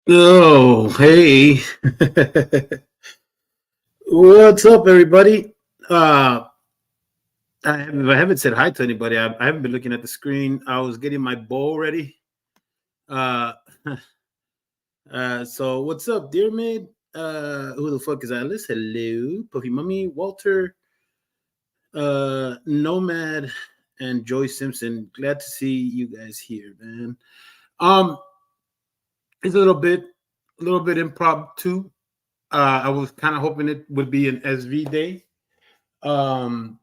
Oh, hey. What's up, everybody? Uh, I haven't said hi to anybody. I haven't been looking at the screen. I was getting my bowl ready. Uh, so what's up, dear maid? Who the fuck is Alice? Hello, Puffy Mummy, Walter, Nomad, and Joy Simpson. Glad to see you guys here, man. Um, it's a little bit impromptu. I was kind of hoping it would be an SV day. Um,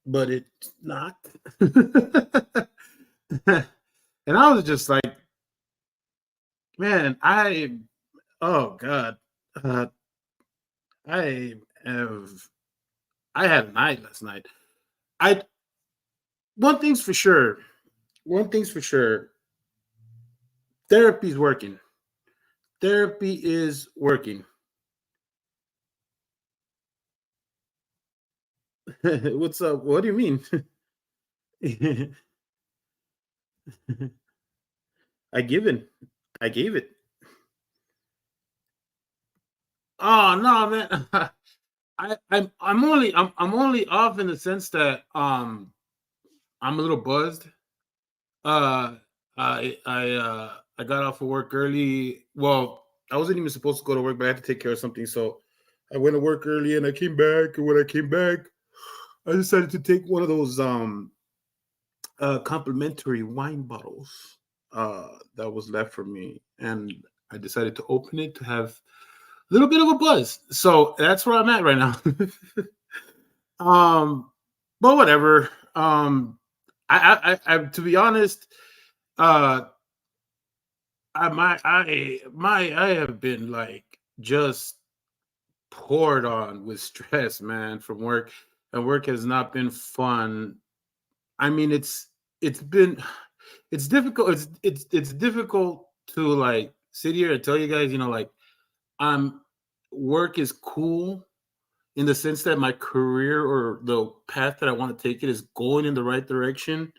but it's not. And I was just like, man, oh God, uh, I have, I had a night last night. I, one thing's for sure, one thing's for sure, therapy's working. Therapy is working. What's up? What do you mean? I given, I gave it. Oh no, man. I'm only off in the sense that I'm a little buzzed. Uh, I got off of work early. Well, I wasn't even supposed to go to work, but I had to take care of something. So I went to work early, and I came back. And when I came back, I decided to take one of those complimentary wine bottles that was left for me, and I decided to open it to have a little bit of a buzz. So that's where I'm at right now. um, but whatever. To be honest, uh I have been like just poured on with stress, man, from work, and work has not been fun. I mean, it's been it's difficult. It's difficult to like sit here and tell you guys, like I'm work is cool in the sense that my career or the path that I want to take it is going in the right direction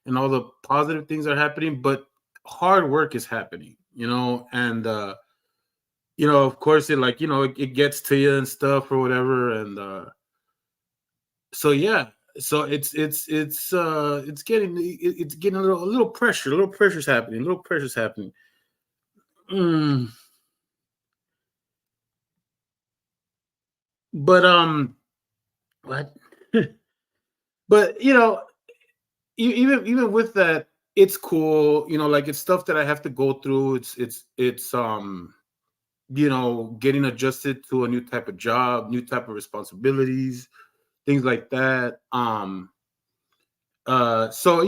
and all the positive things are happening, but hard work is happening, and of course it like, it gets to you and stuff or whatever. And so yeah, so it's getting a little pressure, a little pressure's happening, a little pressure's happening. Mm, but what? But even with that, it's cool. Like it's stuff that I have to go through. It's getting adjusted to a new type of job, new type of responsibilities, things like that. So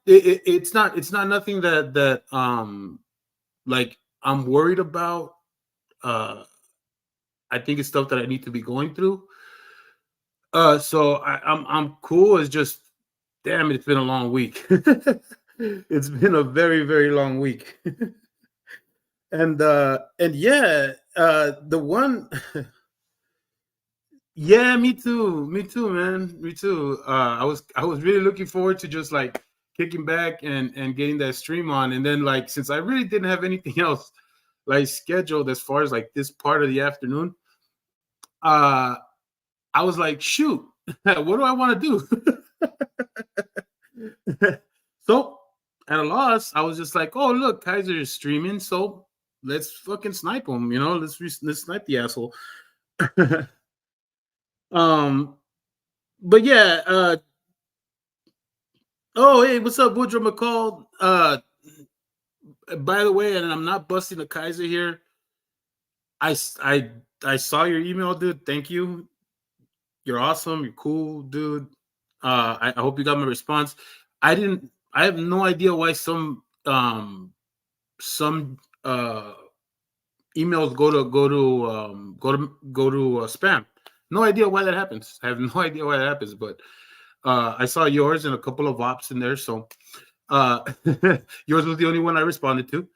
it's not nothing that like I'm worried about. Uh, I think it's stuff that I need to be going through. So I'm cool. It's just, damn it, it's been a long week. It's been a very, very long week. And yeah, the one yeah, me too, man, me too. I was really looking forward to just like kicking back and getting that stream on, and then like since I really didn't have anything else like scheduled as far as like this part of the afternoon, uh I was like, shoot, what do I want to do? So at a loss, I was just like, oh look, Kaiser is streaming, so let's fucking snipe him, let's snipe the asshole. um, but yeah, oh hey, what's up, Woodrow McCall? By the way, and I'm not busting a Kaiser here. I s- I saw your email, dude. Thank you. You're awesome. You're cool, dude. I hope you got my response. I didn't. I have no idea why some emails go to spam. No idea why that happens. I have no idea why that happens. But I saw yours and a couple of ops in there, so uh, yours was the only one I responded to.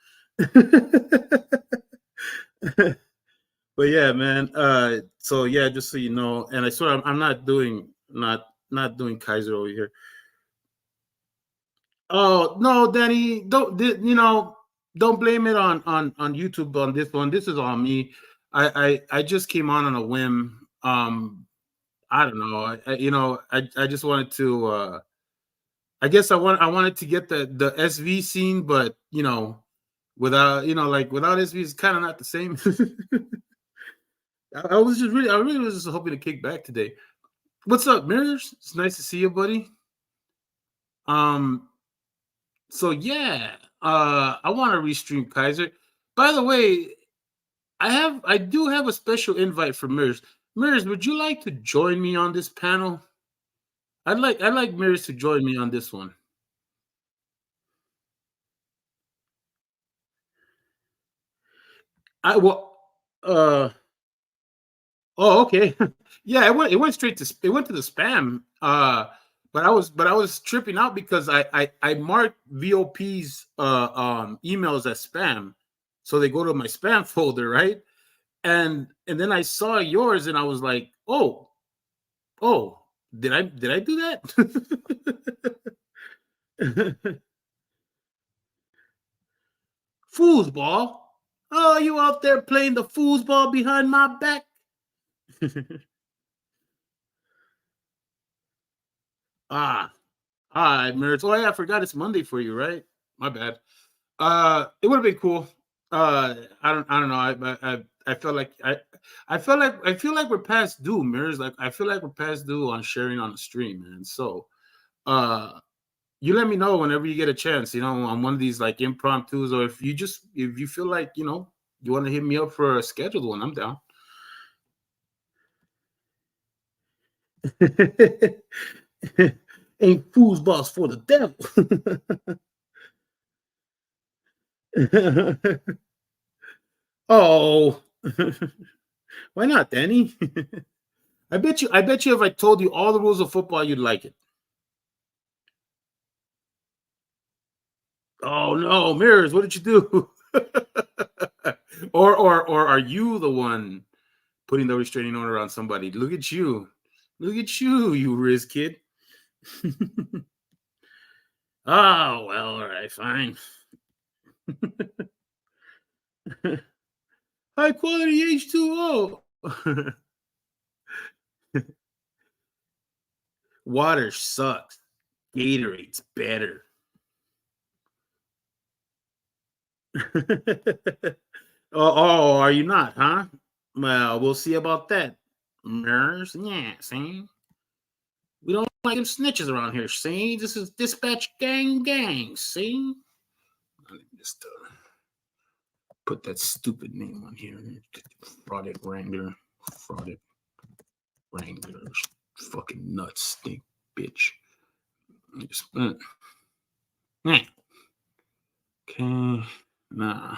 But yeah, man. So yeah, just so you know, and I swear I'm not doing Kaiser over here. Oh no, Danny, don't. don't blame it on YouTube on this one. This is on me. I just came on a whim. I don't know. I just wanted to. I guess I wanted to get the SV scene, but without like without SV, it's kind of not the same. I really was just hoping to kick back today. What's up, Mirrors? It's nice to see you, buddy. Um, so yeah, I want to restream Kaiser. By the way, I do have a special invite for Mirrors. Mirrors, would you like to join me on this panel? I'd like Mirrors to join me on this one. I well Oh, okay. Yeah, it went straight to it went to the spam. But I was tripping out because I marked VOP's emails as spam. So they go to my spam folder, right? And then I saw yours and I was like, "Oh, did I do that?" Foosball. Oh, you out there playing the foosball behind my back? Ah, all right, Mertz. Oh yeah, I forgot it's Monday for you, right? My bad. It would have been cool. I don't know. I felt like I feel like we're past due, Mirrors. Like I feel like we're past due on sharing on the stream, man. So uh you let me know whenever you get a chance, on one of these like impromptus, or if you feel like, you want to hit me up for a scheduled one, I'm down. Ain't foosballs for the devil. Oh, why not, Danny? I bet you if I told you all the rules of football, you'd like it. Oh no, Mirrors, what did you do? or are you the one putting the restraining order on somebody? Look at you. Look at you, you Riz kid. Oh, well, all right, fine. High quality H2O. Water sucks. Gatorade's better. Are you not, huh? Well, we'll see about that. Mirrors, yeah, see? We don't like them snitches around here, see? This is dispatch gang, see? Let me just put that stupid name on here. Frauded Wrangler. Frauded Wrangler. Fucking nuts, stink bitch. Just, okay. Nah.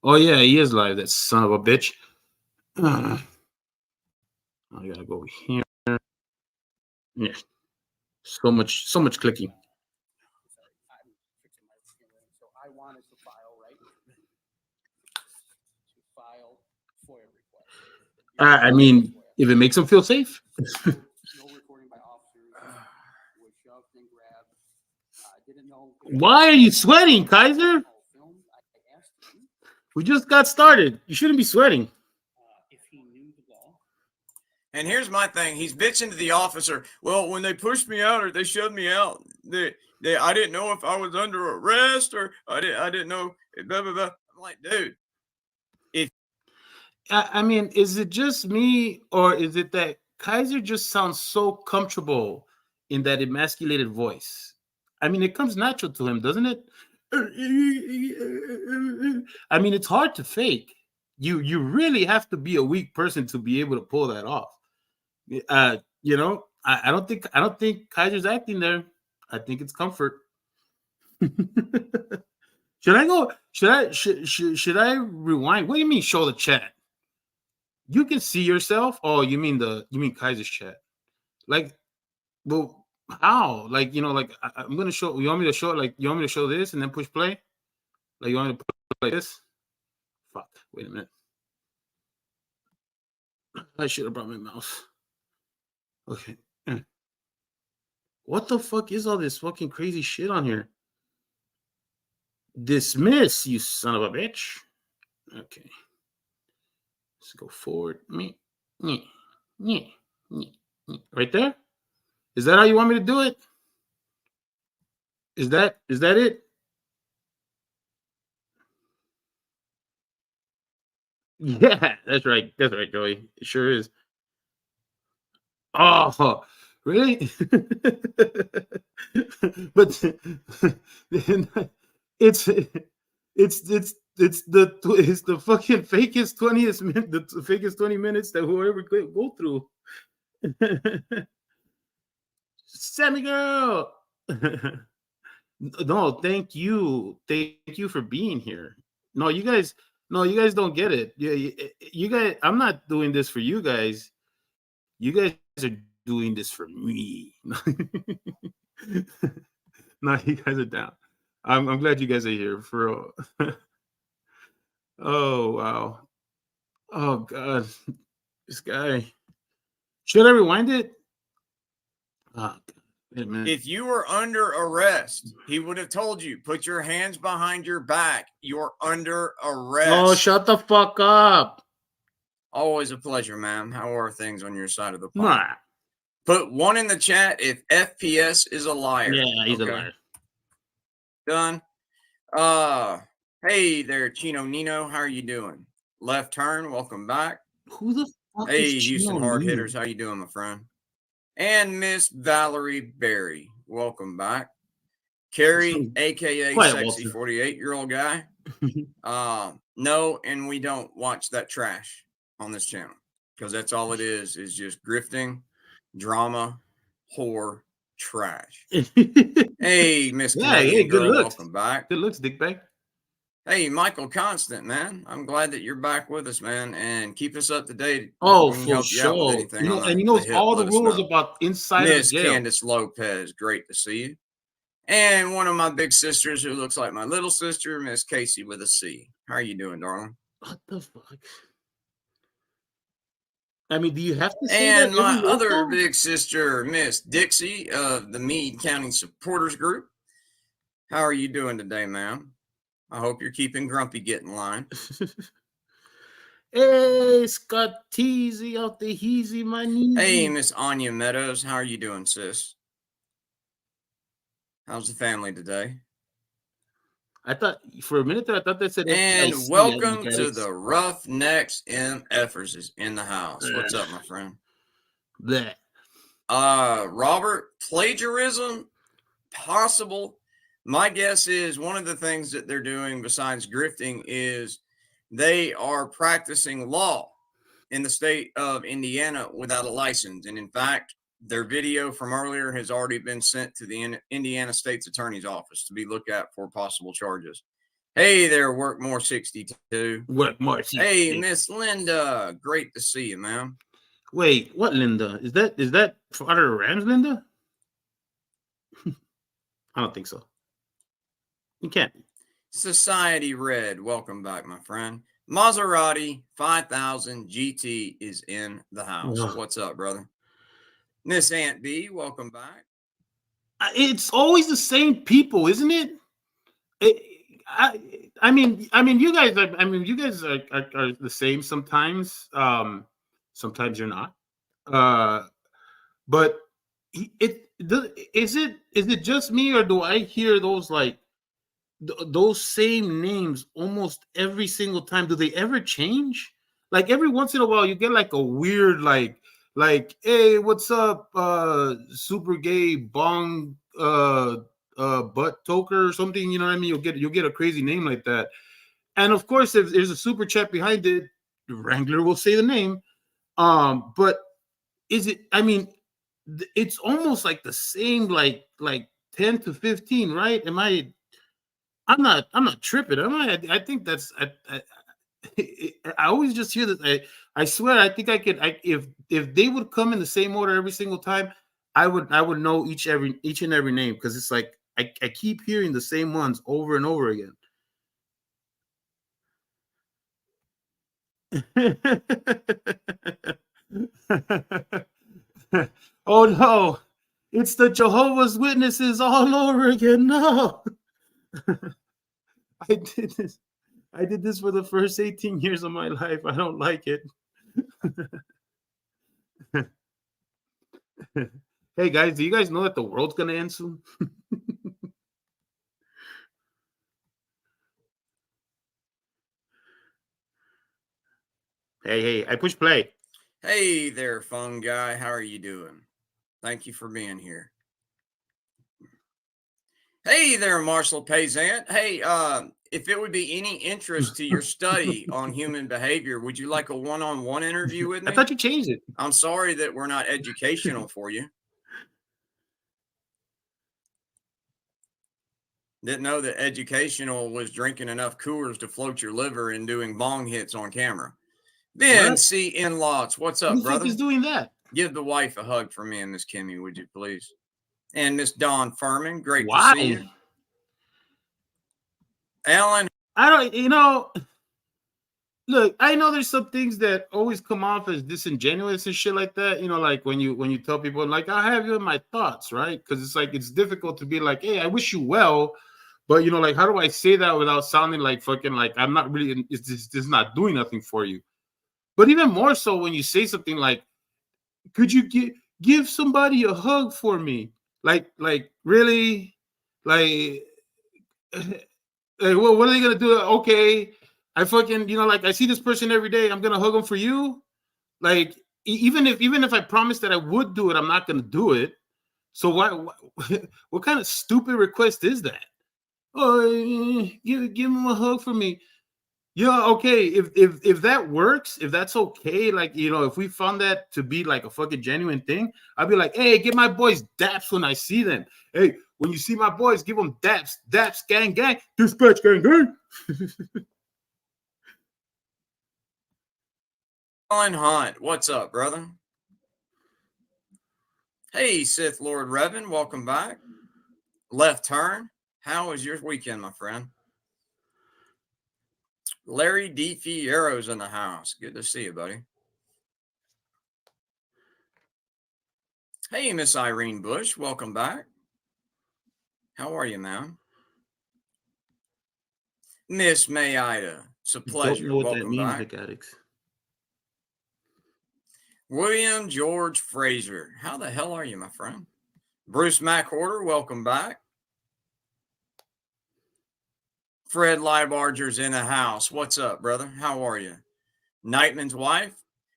Oh yeah, he is live. That son of a bitch. I gotta go here. Yeah. So much clicking. So I wanted to file, right? To file FOIA request. I mean, if it makes him feel safe. No recording by officers was shoved and grabbed. Didn't know. Why are you sweating, Kaiser? We just got started. You shouldn't be sweating. If he knew the law. And here's my thing. He's bitching to the officer. Well, when they pushed me out or they shoved me out, I didn't know if I was under arrest or I didn't know. Blah, blah, blah. I'm like, dude. I mean, is it just me, or is it that Kaiser just sounds so comfortable in that emasculated voice? I mean, it comes natural to him, doesn't it? I mean, it's hard to fake. You really have to be a weak person to be able to pull that off. I don't think Kaiser's acting there. I think it's comfort. Should I go? Should I rewind? What do you mean show the chat? You can see yourself. Oh, you mean Kaiser's chat? Like, well, how? Like, like I'm gonna show. You want me to show? Like, you want me to show this and then push play? Like, you want me to put like this? Fuck. Wait a minute. I should have brought my mouse. Okay. What the fuck is all this fucking crazy shit on here? Dismiss, you son of a bitch. Okay. Let's go forward. Me. Right there? Is that how you want me to do it? Is that it? Yeah, that's right. That's right, Joey. It sure is. Oh, really? But it's it's the fucking fakest 20th minute, the fakest 20 minutes that we'll ever go through. Sammy girl. No, thank you. Thank you for being here. No, you guys, don't get it. Yeah, you guys, I'm not doing this for you guys. You guys are doing this for me. No, you guys are down. I'm glad you guys are here for real. Oh wow. Oh god. This guy. Should I rewind it? Oh, wait a minute. If you were under arrest, he would have told you, put your hands behind your back. You're under arrest. Oh, shut the fuck up. Always a pleasure, ma'am. How are things on your side of the pond? Nah. Put one in the chat if FPS is a liar. Yeah, he's a liar. Done. Hey there, Chino Nino. How are you doing? Left turn. Welcome back. Who the fuck Hey, is Houston Chino hard Nino? hitters. How you doing, my friend? And Miss Valerie Berry. Welcome back. Carrie, aka Quiet, Sexy Walter. 48-year-old guy. No, and we don't watch that trash on this channel because that's all it is just grifting, drama, whore, trash. Hey, Miss Yeah, Canadian hey, good girl, looks. welcome back. Good looks, dick bag. Hey, Michael Constant, man. I'm glad that you're back with us, man, and keep us up to date. Oh, We can for help you out with sure. anything You know, on and he the knows hip, all the let us rules know. about inside of Miss the jail. Candace Lopez, great to see you. And one of my big sisters who looks like my little sister, Miss Casey with a C. How are you doing, darling? What the fuck? I mean, do you have to say And that my every other local? big sister, Miss Dixie of the Meade County Supporters Group. How are you doing today, ma'am? I hope you're keeping Grumpy get in line. Hey, Scott Teasy out the heezy, my knee. Hey, Miss Anya Meadows. How are you doing, sis? How's the family today? I thought for a minute there, I thought that said And FDIC, welcome to guys. the Roughnecks MFers is in the house. What's up, my friend? Bleh. Robert, plagiarism, possible. My guess is one of the things that they're doing besides grifting is they are practicing law in the state of Indiana without a license. And in fact, their video from earlier has already been sent to the Indiana State's Attorney's Office to be looked at for possible charges. Hey there, Workmore 62. Workmore 62. Hey, Miss Linda, great to see you, ma'am. Wait, what Linda? Is that Father Rams Linda? I don't think so. You can't. Society Red, welcome back, my friend. Maserati 5000 GT is in the house. Ugh. What's up, brother? Miss Aunt B, welcome back. It's always the same people, isn't it? I mean, you guys are. I mean, you guys are the same sometimes. Sometimes you're not. But is it just me, or do I hear those like those same names almost every single time? Do they ever change? Like every once in a while, you get like a weird like, hey, what's up, super gay bong butt toker or something, you know what I mean? You'll get a crazy name like that. And of course, if there's a super chat behind it, the Wrangler will say the name. But is it, I mean, it's almost like the same, like 10 to 15, right? I'm not tripping, am I? I think that's I always just hear that. I swear, I think I could. If they would come in the same order every single time, I would know each and every name, because it's like I keep hearing the same ones over and over again. Oh no, it's the Jehovah's Witnesses all over again. No. I did this. I did this for the first 18 years of my life. I don't like it. Hey guys, do you guys know that the world's gonna end soon? Hey, I push play. Hey there, fun guy. How are you doing? Thank you for being here. Hey there, Marshall Payzant. Hey, if it would be any interest to your study on human behavior, would you like a one-on-one interview with I me? thought you changed it. I'm sorry that we're not educational for you. Didn't know that educational was drinking enough Coors to float your liver and doing bong hits on camera. Ben What? C. in Lots, what's Who up, the fuck brother? is doing that? Give the wife a hug for me and Miss Kimmy, would you please? And Miss Dawn Furman, great to see you. Why? Alan, I don't. You know, look. I know there's some things that always come off as disingenuous and shit like that. You know, like when you tell people like I have you in my thoughts, right? Because it's like it's difficult to be like, hey, I wish you well, but you know, like how do I say that without sounding like fucking like I'm not really. It's just not doing nothing for you. But even more so when you say something like, could you give somebody a hug for me? Like really, like, well, what are they gonna do? Okay, I fucking, you know, like I see this person every day. I'm gonna hug them for you. Like, even if I promised that I would do it, I'm not gonna do it. So what kind of stupid request is that? Oh, give him a hug for me. Yeah, okay. If that works, if that's okay, like you know, if we found that to be like a fucking genuine thing, I'd be like, hey, give my boys daps when I see them. Hey, when you see my boys, give them daps, gang, dispatch, gang. Alan Hunt, what's up, brother? Hey, Sith Lord Revan, welcome back. Left Turn, how was your weekend, my friend? Larry D. Fierro's in the house. Good to see you, buddy. Hey, Miss Irene Bush, welcome back. How are you, ma'am? Miss May Ida, it's a pleasure. Don't know what welcome that means, back. mechanics. William George Fraser, how the hell are you, my friend? Bruce McHorter, welcome back. Fred Liebarger's in the house. What's up, brother? How are you? Nightman's wife,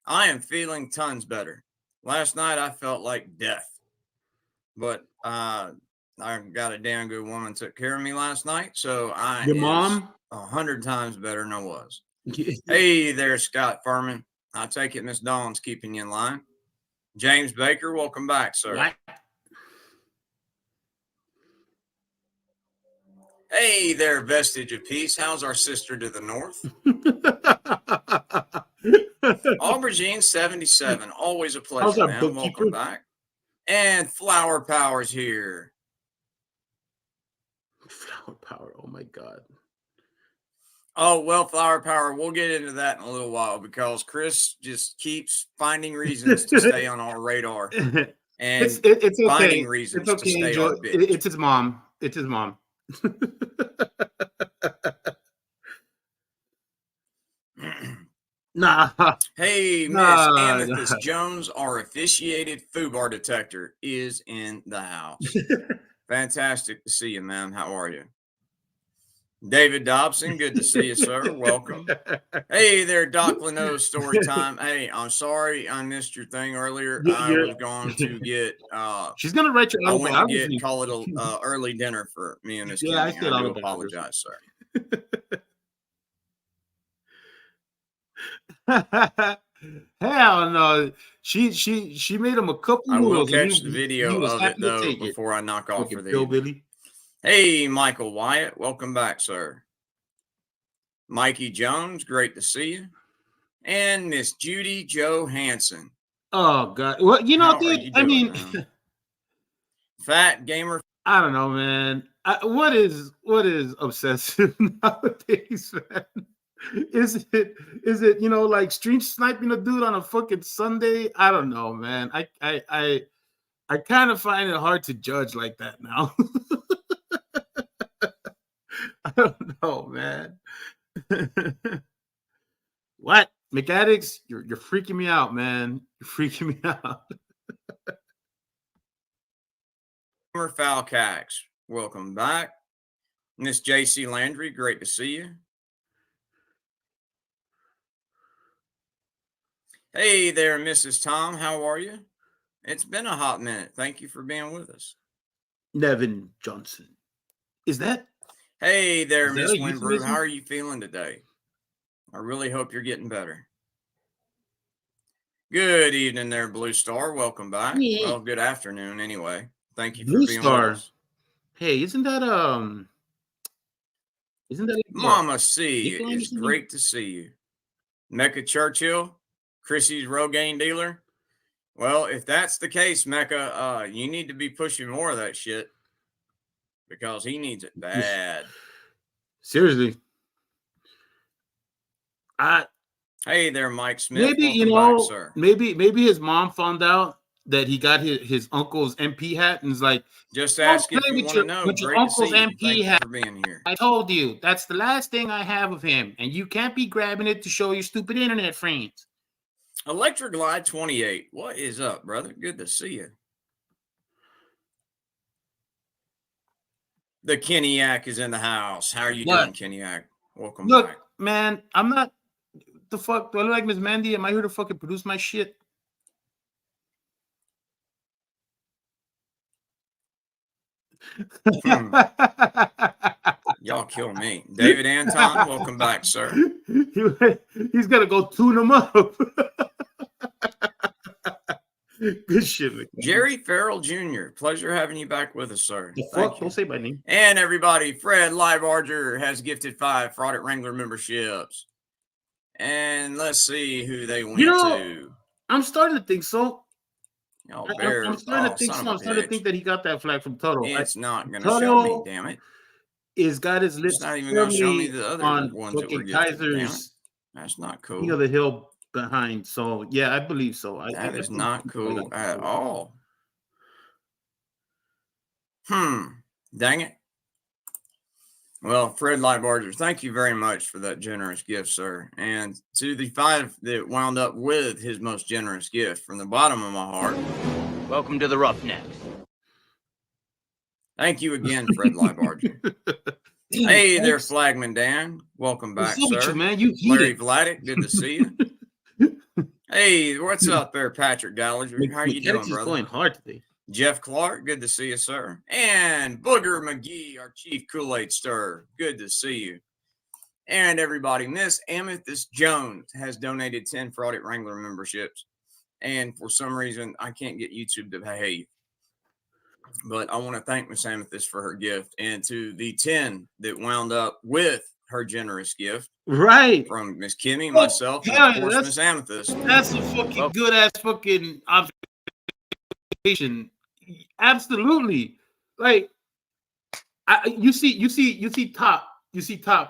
I am feeling tons better. Last night I felt like death, but I got a damn good woman took care of me last night, so I Your is mom? 100 times better than I was. Hey there, Scott Furman. I take it Miss Dawn's keeping you in line. James Baker, welcome back, sir. What? Hey there, Vestige of Peace. How's our sister to the north? Aubergine 77. Always a How's pleasure, our man. bookkeeper? Welcome back. And Flower Power's here. Flower power. Oh my god. Oh, well, Flower Power, we'll get into that in a little while because Chris just keeps finding reasons to stay on our radar and it's okay. finding reasons It's okay, to stay Joe. our bitch. It's his mom. It's his mom. Nah. Hey, Miss Nah, Amethyst nah. Jones, our officiated FUBAR detector, is in the house. Fantastic to see you, ma'am. How are you? David Dobson, good to see you, sir. Welcome. Hey there, Doc Leno, story time. Hey, I'm sorry I missed your thing earlier. I was going to get She's gonna write your I went to autobiography. get call it a early dinner for me and Miss Yeah, I Kimmy. said I do autobiography. apologize, sir. Hell no. She made him a couple I will noodles and catch the video he was of happy it to though take it. before I knock off for Fucking the evening. Billy. Hey, Michael Wyatt, welcome back, sir. Mikey Jones, great to see you. And Miss Judy Johansson. Oh god. Well, you know, How are dude, you I doing, mean, man? Fat Gamer. I don't know, man. What is obsessive nowadays, man? Is it you know, like stream sniping a dude on a fucking Sunday? I don't know, man. I kind of find it hard to judge like that now. I don't know, man. What? Mechanics, you're freaking me out, man. You're freaking me out. Falcax, welcome back. Miss JC Landry, great to see you. Hey there, Mrs. Tom. How are you? It's been a hot minute. Thank you for being with us. Nevin Johnson. Is that Hey there, Is that Miss a Winbrew. How euphemism? are you feeling today? I really hope you're getting better. Good evening there, Blue Star. Welcome back. Yeah. Well, good afternoon anyway. Thank you for Blue being with Star? us. Hey, isn't that like Mama C, Nickline or it's something? great to see you. Mecca Churchill, Chrissy's Rogaine dealer. Well, if that's the case, Mecca, you need to be pushing more of that shit because he needs it bad. Seriously. Hey there, Mike Smith. Maybe Welcome back, sir. maybe his mom found out that he got his uncle's MP hat and is like, Just don't ask if play you with want your to know. with your Great to uncle's see you. MP Thank you hat. for being here. I told you that's the last thing I have of him, and you can't be grabbing it to show your stupid internet friends. Electric Glide 28. What is up, brother? Good to see you. The Kenyack is in the house. How are you doing, Kenyack? Welcome Look, back. man, I'm not. The fuck? Do I look like Miss Mandy? Am I here to fucking produce my shit? Y'all kill me. David Anton, welcome back, sir. He's got to go tune them up. Good shit, man. Jerry Farrell Jr., pleasure having you back with us, sir. The Thank fuck? you. Don't say my name. And everybody, Fred Liebarger has gifted 5 Fraud at Wrangler memberships. And let's see who they went to. I'm starting to think so. Y'all I'm starting to think so. I'm starting to think that he got that flag from Tuttle. It's not going to show me, damn it. Is got his lips It's not even going to show me firmly the other on ones that were fucking gifted. Damn it. Kaiser's That's not King cool. of the Hill behind. So yeah, I believe so. That is I not cool at all. Dang it. Well, Fred Liebarger, thank you very much for that generous gift, sir. And to the 5 that wound up with his most generous gift from the bottom of my heart, welcome to the Roughnecks. Thank you again, Fred Liebarger. Hey there, Flagman Dan. Welcome back, sir. Man? You Larry Vladic, good to see you. Hey, what's up there, Patrick Gallagher? How you doing, brother? Going hard today. Jeff Clark, good to see you, sir. And Booger McGee, our chief Kool-Aid stir, good to see you. And everybody, Miss Amethyst Jones has donated 10 Fraud at Wrangler memberships. And for some reason, I can't get YouTube to behave. But I want to thank Miss Amethyst for her gift. And to the 10 that wound up with her generous gift. Right. From Miss Kimmy, myself, and of course, Miss Amethyst. That's a fucking good ass fucking observation. Absolutely. Like you see top,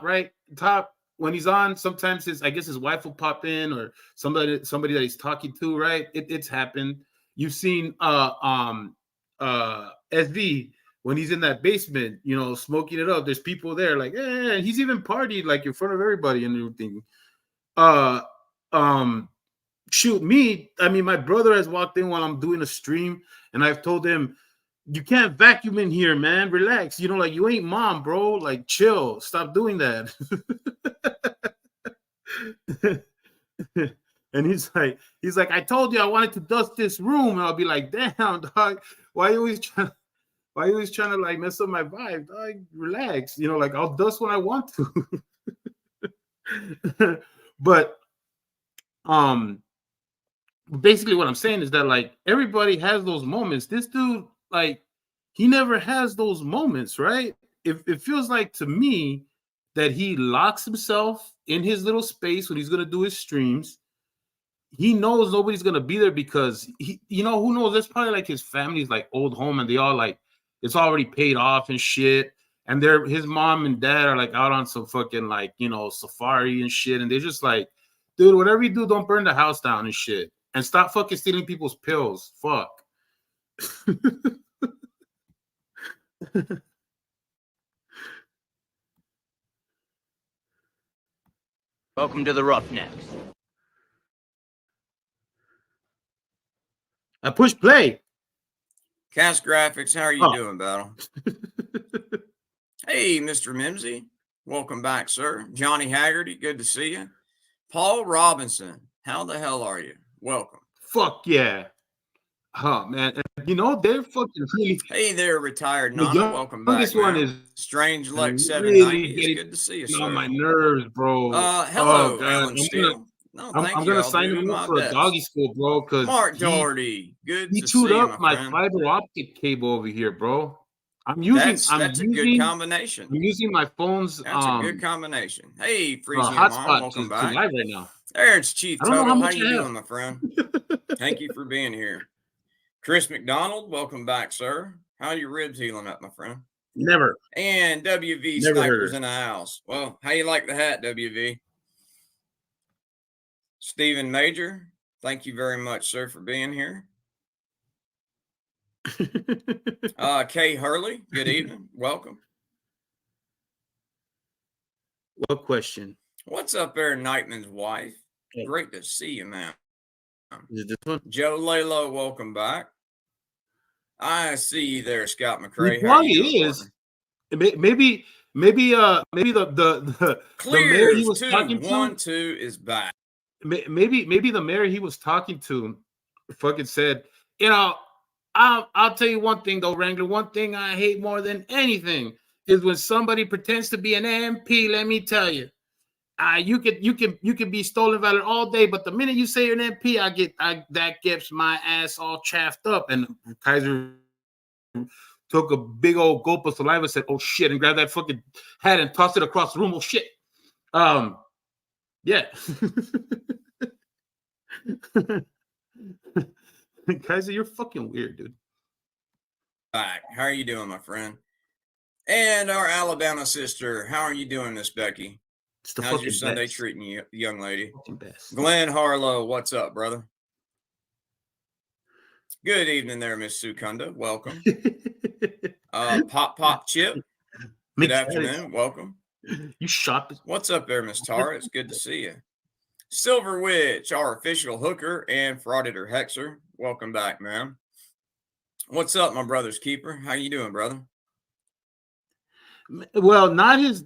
right? Top when he's on, sometimes his wife will pop in or somebody that he's talking to, right? It's happened. You've seen SV when he's in that basement, smoking it up. There's people there, like, he's even partied like in front of everybody and everything. Shoot, my brother has walked in while I'm doing a stream, and I've told him, you can't vacuum in here, man. Relax. Like you ain't mom, bro. Like chill. Stop doing that. And he's like, I told you I wanted to dust this room. And I'll be like, damn, dog. Why are you always trying to like mess up my vibe? Dog, relax. Like I'll dust when I want to. But basically what I'm saying is that like everybody has those moments. This dude, like, he never has those moments, right? It feels like to me that he locks himself in his little space when he's gonna do his streams. He knows nobody's gonna be there because who knows? That's probably like his family's like old home, and they all like it's already paid off and shit. And his mom and dad are like out on some fucking like safari and shit, and they're just like, dude, whatever you do, don't burn the house down and shit, and stop fucking stealing people's pills. Fuck. Welcome to the Roughnecks. I push play. Cast Graphics, how are you Oh. doing, Battle? Hey, Mr. Mimsy. Welcome back, sir. Johnny Haggerty, good to see you. Paul Robinson, how the hell are you? Welcome. Fuck yeah. Oh, man. And, you know, they're fucking really. Hey there, retired The Nana. Welcome back, youngest one man. is Strange Luck really 790. It's getting good to see you, on sir. my nerves, bro. Hello, Oh, God. Alan Steele. No, I'm thank you. gonna I'll sign do him my up for a best. doggy school, bro, because Mark Doherty, good he to chewed see you, up my friend. fiber optic cable over here, bro. I'm using That's a good combination. I'm using my phone's That's a good combination. Hey, Frisian Mom, hotspot welcome to back. live right now. There's Chief I don't know how Toto. How much you I have. doing, my friend? Thank you for being here. Chris McDonald, welcome back, sir. How are your ribs healing up, my friend? Never. And WV Never heard Snipers her. in the house. Well, how you like the hat, WV? Stephen Major, thank you very much, sir, for being here. Kay Hurley, good evening. Welcome. What question? What's up there, Nightman's wife? Hey. Great to see you, man. Is it this one? Joe Lalo, welcome back. I see you there, Scott It McCrae. How probably you doing, is. partner? Maybe the mayor he Clears was talking 212 is back. maybe the mayor he was talking to fucking said, you know, I'll tell you one thing though, Wrangler. One thing I hate more than anything is when somebody pretends to be an MP. Let me tell you, you can be stolen valor all day, but the minute you say you're an MP, that gets my ass all chaffed up. And Kaiser took a big old gulp of saliva, said, "Oh shit," and grabbed that fucking hat and tossed it across the room. Oh shit. Yeah. Kaiser, you're fucking weird, dude. Back. How are you doing, my friend? And our Alabama sister, how are you doing, Miss Becky? It's the How's your fucking Sunday best. treating you, young lady? Fucking best. Glenn Harlow, what's up, brother? Good evening there, Miss Sukunda. Welcome. Pop Chip. Good afternoon. Welcome. You shot. What's up there, Miss Tara? It's good to see you. Silver Witch, our official hooker and frauditor hexer. Welcome back, man. What's up, my brother's keeper? How you doing, brother? Well, not his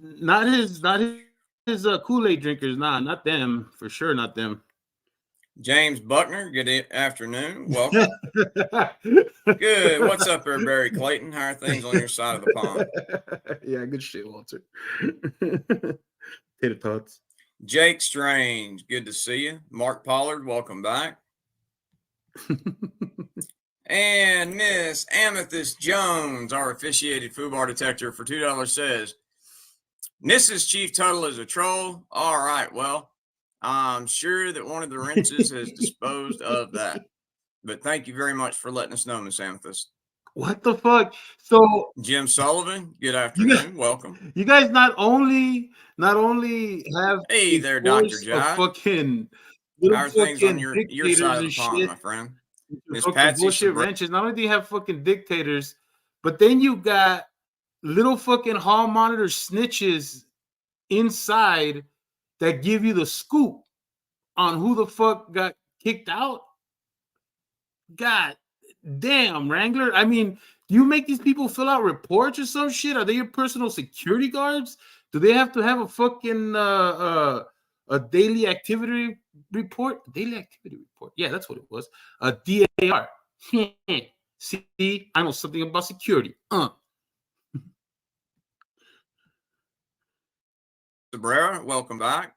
Kool-Aid drinkers. Nah, not them for sure. Not them. James Buckner, good afternoon. Welcome. Good. What's up there, Barry Clayton? How are things on your side of the pond? Yeah, good shit, Walter. Tater tots. Jake Strange, good to see you. Mark Pollard, welcome back. And Miss Amethyst Jones, our officiated foobar detector for $2 says, Mrs. Chief Tuttle is a troll. All right, well, I'm sure that one of the wrenches has disposed of that. But thank you very much for letting us know, Miss Amethyst. What the fuck? So Jim Sullivan, good afternoon. Welcome. You guys not only have Hey there, Dr. Jive. Fucking how are things on your side of the pond, shit, my friend? Miss fucking Patsy bullshit wrenches. Not only do you have fucking dictators, but then you got little fucking hall monitor snitches inside that give you the scoop on who the fuck got kicked out. God damn, Wrangler. I mean, do you make these people fill out reports or some shit? Are they your personal security guards? Do they have to have a fucking a daily activity report? Daily activity report. Yeah, that's what it was. A DAR. See, I know something about security. Sabrera, welcome back.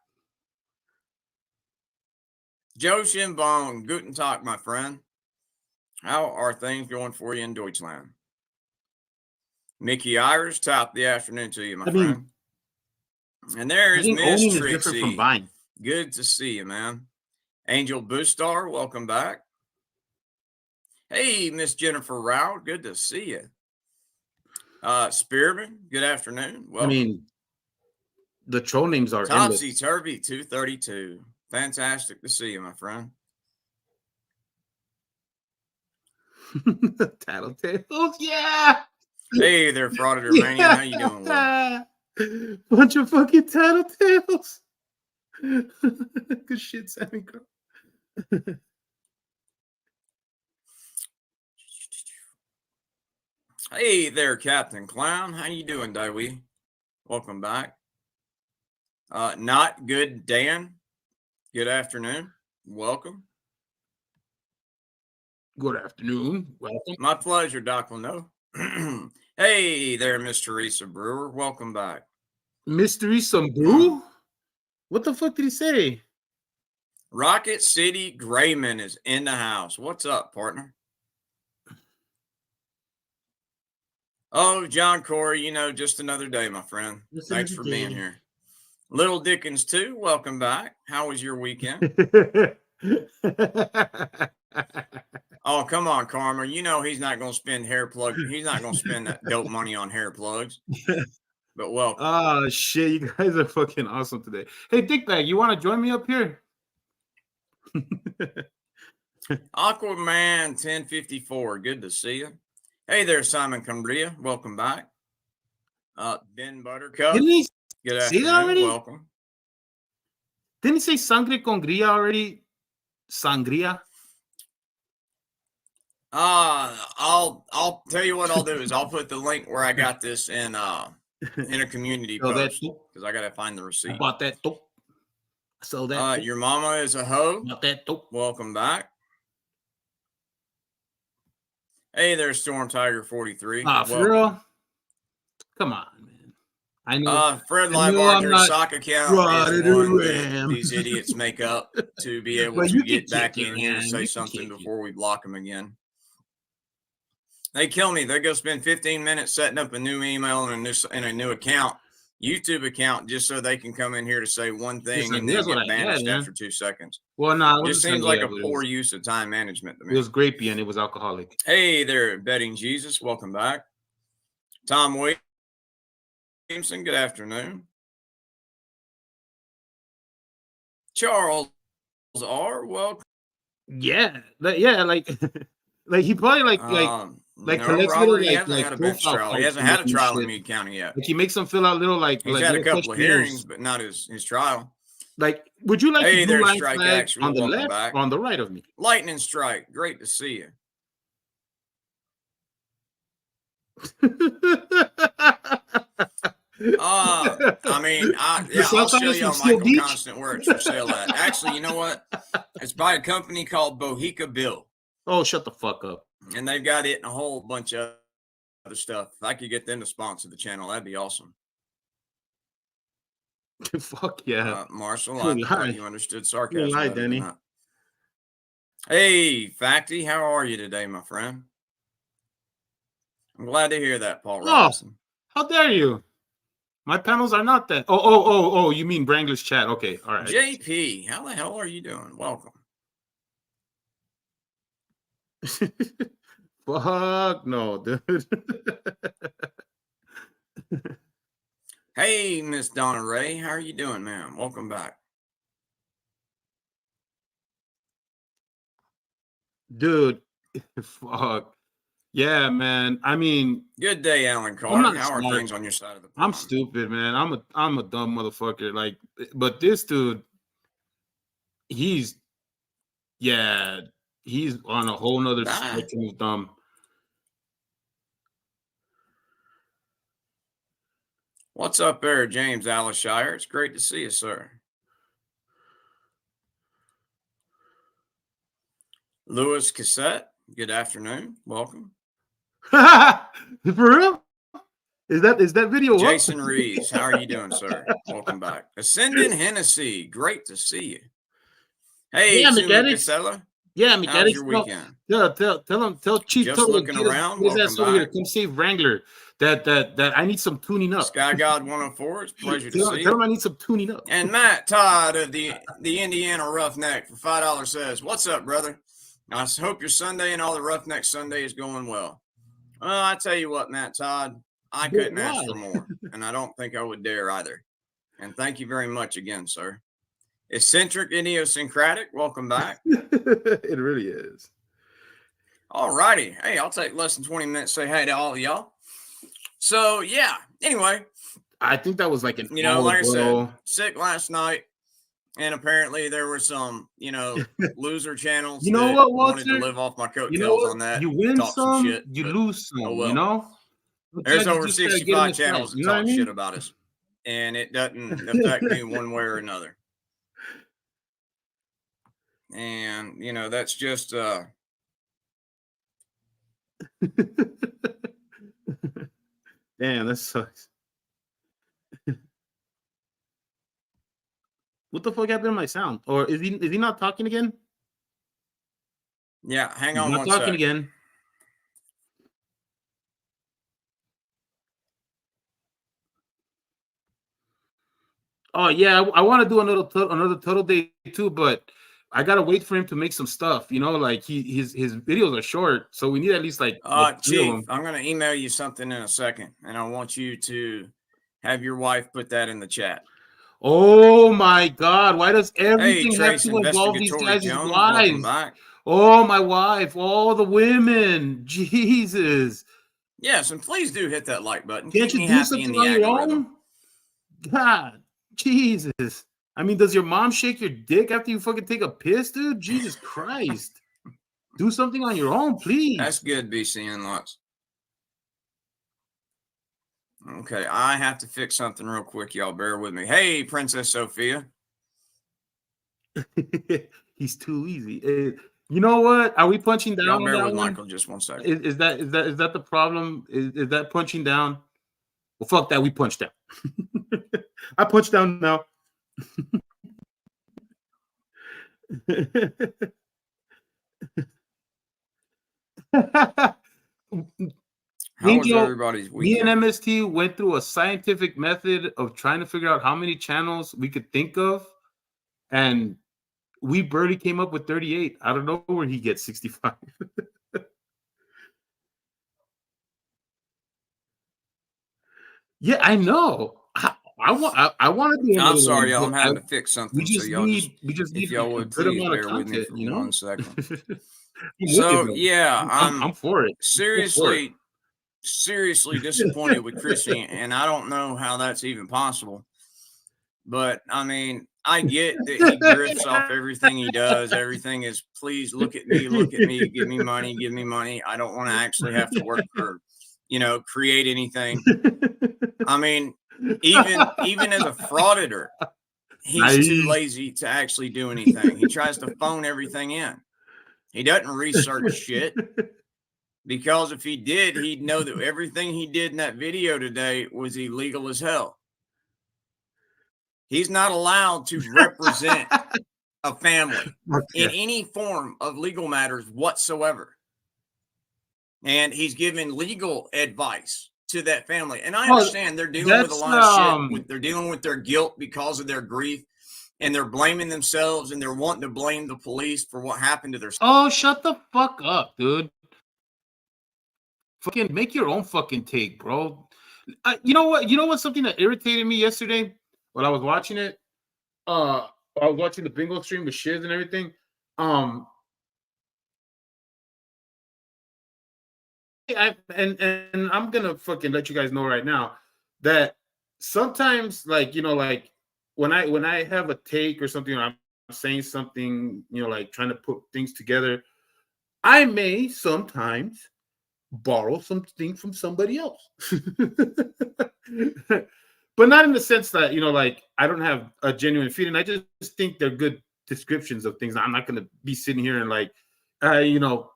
Joe Shinbong, guten Tag, my friend. How are things going for you in Deutschland? Mickey Irish, top of the afternoon to you, my friend. And there's Miss Trixie. Good to see you, man. Angel Boostar, welcome back. Hey, Miss Jennifer Rao, good to see you. Spearman, good afternoon. Welcome. I mean, the troll names are Topsy Turvy 232. Fantastic to see you, my friend. Tattletales, yeah. Hey there, Frauditor Mania. How you doing, Will? Bunch of fucking tattletales. Good shit, Sammy girl. Hey there, Captain Clown. How you doing, Daiwi? Welcome back. Not good, Dan. Good afternoon. Welcome. Good afternoon. Welcome. My pleasure, Doc Leno. Hey there, Miss Teresa Brewer. Welcome back. Mystery some brew? What the fuck did he say? Rocket City Grayman is in the house. What's up, partner? Oh, John Corey, you know, just another day, my friend. Just Thanks another for being day. here. Little Dickens, too. Welcome back. How was your weekend? Oh, come on, Karma. You know he's not going to spend hair plug. He's not going to spend that dope money on hair plugs. But welcome. Oh, shit. You guys are fucking awesome today. Hey, Dickbag, you want to join me up here? Aquaman 1054. Good to see you. Hey there, Simon Cumbria. Welcome back. Ben Buttercup. Didn't he Good say that afternoon. already? Welcome. Didn't he say sangre con gria already? Sangria? I'll tell you what I'll do is I'll put the link where I got this in a community So that post because I gotta find the receipt. I bought that dope. So that Your mama is a hoe. bought that dope. Welcome back. Hey there, Storm Tiger 43. For real? Come on, man. I know. Fred I know Liebart, I'm their not sock account right is at one the that ram. these idiots make up to be able Well, to you can get back kick it, in here to man. say You can something kick it. before we block them again. They kill me. They go spend 15 minutes setting up a new email and a new account, YouTube account, just so they can come in here to say one thing and then That's what get I had, banished man. after 2 seconds. Well, no, Just seems like a poor use of time management to me. It was grapey and it was alcoholic. Hey there, Betting Jesus. Welcome back. Tom Williamson, good afternoon. Charles R. Welcome. Yeah, like like he probably like no, collects Robert, little he hasn't had a bench profile trial. He cards hasn't had a and trial in shit. Meade County yet. Like he makes them fill out little He's had a little couple of hearings, questionnaires. but not his trial. Like, would you like Hey the there, blue line Strike flag Actual. on the Welcome left back. or on the right of me? Lightning Strike, great to see you. I mean, I'll show you on Michael Constant where it's for sale at. Actually, you know what? It's by a company called Bohica Bill. Oh, shut the fuck up. And they've got it in a whole bunch of other stuff. If I could get them to sponsor the channel, that'd be awesome. Fuck yeah. Marshall, Good I thought lie. you understood sarcasm. Good lie, better than Danny. that. Hey, Facty, how are you today, my friend? I'm glad to hear that, Paul Robinson. How dare you? My panels are not that. Oh, you mean Brangler's chat. Okay, all right. JP, how the hell are you doing? Welcome. Fuck no, dude. Hey, Miss Donna Ray, how are you doing, ma'am? Welcome back. Dude, fuck. Yeah, man. I mean, good day, Alan Carr. How are things on your side of the pond? I'm stupid, man. I'm a dumb motherfucker. Like, but this dude, he's on a whole nother spectrum of dumb. What's up there, James Alishire? It's great to see you, sir. Louis Cassette, good afternoon. Welcome. For real? Is that video Jason up? Reeves, how are you doing, sir? Welcome back. Ascendant Hennessy, great to see you. Hey, yeah, Tunu Casella. Yeah, how's your weekend? Tell Chief. Just looking around. Welcome back. Come save Wrangler. That I need some tuning up. Sky God 104. It's a pleasure to see you. Tell him I need some tuning up. And Matt Todd of the Indiana Roughneck for $5 says, "What's up, brother? I hope your Sunday and all the Roughneck Sunday is going well." Well, I tell you what, Matt Todd, I couldn't ask for more, and I don't think I would dare either. And thank you very much again, sir. Eccentric, idiosyncratic, welcome back. It really is. All righty. Hey, I'll take less than 20 minutes to say hey to all of y'all. So, yeah, anyway. I think that was like an like I said, sick last night. And apparently there were some, you know, loser channels You know that what, wanted to Walter? live off my You know coattails what? on that, You win talk some some, shit. you But lose oh some. You well. know. There's Sometimes you over just gotta get in 65 the fight. channels that You know what I talk shit mean? about us, and it doesn't affect me one way or another. And you know, that's just Damn, that sucks. What the fuck happened to my sound? Or is he not talking again? yeah, hang He's on not one talking sec. again. Oh yeah, I want to do another Turtle Day too, but I gotta wait for him to make some stuff. You know, like his videos are short, so we need at least like three of Chief, them. I'm gonna email you something in a second, and I want you to have your wife put that in the chat. Oh my God! Why does Hey, everything have Trace to involve these Investigatory guys' Jones, welcome wives? back. Oh, my wife! All the women! Jesus! Yes, and please do hit that like button. Can't Keep you me do happy in something the on your algorithm. own? God, Jesus! I mean, does your mom shake your dick after you fucking take a piss, dude? Jesus Christ! Do something on your own, please. That's good, BC Inlux. Okay, I have to fix something real quick. Y'all bear with me. Hey, Princess Sophia. He's too easy. You know what? Are we punching down Y'all on bear that with one? Michael just one second. Is that the problem? Is that punching down? Well, fuck that. We punched down. I punched down now. How was Angel, everybody's me and weekend? MST went through a scientific method of trying to figure out how many channels we could think of, and we barely came up with 38. I don't know where he gets 65. Yeah, I know. I want to do I'm another sorry, one, y'all. but I'm having to fix something, so y'all just, if y'all a would good please amount of bear with me content, for you know? 1 second. I'm with you, So though. yeah, I'm for it. I'm for it. seriously disappointed with Chrissy, and I don't know how that's even possible. But I mean, I get that he grifts off everything he does. Everything is, please look at me, give me money, give me money. I don't want to actually have to work for, you know, create anything. I mean, even as a frauditor, he's too Nice. lazy to actually do anything. He tries to phone everything in. He doesn't research shit, because if he did, he'd know that everything he did in that video today was illegal as hell. He's not allowed to represent a family in any form of legal matters whatsoever. And he's giving legal advice to that family. And I understand they're dealing with a lot of shit. They're dealing with their guilt because of their grief, and they're blaming themselves, and they're wanting to blame the police for what happened to their. Oh, shut the fuck up, dude. Fucking make your own fucking take, bro. You know what? You know what? Something that irritated me yesterday when I was watching it. I was watching the bingo stream with Shiz and everything. And I'm gonna fucking let you guys know right now that sometimes, like, you know, like when I have a take or something, or I'm saying something, you know, like trying to put things together, I may sometimes borrow something from somebody else. But not in the sense that, you know, like I don't have a genuine feeling. I just think they're good descriptions of things. I'm not going to be sitting here and like, you know,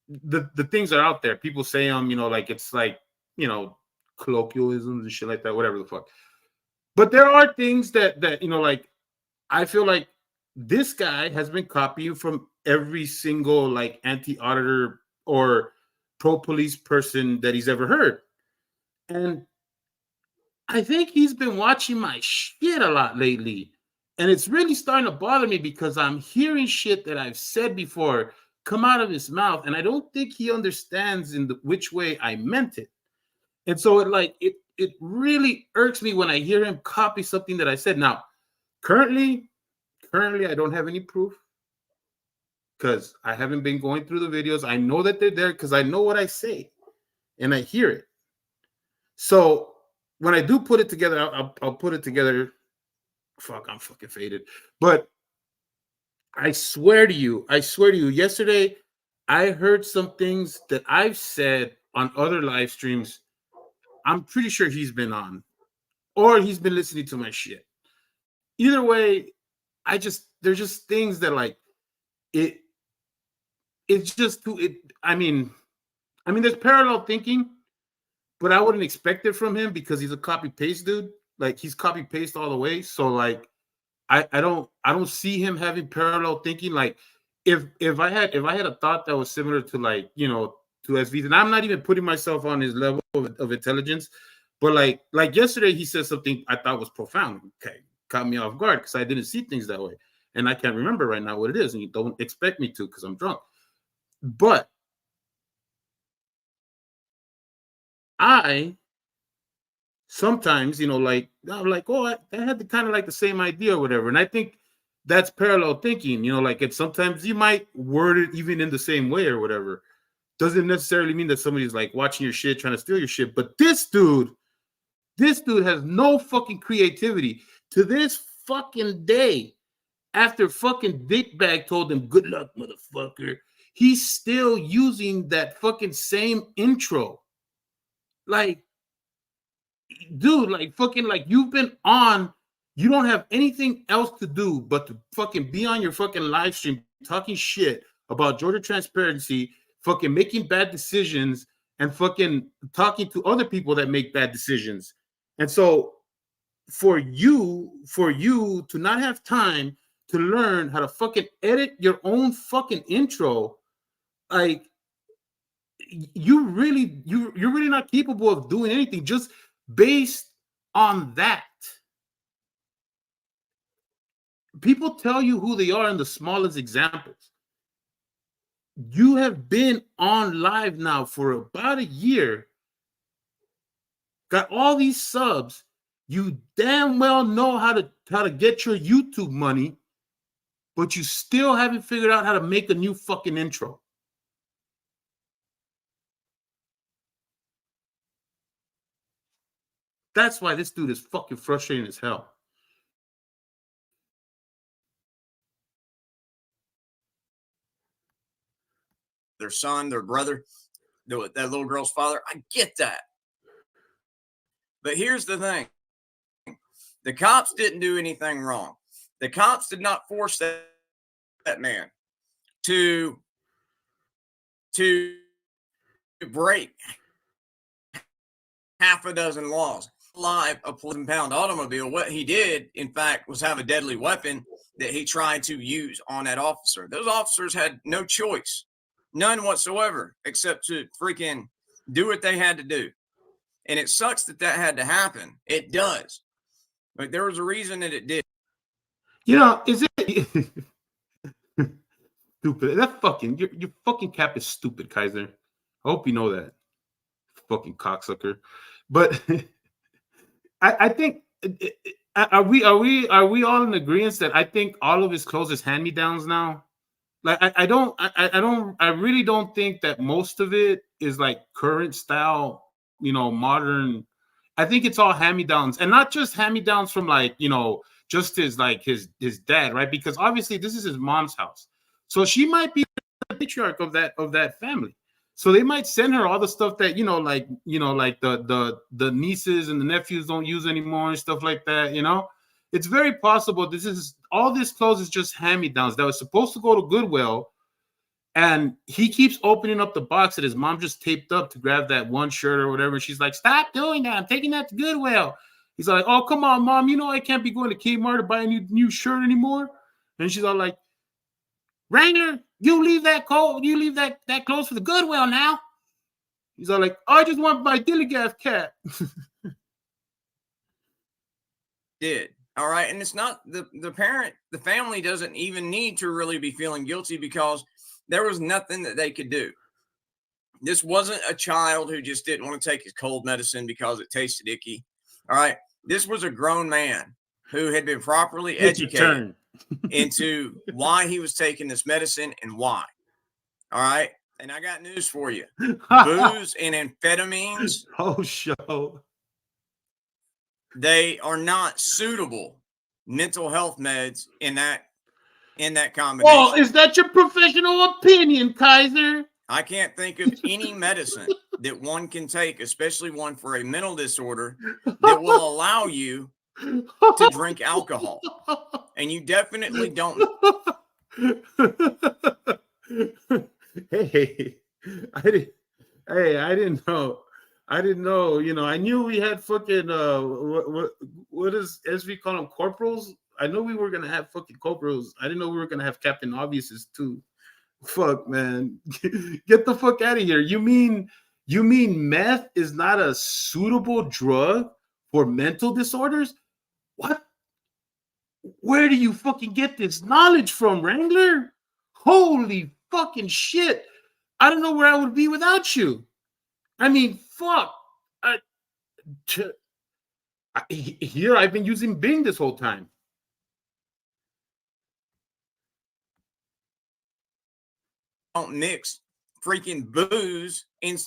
the things are out there. People say them, you know, like it's like, you know, colloquialisms and shit like that, whatever the fuck. But there are things that you know, like I feel like this guy has been copying from every single like anti-auditor or pro-police person that he's ever heard. And I think he's been watching my shit a lot lately. And it's really starting to bother me because I'm hearing shit that I've said before come out of his mouth. And I don't think he understands in which way I meant it. And so it really irks me when I hear him copy something that I said. Now, currently, I don't have any proof because I haven't been going through the videos. I know that they're there because I know what I say and I hear it. So when I do put it together, I'll put it together fuck, I'm fucking faded. But I swear to you, yesterday I heard some things that I've said on other live streams. I'm pretty sure he's been on, or he's been listening to my shit. Either way, there's just things that like it. It's just too. There's parallel thinking, but I wouldn't expect it from him because he's a copy paste dude. Like he's copy paste all the way. So like I don't see him having parallel thinking. Like if I had a thought that was similar to like to SV's, and I'm not even putting myself on his level of intelligence, but like yesterday he said something I thought was profound. Okay, caught me off guard because I didn't see things that way, and I can't remember right now what it is, and you don't expect me to because I'm drunk. But I sometimes, like I'm like, oh, I had the kind of like the same idea or whatever. And I think that's parallel thinking, like it's sometimes you might word it even in the same way or whatever. Doesn't necessarily mean that somebody's like watching your shit, trying to steal your shit. But this dude has no fucking creativity to this fucking day. After fucking Dickbag told him, good luck, motherfucker, he's still using that fucking same intro. Like, dude, like fucking like you've been on, you don't have anything else to do but to fucking be on your fucking live stream talking shit about Georgia transparency, fucking making bad decisions and fucking talking to other people that make bad decisions. And so for you to not have time to learn how to fucking edit your own fucking intro, like you're really not capable of doing anything just based on that. People tell you who they are in the smallest examples. You have been on live now for about a year, got all these subs. You damn well know how to get your YouTube money, but you still haven't figured out how to make a new fucking intro. That's why this dude is fucking frustrating as hell. Their son, their brother, that little girl's father. I get that. But here's the thing. The cops didn't do anything wrong. The cops did not force that man to break half a dozen laws. Live a 11-pound automobile. What he did, in fact, was have a deadly weapon that he tried to use on that officer. Those officers had no choice, none whatsoever, except to freaking do what they had to do. And it sucks that had to happen. It does. But there was a reason that it did. Is it stupid? That fucking your fucking cap is stupid, Kaiser. I hope you know that. Fucking cocksucker. But I think are we all in agreement that I think all of his clothes is hand-me-downs now? Like I really don't think that most of it is like current style, modern. I think it's all hand-me-downs, and not just hand-me-downs from like, just his dad, right? Because obviously this is his mom's house. So she might be the patriarch of that family. So they might send her all the stuff that, like the nieces and the nephews don't use anymore and stuff like that, It's very possible all this clothes is just hand-me-downs that was supposed to go to Goodwill, and he keeps opening up the box that his mom just taped up to grab that one shirt or whatever. She's like, stop doing that. I'm taking that to Goodwill. He's like, oh, come on, Mom. I can't be going to Kmart to buy a new shirt anymore. And she's all like, Wrangler, you leave that clothes for the Goodwill now. He's all like, I just want my Dilligaff cat. Did. All right. And it's not the family doesn't even need to really be feeling guilty because there was nothing that they could do. This wasn't a child who just didn't want to take his cold medicine because it tasted icky. All right. This was a grown man who had been properly educated into why he was taking this medicine and why. All right. And I got news for you. Booze and amphetamines. Oh, show. They are not suitable mental health meds in that combination. Well, is that your professional opinion, Kaiser? I can't think of any medicine that one can take, especially one for a mental disorder, that will allow you to drink alcohol. And you definitely don't. Hey, I didn't. Hey, I didn't know. I didn't know. You know, I knew we had fucking what is as we call them, corporals. I know we were gonna have fucking corporals. I didn't know we were gonna have Captain Obviouses too. Fuck, man, get the fuck out of here. You mean meth is not a suitable drug for mental disorders? What? Where do you fucking get this knowledge from, Wrangler? Holy fucking shit. I don't know where I would be without you. I mean, fuck. Here I've been using Bing this whole time. Don't mix freaking booze in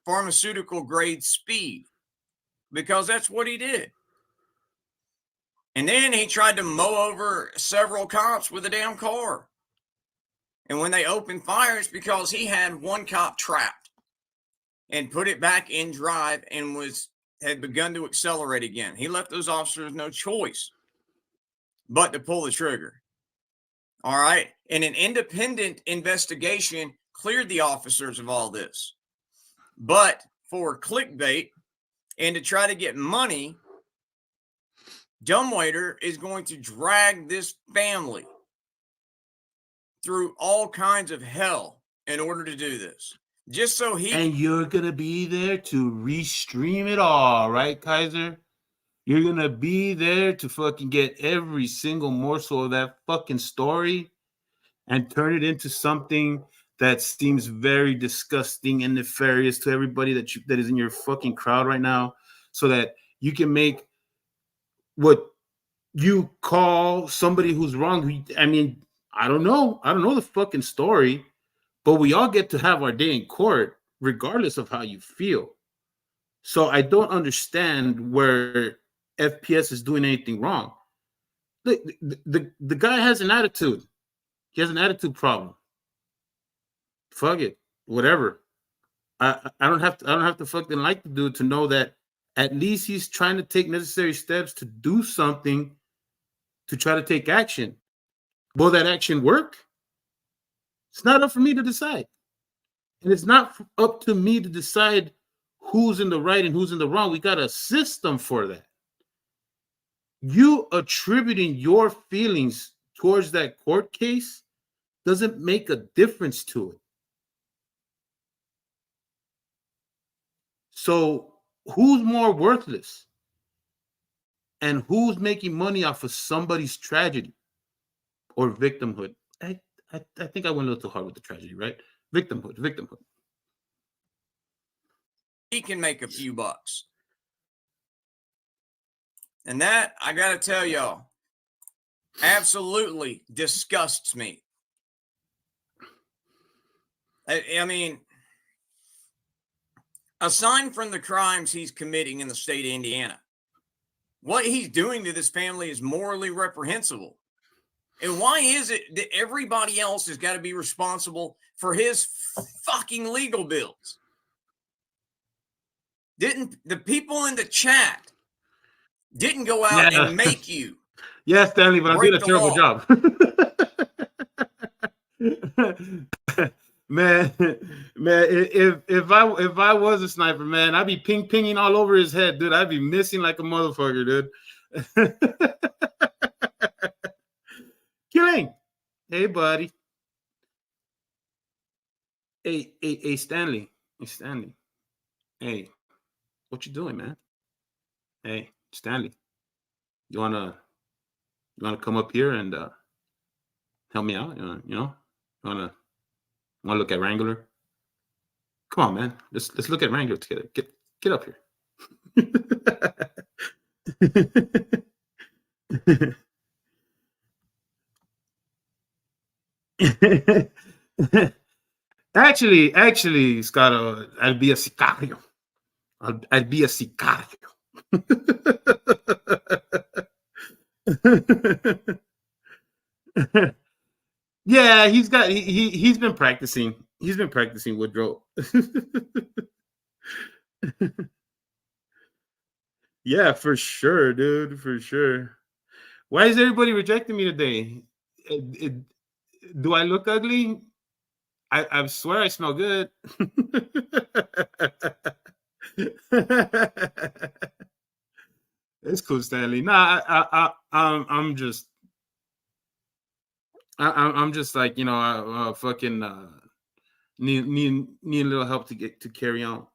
pharmaceutical grade speed, because that's what he did. And then he tried to mow over several cops with a damn car. And when they opened fire, it's because he had one cop trapped and put it back in drive and had begun to accelerate again. He left those officers no choice but to pull the trigger. All right. And an independent investigation cleared the officers of all this. But for clickbait and to try to get money, Dumbwaiter is going to drag this family through all kinds of hell in order to do this. Just so he... And you're going to be there to restream it all, right, Kaiser? You're going to be there to fucking get every single morsel of that fucking story and turn it into something that seems very disgusting and nefarious to everybody that is in your fucking crowd right now, so that you can make what you call somebody who's wrong. I mean, I don't know the fucking story, but we all get to have our day in court regardless of how you feel. So I don't understand where FPS is doing anything wrong. The guy has an attitude. He has an attitude problem. Fuck it, whatever. I don't have to fucking like the dude to know that at least he's trying to take necessary steps to do something to try to take action. Will that action work? It's not up for me to decide. And it's not up to me to decide who's in the right and who's in the wrong. We got a system for that. You attributing your feelings towards that court case doesn't make a difference to it. So who's more worthless? And who's making money off of somebody's tragedy or victimhood? I think I went a little too hard with the tragedy, right? Victimhood. He can make a few bucks. And that, I got to tell y'all, absolutely disgusts me. I mean, aside from the crimes he's committing in the state of Indiana, what he's doing to this family is morally reprehensible. And why is it that everybody else has got to be responsible for his fucking legal bills? Didn't the people in the chat didn't go out and make you? Yeah, Stanley, but I'm doing a terrible job. man, if I was a sniper, man, I'd be pinging all over his head, dude. I'd be missing like a motherfucker, dude. Killing. Hey, buddy. Hey, Stanley. Hey, Stanley. Hey, what you doing, man? Hey, Stanley. You wanna come up here and help me out? You wanna look at Wrangler? Come on, man. Let's look at Wrangler together. Get up here. Actually, Scott, I'd be a sicario. I'd be a sicario. Yeah, he's been practicing. He's been practicing Woodrow. Yeah, for sure, dude, for sure. Why is everybody rejecting me today? Do I look ugly? I swear I smell good. It's cool, Stanley. Nah, I'm just like, you know, fucking need a little help to get to carry on.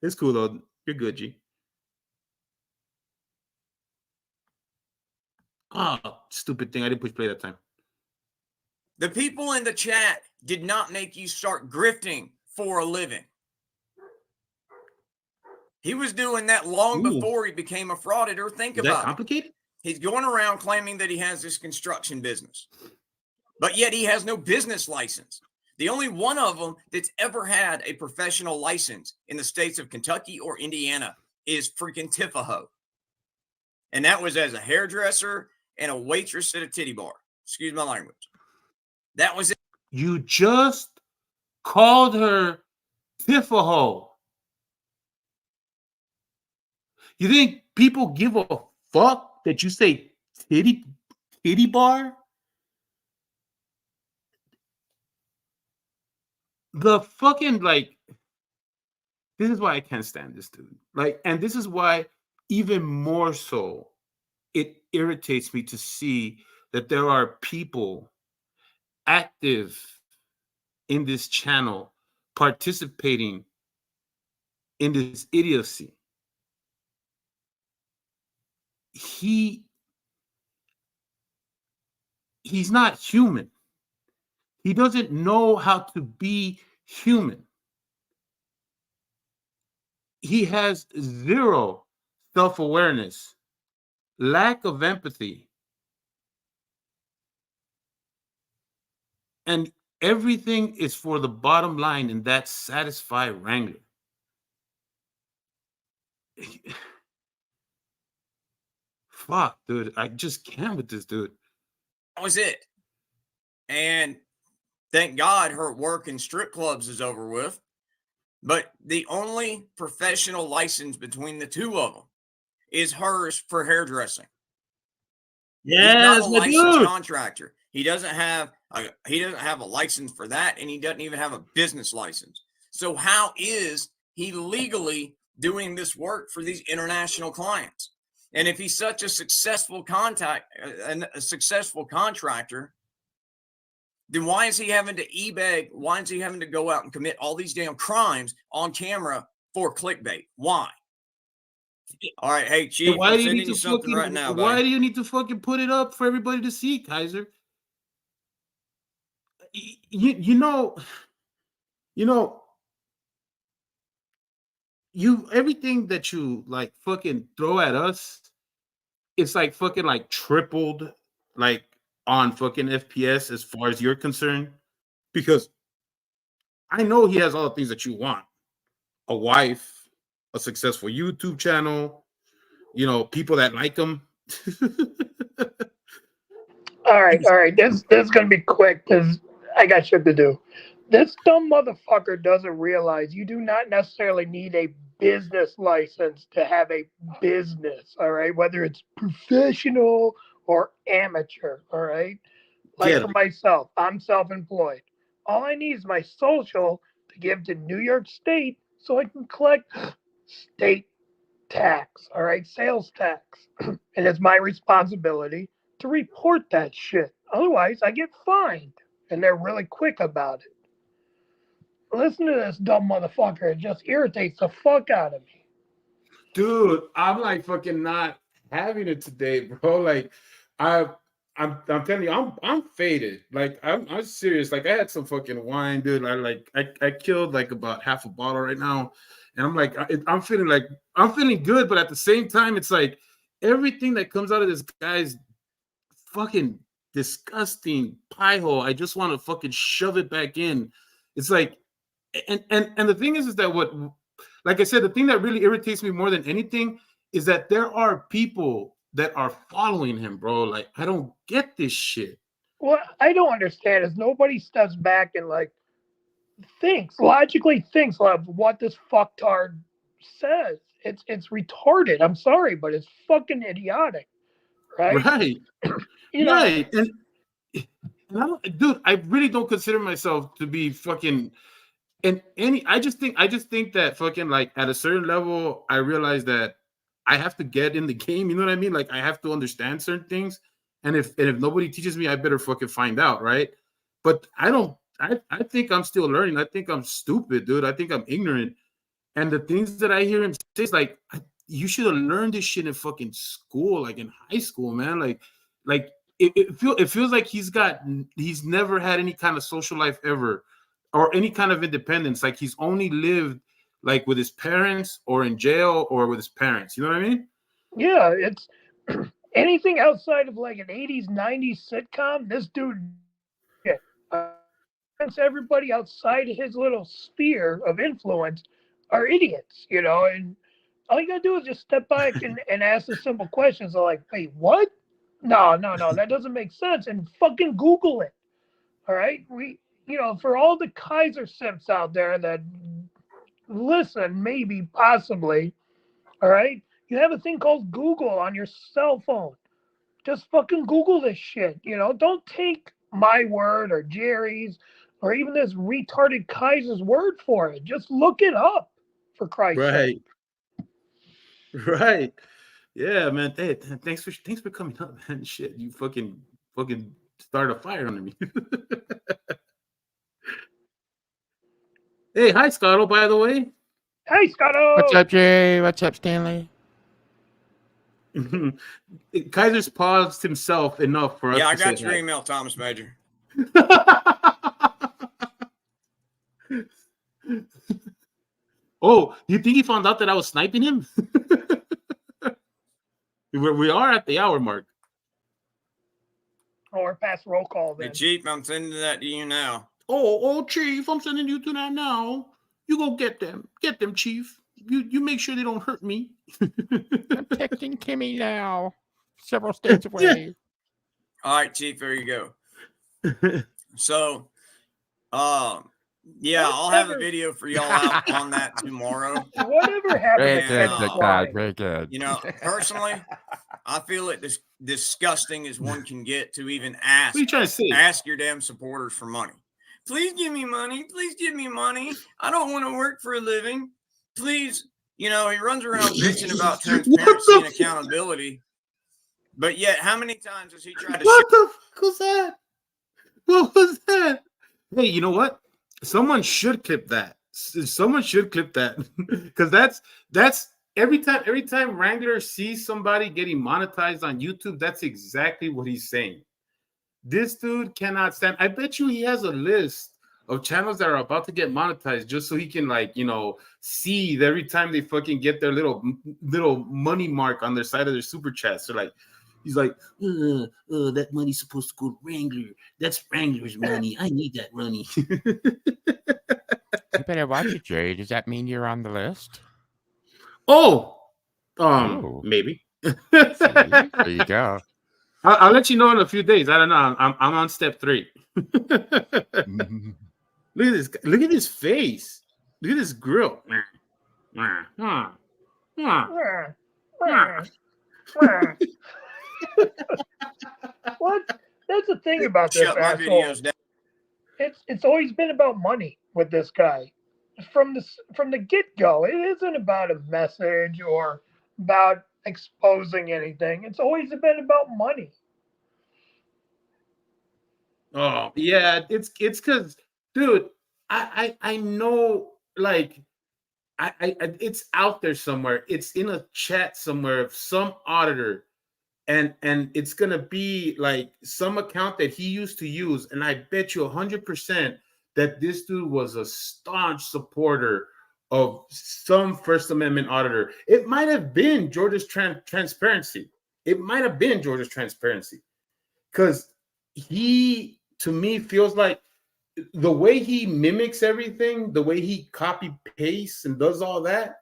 It's cool though. You're good, G. Oh, stupid thing! I didn't push play that time. The people in the chat did not make you start grifting for a living. He was doing that long before he became a frauditor. Think Is that about it. complicated? He's going around claiming that he has this construction business, but yet he has no business license. The only one of them that's ever had a professional license in the states of Kentucky or Indiana is freaking Tifaho. And that was as a hairdresser and a waitress at a titty bar. Excuse my language. That was it. You just called her Tifaho. You think people give a fuck that you say titty bar? The fucking, like, this is why I can't stand this dude. Like, and this is why even more so it irritates me to see that there are people active in this channel participating in this idiocy. He's not human. He doesn't know how to be human. He has zero self-awareness, lack of empathy, and everything is for the bottom line, and that's satisfy Wrangler. Fuck, dude. I just can't with this dude. That was it. And thank God her work in strip clubs is over with. But the only professional license between the two of them is hers for hairdressing. Yes, he's not a licensed contractor. He doesn't have a license for that, and he doesn't even have a business license. So how is he legally doing this work for these international clients? And if he's such a successful a successful contractor, then why is he having to e-beg? Why is he having to go out and commit all these damn crimes on camera for clickbait? Why? All right, hey Chief, why I'm do you sending need you to something fucking, right now. Why buddy. do you need to fucking put it up for everybody to see, Kaiser? You know, everything that you like fucking throw at us, it's like fucking like tripled, like on fucking FPS as far as you're concerned, because I know he has all the things that you want: a wife, a successful YouTube channel, you know, people that like him. All right. This is gonna be quick because I got shit to do. This dumb motherfucker doesn't realize you do not necessarily need a business license to have a business. All right, whether it's professional or amateur. All right, like for myself, I'm self-employed. All I need is my social to give to New York State so I can collect state tax. All right, sales tax, and it's my responsibility to report that shit. Otherwise, I get fined, and they're really quick about it. Listen to this dumb motherfucker. It just irritates the fuck out of me. Dude, I'm like fucking not having it today, bro. Like, I'm telling you, I'm faded. Like, I'm serious. Like, I had some fucking wine, dude. I killed like about half a bottle right now, and I'm like, I'm feeling good, but at the same time, it's like everything that comes out of this guy's fucking disgusting pie hole, I just want to fucking shove it back in. It's like, and the thing is that what, like I said, the thing that really irritates me more than anything is that there are people that are following him, bro. Like, I don't get this shit. What I don't understand is nobody steps back and like logically thinks of what this fucktard says. It's retarded. I'm sorry, but it's fucking idiotic, right? Right. You know, Right. And dude, I really don't consider myself to be fucking I just think that fucking like at a certain level, I realize that I have to get in the game. You know what I mean? Like I have to understand certain things. And if nobody teaches me, I better fucking find out, right? But I don't. I think I'm still learning. I think I'm stupid, dude. I think I'm ignorant. And the things that I hear him say is like, you should have learned this shit in fucking school, like in high school, man. Like it feels like he's never had any kind of social life ever, or any kind of independence. Like he's only lived like with his parents or in jail or with his parents. You know what I mean? yeah, it's anything outside of like an 80s, 90s sitcom, this dude shit. Everybody outside his little sphere of influence are idiots, you know, and all you gotta do is just step back and ask the simple questions like, wait, what? No, that doesn't make sense. And fucking Google it. All right. For all the Kaiser simps out there that listen, maybe, possibly, all right, you have a thing called Google on your cell phone. Just fucking Google this shit. Don't take my word or Jerry's or even this retarded Kaiser's word for it. Just look it up, for Christ's sake. Right. Yeah, man. Hey, thanks for coming up, man. Shit, you fucking started a fire under me. Hey, hi, Scotto, by the way. Hey, Scotto. What's up, Jay? What's up, Stanley? Kaiser's paused himself enough for us Yeah, I to got say your hi. email, Thomas Major. Oh, you think he found out that I was sniping him? We are at the hour mark. Oh, we're past roll call Hey, then. Chief, I'm sending that to you now. Oh, Chief, I'm sending you to that now. You go get them. Get them, Chief. You make sure they don't hurt me. I'm texting Kimmy now. Several states away. All right, Chief, there you go. So, yeah, I'll have a video for y'all out on that tomorrow. Whatever happened Very to good, Ted Dick Fly? Todd. Very good. Personally, I feel it disgusting as one can get to even What are you trying to say? ask your damn supporters for money. Please give me money. Please give me money. I don't want to work for a living. Please. He runs around bitching about transparency and accountability. But yet, how many times has he tried to What the fuck was that? What was that? Hey, you know what? Someone should clip that. Someone should clip that because that's every time Wrangler sees somebody getting monetized on YouTube, that's exactly what he's saying. This dude cannot stand. I bet you he has a list of channels that are about to get monetized just so he can see that every time they fucking get their little money mark on their side of their super chats. So he's like, that money's supposed to go to Wrangler. That's Wrangler's money. I need that money. You better watch it, Jay. Does that mean you're on the list? Oh, Ooh. maybe. There you go. I'll let you know in a few days. I don't know. I'm on step 3. Look at this. Look at his face. Look at his grill. What? That's the thing about this shut my asshole. videos down? It's always been about money with this guy. From the get-go, it isn't about a message or about exposing anything. It's always been about money. Oh yeah, it's because, dude, I know, like, I it's out there somewhere. It's in a chat somewhere of some auditor, and it's gonna be like some account that he used to use, and I bet you 100% that this dude was a staunch supporter of some First Amendment auditor. It might have been Georgia's transparency. It might have been Georgia's transparency, because he, to me, feels like the way he mimics everything, the way he copy pastes and does all that,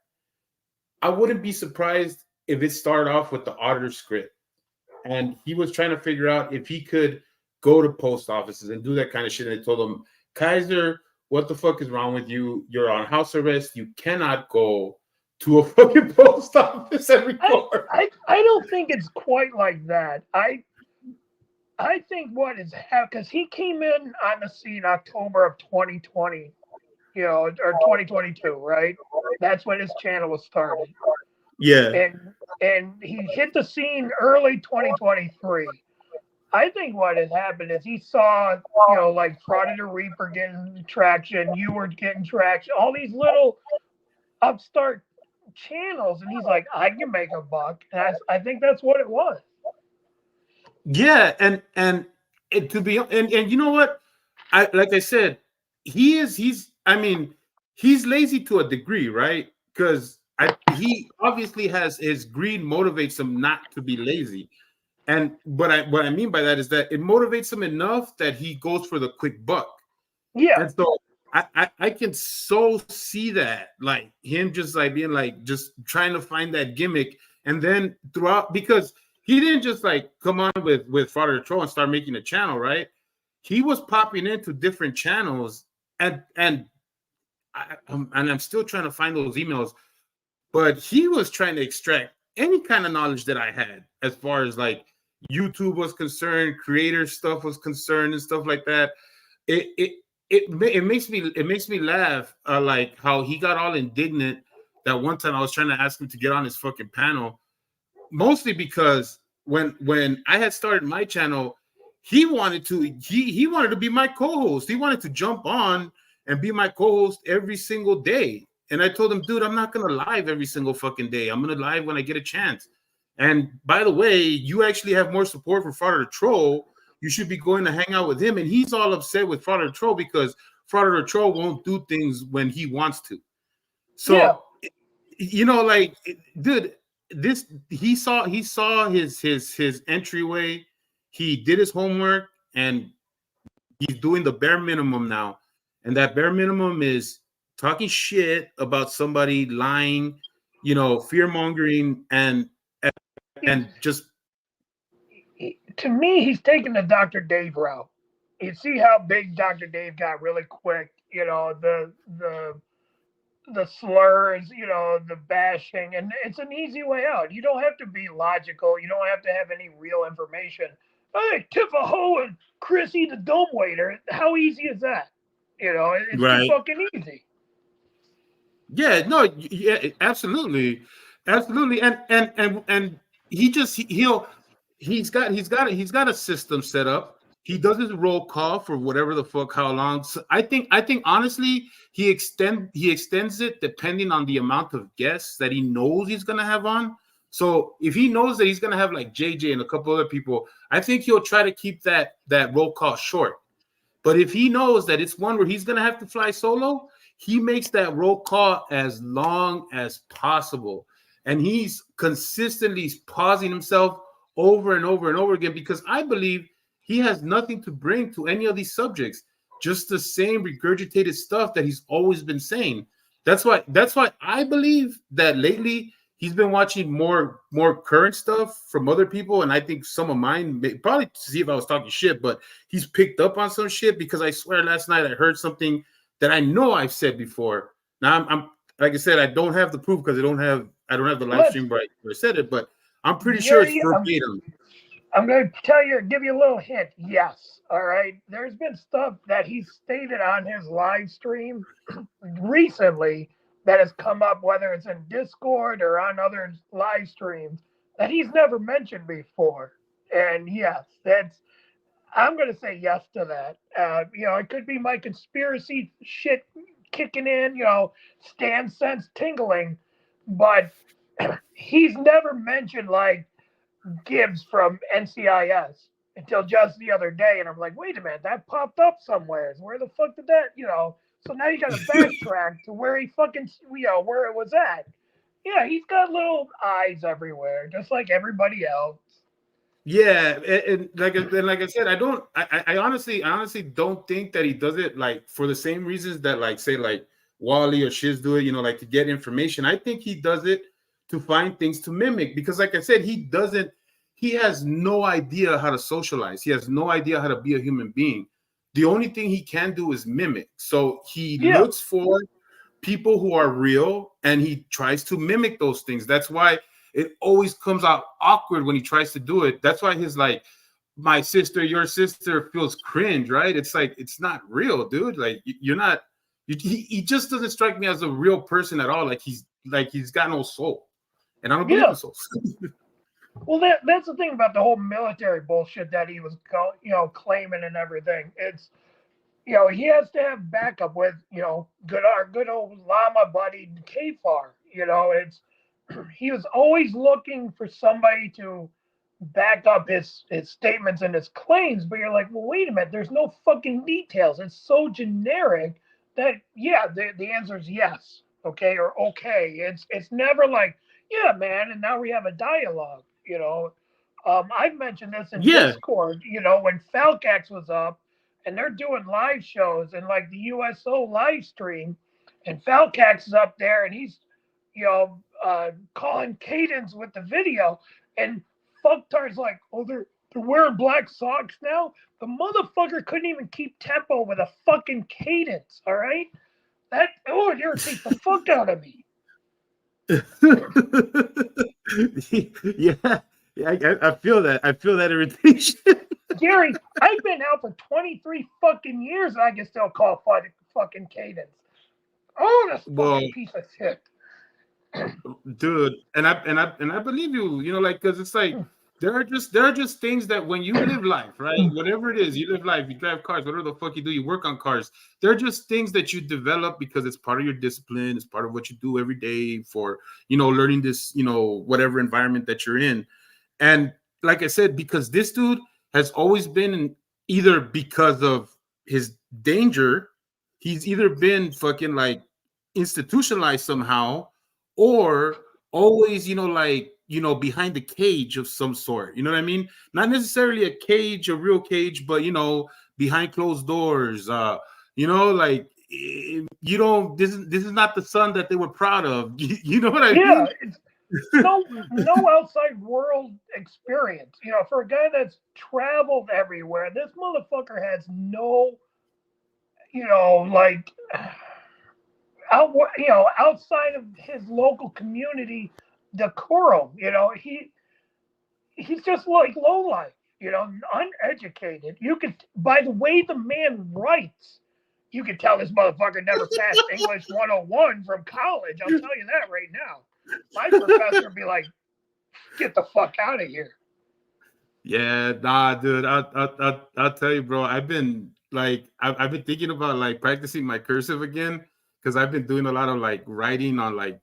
I wouldn't be surprised if it started off with the auditor script and he was trying to figure out if he could go to post offices and do that kind of shit. And they told him, Kaiser, what the fuck is wrong with you? You're on house arrest. You cannot go to a fucking post office and record. I don't think it's quite like that. I think what is happening, because he came in on the scene October of 2020, or 2022, right? That's when his channel was started. Yeah. And he hit the scene early 2023. I think what has happened is he saw, like Frauded Reaper getting traction, you were getting traction, all these little upstart channels, and he's like, I can make a buck. And I think that's what it was. Yeah, and to be and you know what? Like I said, he's lazy to a degree, right? Because he obviously has his greed motivates him not to be lazy. And what I mean by that is that it motivates him enough that he goes for the quick buck. Yeah. And so I can so see that, like him just like being like just trying to find that gimmick, and then throughout, because he didn't just like come on with Father the Troll and start making a channel, right? He was popping into different channels, and I'm still trying to find those emails, but he was trying to extract any kind of knowledge that I had as far as like YouTube was concerned, creator stuff was concerned, and stuff like that. It makes me laugh, like how he got all indignant that one time I was trying to ask him to get on his fucking panel, mostly because when I had started my channel, he wanted to be my co-host. He wanted to jump on and be my co-host every single day. And I told him, dude, I'm not gonna live every single fucking day. I'm gonna live when I get a chance. And by the way, you actually have more support for Father the Troll. You should be going to hang out with him. And he's all upset with Father the Troll because Father the Troll won't do things when he wants to. So, like, dude, he saw his entryway. He did his homework, and he's doing the bare minimum now. And that bare minimum is talking shit about somebody, lying, fear mongering, and just. To me, he's taking the Dr. Dave route. You see how big Dr. Dave got really quick. The slurs, the bashing, and it's an easy way out. You don't have to be logical. You don't have to have any real information. Hey, Tifa Ho and Chrissy the dumbwaiter. How easy is that? It's right. too fucking easy. Yeah, no, yeah, absolutely, and he's got a system set up. He does his roll call for whatever the fuck, how long. So I think honestly, he extends it depending on the amount of guests that he knows he's gonna have on. So if he knows that he's gonna have like JJ and a couple other people, I think he'll try to keep that roll call short. But if he knows that it's one where he's gonna have to fly solo, he makes that roll call as long as possible. And he's consistently pausing himself over and over and over again, because I believe he has nothing to bring to any of these subjects, just the same regurgitated stuff that he's always been saying. That's why I believe that lately he's been watching more current stuff from other people, and I think some of mine, probably to see if I was talking shit, but he's picked up on some shit, because I swear last night I heard something that I know I've said before. Now I'm like I said, I don't have the proof because I don't have the live stream where I said it, but I'm pretty sure it's verbatim. I'm going to give you a little hint. Yes. All right. There's been stuff that he stated on his live stream recently that has come up, whether it's in Discord or on other live streams, that he's never mentioned before. And yes, I'm going to say yes to that. It could be my conspiracy shit kicking in, Stan sense tingling, but he's never mentioned like Gibbs from NCIS until just the other day. And I'm like, wait a minute, that popped up somewhere. Where the fuck did that, So now you got to backtrack to where he fucking, where it was at. Yeah, he's got little eyes everywhere, just like everybody else. Yeah, and like I said, I honestly don't think that he does it like for the same reasons that like say like Wally or Shiz do it, like to get information. I think he does it to find things to mimic, because like I said, he he has no idea how to socialize. He has no idea how to be a human being. The only thing he can do is mimic. So he looks for people who are real and he tries to mimic those things. That's why it always comes out awkward when he tries to do it. That's why his like, my sister, your sister feels cringe, right? It's like, it's not real, dude. Like you're not, he just doesn't strike me as a real person at all. Like he's got no soul. And I don't believe in souls. Well, that's the thing about the whole military bullshit that he was, claiming and everything. It's, he has to have backup with, our good old llama buddy Kfar. It's he was always looking for somebody to back up his statements and his claims. But you're like, well, wait a minute. There's no fucking details. It's so generic that the answer is yes, okay, or okay. It's never like, yeah, man, and now we have a dialogue. I've mentioned this in Discord. When Falcax was up. And they're doing live shows and like the USO live stream, and Falcax is up there and he's, calling cadence with the video, and Fucktar's like, oh, they're wearing black socks now. The motherfucker couldn't even keep tempo with a fucking cadence. All right, it irritates the fuck out of me. I feel that. I feel that irritation. Gary, I've been out for 23 fucking years and I can still call fucking cadence. Oh, this fucking piece of shit. Dude, and I believe you, because it's like there are just things that when you live life, right? Whatever it is, you live life, you drive cars, whatever the fuck you do, you work on cars. They're just things that you develop because it's part of your discipline, it's part of what you do every day for, learning this, whatever environment that you're in. And like I said, because this dude has always been either because of his danger, he's either been fucking like institutionalized somehow, or always, behind the cage of some sort. You know what I mean? Not necessarily a cage, a real cage, but behind closed doors. This is not the son that they were proud of. You know what I mean? Yeah, it's no outside world experience. For a guy that's traveled everywhere, this motherfucker has no, outside of his local community decorum. He's just like low life, uneducated. You could, by the way the man writes, you could tell this motherfucker never passed English 101 from college. I'll tell you that right now. My professor would be like, get the fuck out of here. Yeah, nah, dude. I'll tell you, bro. I've been thinking about like practicing my cursive again, because I've been doing a lot of like writing on like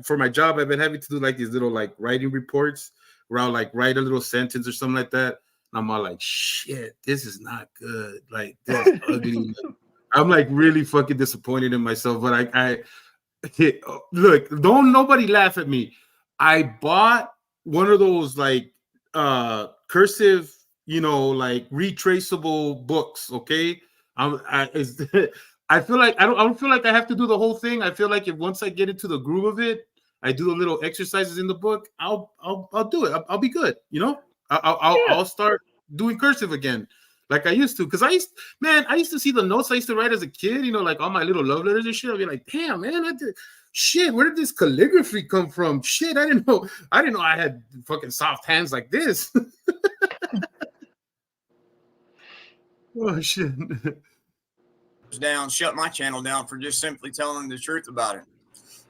for my job, I've been having to do like these little like writing reports where I'll like write a little sentence or something like that. And I'm all like, shit, this is not good. Like this is ugly. I'm like really fucking disappointed in myself. But I look, don't nobody laugh at me. I bought one of those like cursive, like retraceable books. Okay, I feel like I don't feel like I have to do the whole thing. I feel like if once I get into the groove of it, I do the little exercises in the book, I'll do it. I'll be good. I'll start doing cursive again, like I used to. Because I used to see the notes I used to write as a kid. Like all my little love letters and shit. I'll be like, damn, man, shit, where did this calligraphy come from? Shit, I didn't know I had fucking soft hands like this. Oh shit. Down, shut my channel down for just simply telling the truth about it.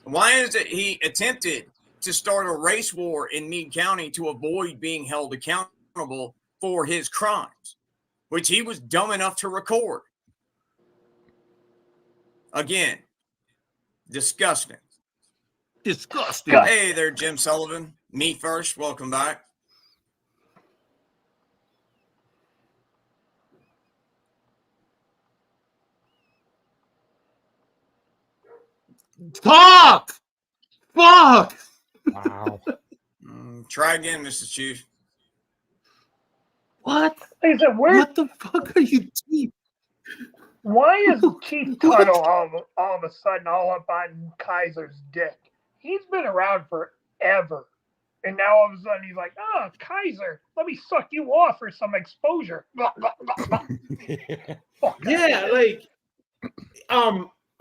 Why is it he attempted to start a race war in Meade County to avoid being held accountable for his crimes, which he was dumb enough to record? Again, disgusting. Disgusting. Hey there, Jim Sullivan. Me first. Welcome back. Talk. Fuck. Wow. Try again, Mr. Chief. What? Like I said, what the fuck are you doing? Why is Chief Tuttle all of a sudden all up on Kaiser's dick? He's been around forever. And now all of a sudden he's like, "Oh, Kaiser, let me suck you off for some exposure." Blah, blah, blah, blah. Fuck Yeah, that. like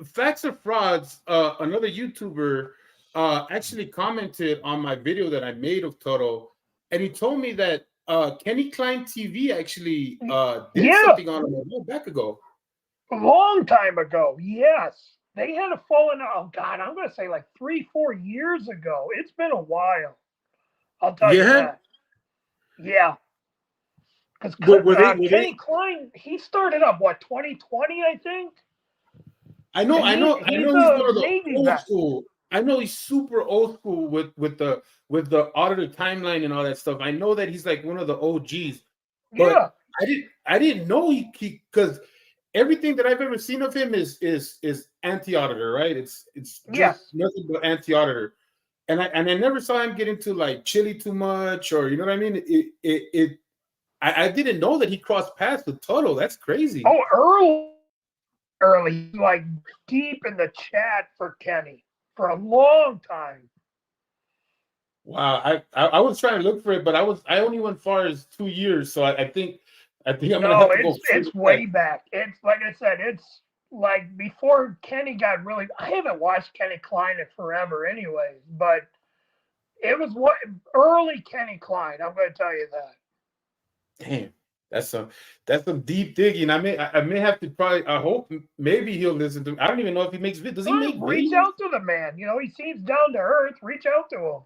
Facts or Frauds, another YouTuber actually commented on my video that I made of Toto, and he told me that Kenny Klein TV actually did Yeah. something on him a while back ago. A long time ago, yes. They had a fallen out. Oh God, I'm gonna say like 3-4 years ago. It's been a while. I'll tell you Yeah, that. Yeah. Because were they? Kenny Klein, he started up what 2020, I think. I know And he's he's one a of the Navy old vet. school. I know he's super old school with the auditor timeline and all that stuff. I know that he's like one of the OGs, but Yeah. I didn't know he because everything that I've ever seen of him is anti-auditor, right? It's just Yes. nothing but anti-auditor. And I never saw him get into like chili too much, or you know what I mean? I didn't know that he crossed paths with Toto. That's crazy. Oh, early, like deep in the chat for Kenny for a long time. Wow, I was trying to look for it, but I only went far as 2 years, so I think I'm gonna No, have to go. it's way back. It's like I said, it's like before Kenny got really. I haven't watched Kenny Klein in forever, anyways. But it was what early Kenny Klein. I'm going to tell you that. Damn, that's some deep digging. I may have to probably. I hope maybe he'll listen to me. I don't even know if he makes videos. Does he make Reach videos? out to the man. You know, he seems down to earth. Reach out to him.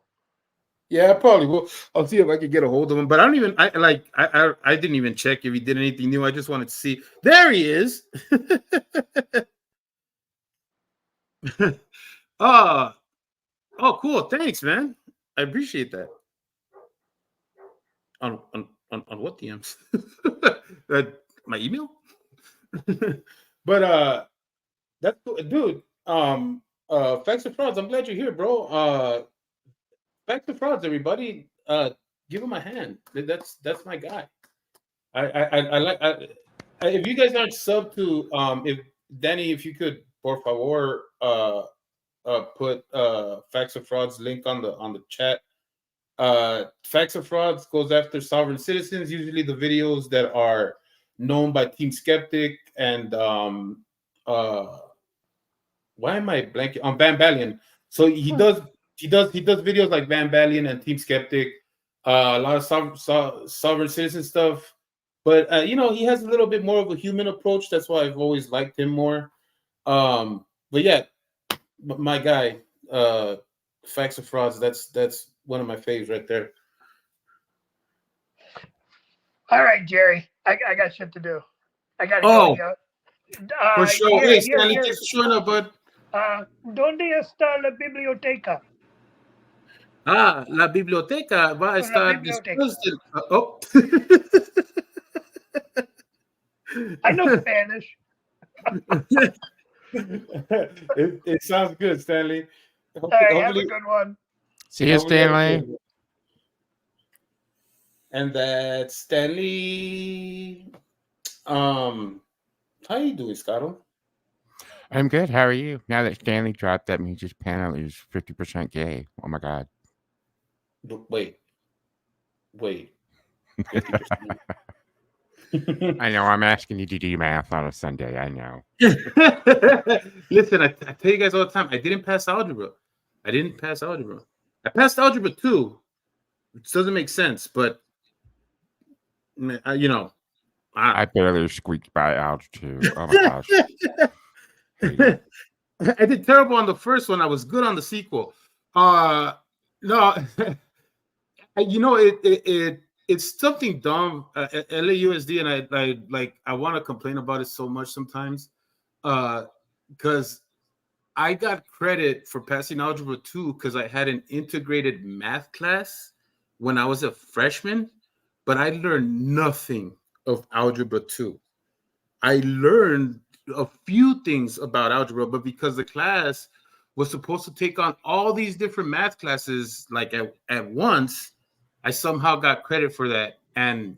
Yeah, I probably will. I'll see if I can get a hold of him. But I don't even. I didn't even check if he did anything new. I just wanted to see. There he is. Oh, cool. Thanks, man. I appreciate that. On what DMs? My email. But that's cool. Dude. Facts or Frauds. I'm glad you're here, bro. Facts or Frauds, everybody. Give him a hand. That's my guy. I like. If you guys aren't sub to if Danny, if you could por favor put Facts or Frauds link on the chat. Facts or Frauds goes after sovereign citizens, usually the videos that are known by Team Skeptic and why am I blanking on Van Balian? So he does videos like Van Balian and Team Skeptic, a lot of sovereign citizen stuff. But you know, he has a little bit more of a human approach. That's why I've always liked him more. But yeah, my guy, Facts or Frauds. That's one of my faves right there. All right, Jerry. I got shit to do. I got to Oh, go. for sure. Hey, Stanley, thanks for showing up, bud. ¿Dónde está la biblioteca? La biblioteca va a estar después del... Oh. I know Spanish. It sounds good, Stanley. All right, have a good one. See you, Stanley. And that's Stanley. How you doing, Scotto? I'm good. How are you? Now that Stanley dropped, that means his panel is 50% gay. Oh my god. Wait. 50%. I know. I'm asking you to do math on a Sunday. I know. Listen, I tell you guys all the time, I didn't pass algebra. I passed algebra 2, which doesn't make sense, but you know. I barely squeaked by algebra 2. Oh my gosh. I did terrible on the first one. I was good on the sequel. No, you know, it's something dumb. LAUSD, and I want to complain about it so much sometimes, because I got credit for passing algebra 2 because I had an integrated math class when I was a freshman, but I learned nothing of algebra 2. I learned a few things about algebra, but because the class was supposed to take on all these different math classes like at once, I somehow got credit for that. And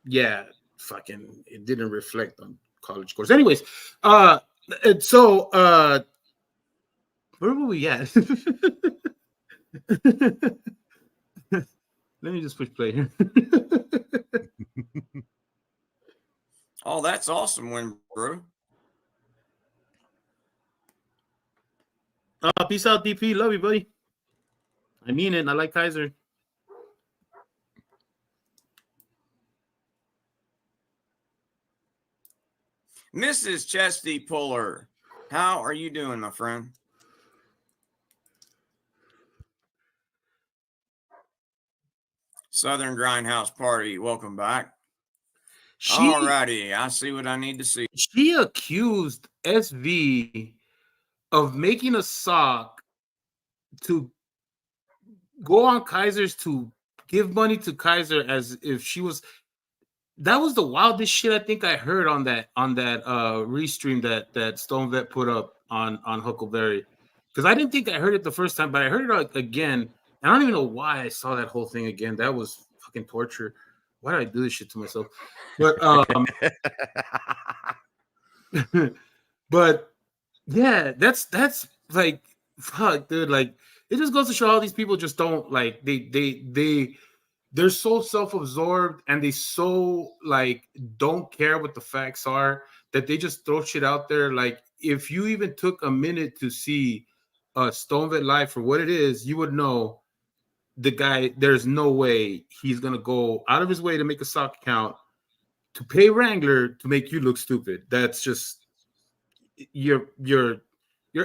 yeah, fucking it didn't reflect on college course. Anyways, so where were we at? Let me just push play here. Oh, that's awesome, win, bro. Peace out, DP. Love you, buddy. I mean it. I like Kaiser. Mrs. Chesty Puller, how are you doing, my friend? Southern Grindhouse Party, welcome back. All righty, I see what I need to see. She accused SV of making a sock to go on Kaiser's to give money to Kaiser as if she was. That was the wildest shit I think I heard on that restream that Stone Vet put up on Huckleberry, because I didn't think I heard it the first time, but I heard it again. I don't even know why I saw that whole thing again. That was fucking torture. Why did I do this shit to myself? But but yeah, that's like fuck, dude. Like it just goes to show how these people just don't like they're so self-absorbed and they so like don't care what the facts are that they just throw shit out there. Like if you even took a minute to see Stone Vet Live for what it is, you would know the guy, there's no way he's gonna go out of his way to make a sock account to pay Wrangler to make you look stupid. That's just you're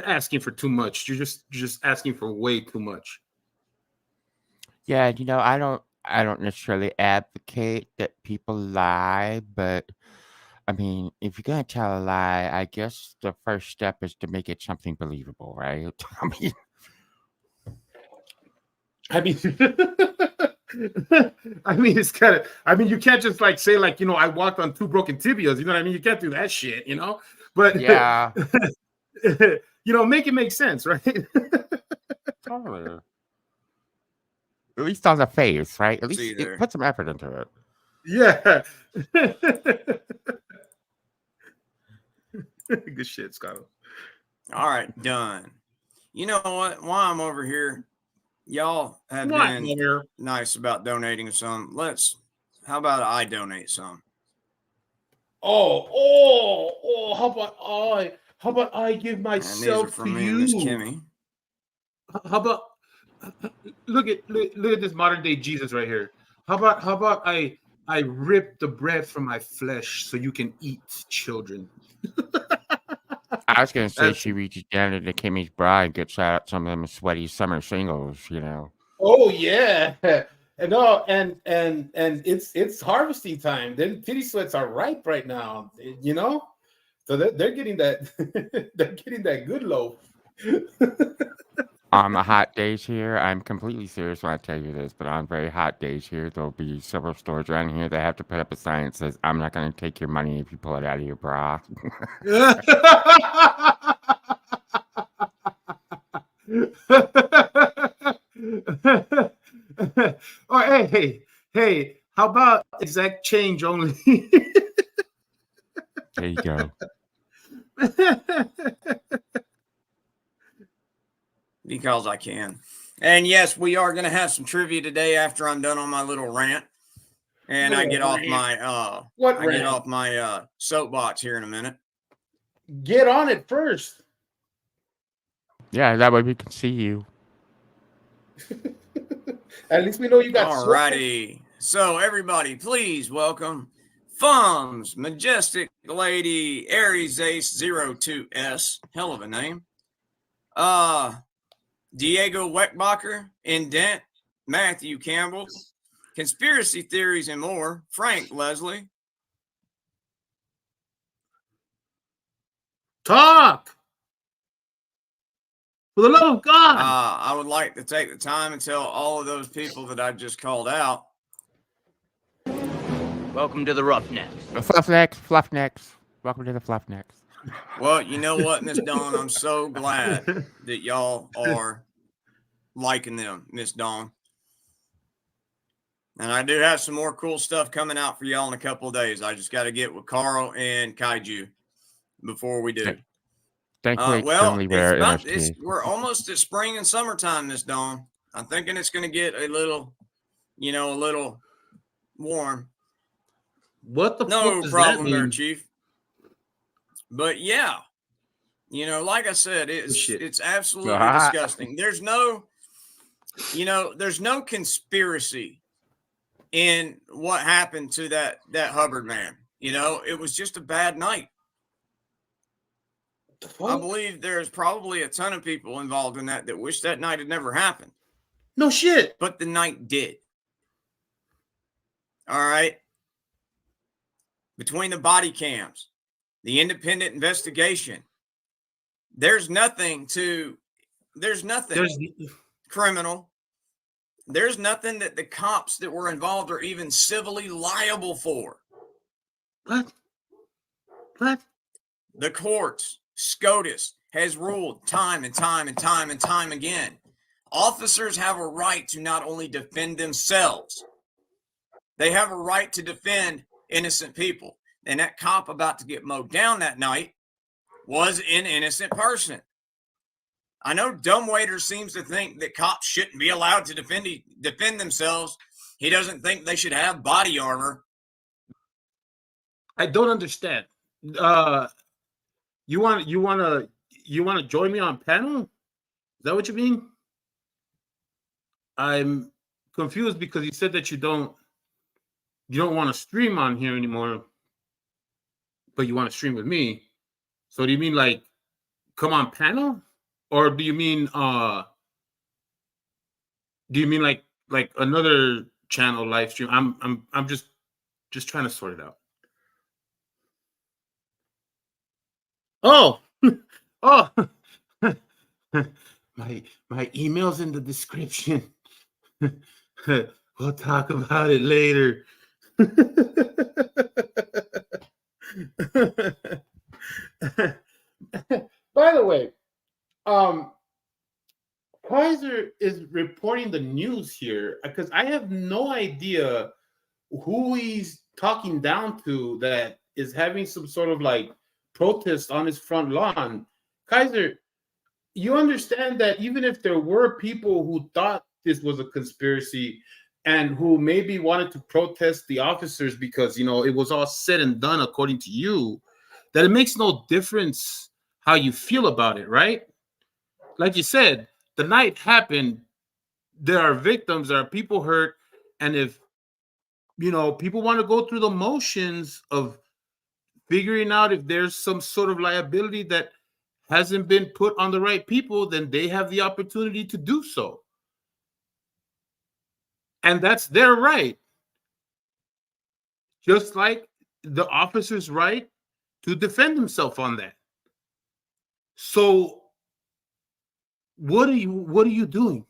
asking for too much. You're just asking for way too much. Yeah, I don't necessarily advocate that people lie, but I mean, if you're gonna tell a lie, I guess the first step is to make it something believable, right? I mean, it's kind of. I mean, you can't just like say like I walked on 2 broken tibias. You know what I mean? You can't do that shit. But Yeah, make it make sense, right? totally. At least on the face, right? At least See there. put some effort into it. Yeah. Good shit, Scott. All right, done. You know what? While I'm over here, y'all have been nice about donating some. How about I donate some? How about I give And these are myself from to me you? and Miss Kimmy. How about look at this modern day Jesus right here. How about I rip the bread from my flesh so you can eat, children. I was gonna say she reaches down into Kimmy's bra and gets out some of them sweaty summer singles, Oh yeah. And it's harvesting time. Then titty sweats are ripe right now, So they're getting that they're getting that good loaf. On the hot days here, I'm completely serious when I tell you this, but on very hot days here, there'll be several stores around here that have to put up a sign that says, "I'm not going to take your money if you pull it out of your bra." Oh, hey, how about exact change only? There you go. Because I can. And yes, we are going to have some trivia today after I'm done on my little rant. And I get off my soapbox here in a minute. Get on it first. Yeah, that way we can see you. At least we know you got. All righty. So everybody, please welcome Fum's Majestic Lady Aries Ace 02S. Hell of a name. Diego Weckbacher, Indent, Matthew Campbell, Conspiracy Theories and More, Frank Leslie. Talk! For the love of God! I would like to take the time and tell all of those people that I just called out. Welcome to the Roughnecks. Fluffnecks. Welcome to the Fluffnecks. Well, you know what, Miss Dawn? I'm so glad that y'all are liking them, Miss Dawn. And I do have some more cool stuff coming out for y'all in a couple of days. I just got to get with Carl and Kaiju before we do. Thankfully, we're almost at spring and summertime, Miss Dawn. I'm thinking it's going to get a little a little warm. What the No fuck does that problem there, mean? Chief. But yeah, like I said, Shit. it's absolutely disgusting. There's no conspiracy in what happened to that Hubbard man. It was just a bad night. I believe there's probably a ton of people involved in that wish that night had never happened. No shit. But the night did. All right. Between the body cams, the independent investigation, there's nothing criminal. There's nothing that the cops that were involved are even civilly liable for. What? The courts, SCOTUS, has ruled time and time and time and time again. Officers have a right to not only defend themselves, they have a right to defend innocent people. And that cop about to get mowed down that night was an innocent person. I know dumbwaiter seems to think that cops shouldn't be allowed to defend themselves. He doesn't think they should have body armor. I don't understand. You want to join me on panel? Is that what you mean? I'm confused because you said that you don't want to stream on here anymore, but you want to stream with me. So do you mean like come on panel, or do you mean like another channel live stream? I'm just trying to sort it out. Oh, oh, my email's in the description. We'll talk about it later. By the way, Kaiser is reporting the news here because I have no idea who he's talking down to that is having some sort of like protest on his front lawn. Kaiser, you understand that even if there were people who thought this was a conspiracy and who maybe wanted to protest the officers because, it was all said and done according to you, that it makes no difference how you feel about it, right? Like you said, the night happened. There are victims, there are people hurt. And if, people want to go through the motions of figuring out if there's some sort of liability that hasn't been put on the right people, then they have the opportunity to do so. And that's their right. Just like the officer's right to defend himself on that. So what are you doing?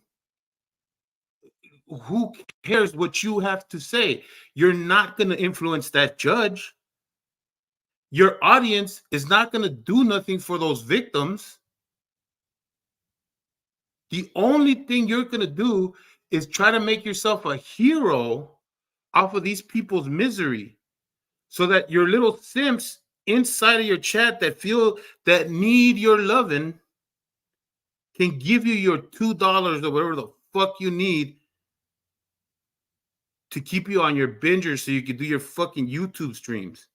Who cares what you have to say? You're not going to influence that judge. Your audience is not going to do nothing for those victims. The only thing you're going to do is try to make yourself a hero off of these people's misery so that your little simps inside of your chat that need your loving can give you your $2 or whatever the fuck you need to keep you on your binger so you can do your fucking YouTube streams.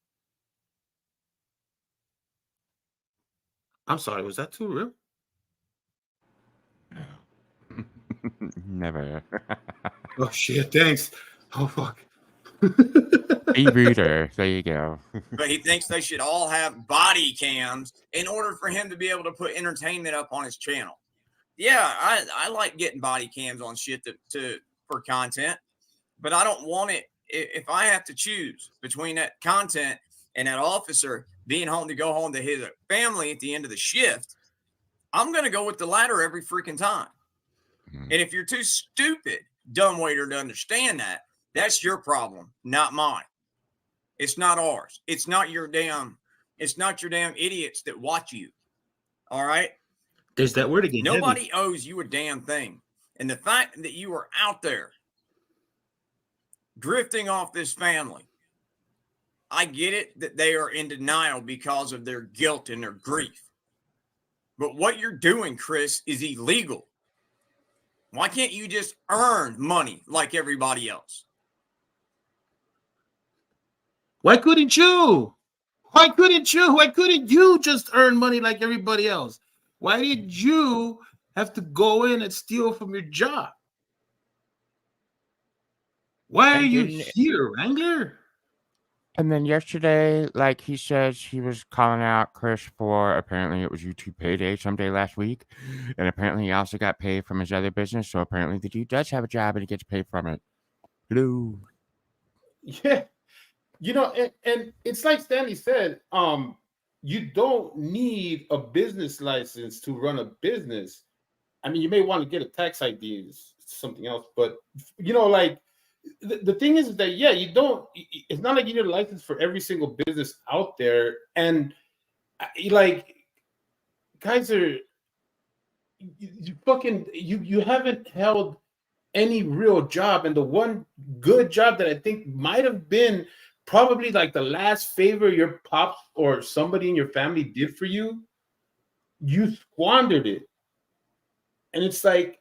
I'm sorry, was that too real? Never. Oh shit, thanks. Oh fuck. Be ruder. There you go. But he thinks they should all have body cams in order for him to be able to put entertainment up on his channel. Yeah, I like getting body cams on shit for content, but I don't want it if I have to choose between that content and that officer being home to go home to his family at the end of the shift. I'm going to go with the latter every freaking time. And if you're too stupid, dumbwaiter, to understand that, that's your problem, not mine. It's not ours. It's not your damn idiots that watch you. All right? There's that word again. Nobody owes you a damn thing. And the fact that you are out there drifting off this family, I get it that they are in denial because of their guilt and their grief. But what you're doing, Chris, is illegal. Why can't you just earn money like everybody else? Why couldn't you? Why couldn't you? Why couldn't you just earn money like everybody else? Why did you have to go in and steal from your job? Why are And you didn't here, Wrangler? and then yesterday, like he says, he was calling out Chris for apparently it was YouTube payday someday last week, and apparently he also got paid from his other business. So apparently the dude does have a job and he gets paid from it. Hello. Yeah, and it's like Stanley said, you don't need a business license to run a business. I mean, you may want to get a tax ID, is something else, but like the thing is that yeah, you don't. It's not like you need a license for every single business out there, and like guys are you haven't held any real job, and the one good job that I think might have been probably like the last favor your pops or somebody in your family did for you, you squandered it, and it's like,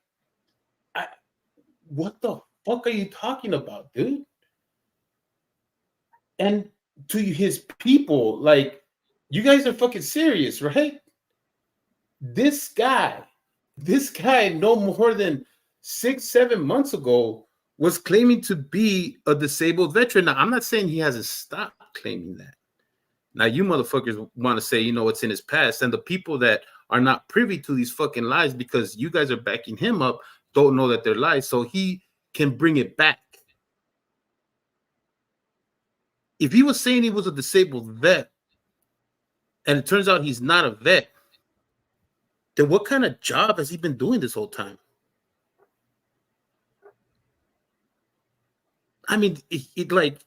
what the fuck are you talking about, dude? And to his people, like, you guys are fucking serious, right? This guy, no more than 6-7 months ago was claiming to be a disabled veteran. Now, I'm not saying he hasn't stopped claiming that. Now, you motherfuckers want to say, what's in his past, and the people that are not privy to these fucking lies because you guys are backing him up don't know that they're lies, so he can bring it back. If he was saying he was a disabled vet, and it turns out he's not a vet, then what kind of job has he been doing this whole time? I mean, it like,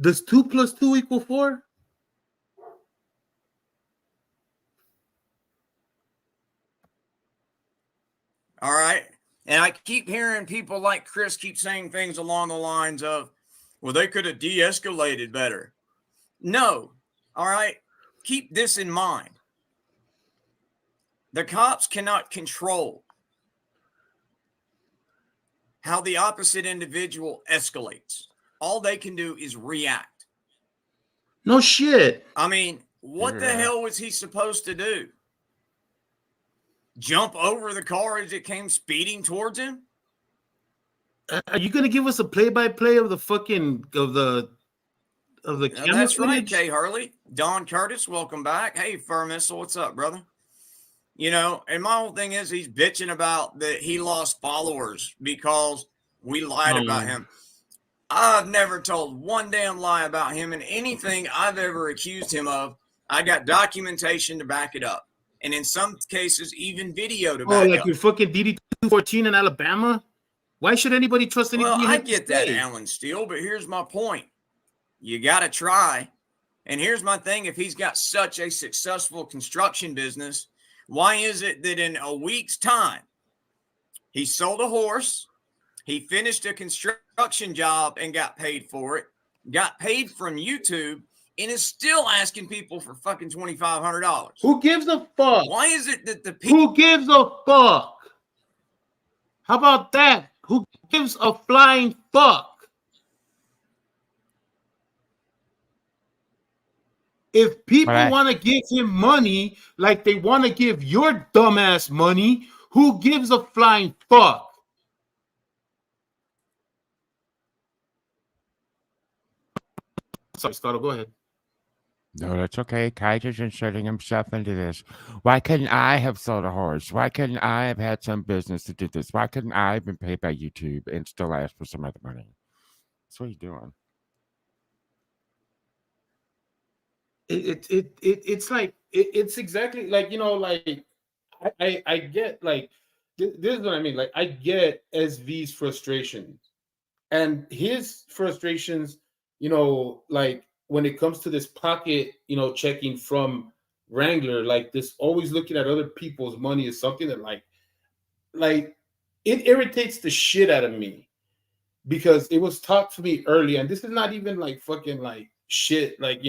does 2 + 2 = 4? All right. And I keep hearing people like Chris keep saying things along the lines of, well, they could have de-escalated better. No. All right. Keep this in mind. The cops cannot control how the opposite individual escalates. All they can do is react. No shit. I mean, what the hell was he supposed to do? Jump over the car as it came speeding towards him? Are you gonna give us a play-by-play of the fucking of the camera That's right, footage? Kay Hurley. Don Curtis, welcome back. Hey, Fur Missile, what's up, brother? And my whole thing is he's bitching about that he lost followers because we lied about him. I've never told one damn lie about him, and anything I've ever accused him of, I got documentation to back it up. And in some cases, even video to back like up. your fucking DD-214 in Alabama? Why should anybody trust anything? Well, I get that, Alan Steele, but here's my point. You got to try. And here's my thing. If he's got such a successful construction business, why is it that in a week's time, he sold a horse, he finished a construction job and got paid for it, got paid from YouTube, and is still asking people for fucking $2,500? Who gives a fuck? Why is it that the people... Who gives a fuck? How about that? Who gives a flying fuck? If people want to give him money like they want to give your dumbass money, who gives a flying fuck? Sorry, Scotto, go ahead. No, that's okay. Kaiser's inserting himself into this. Why couldn't I have sold a horse? Why couldn't I have had some business to do this? Why couldn't I have been paid by YouTube and still ask for some other money? That's what he's doing. It's like it's exactly like like I get like this is what I mean. Like I get SV's frustrations and his frustrations, like when it comes to this pocket, checking from Wrangler, like this always looking at other people's money is something that like it irritates the shit out of me because it was taught to me early, and this is not even like fucking like shit like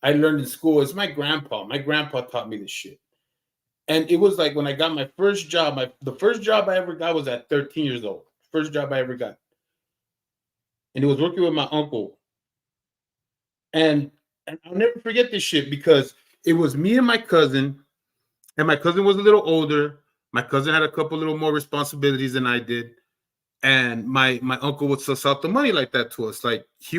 I learned in school. It's my grandpa. My grandpa taught me this shit. And it was like when I got my first job, the first job I ever got was at 13 years old. First job I ever got. And it was working with my uncle. And I'll never forget this shit because it was me and my cousin, and my cousin was a little older. My cousin had a couple little more responsibilities than I did. And my uncle would suss out the money like that to us.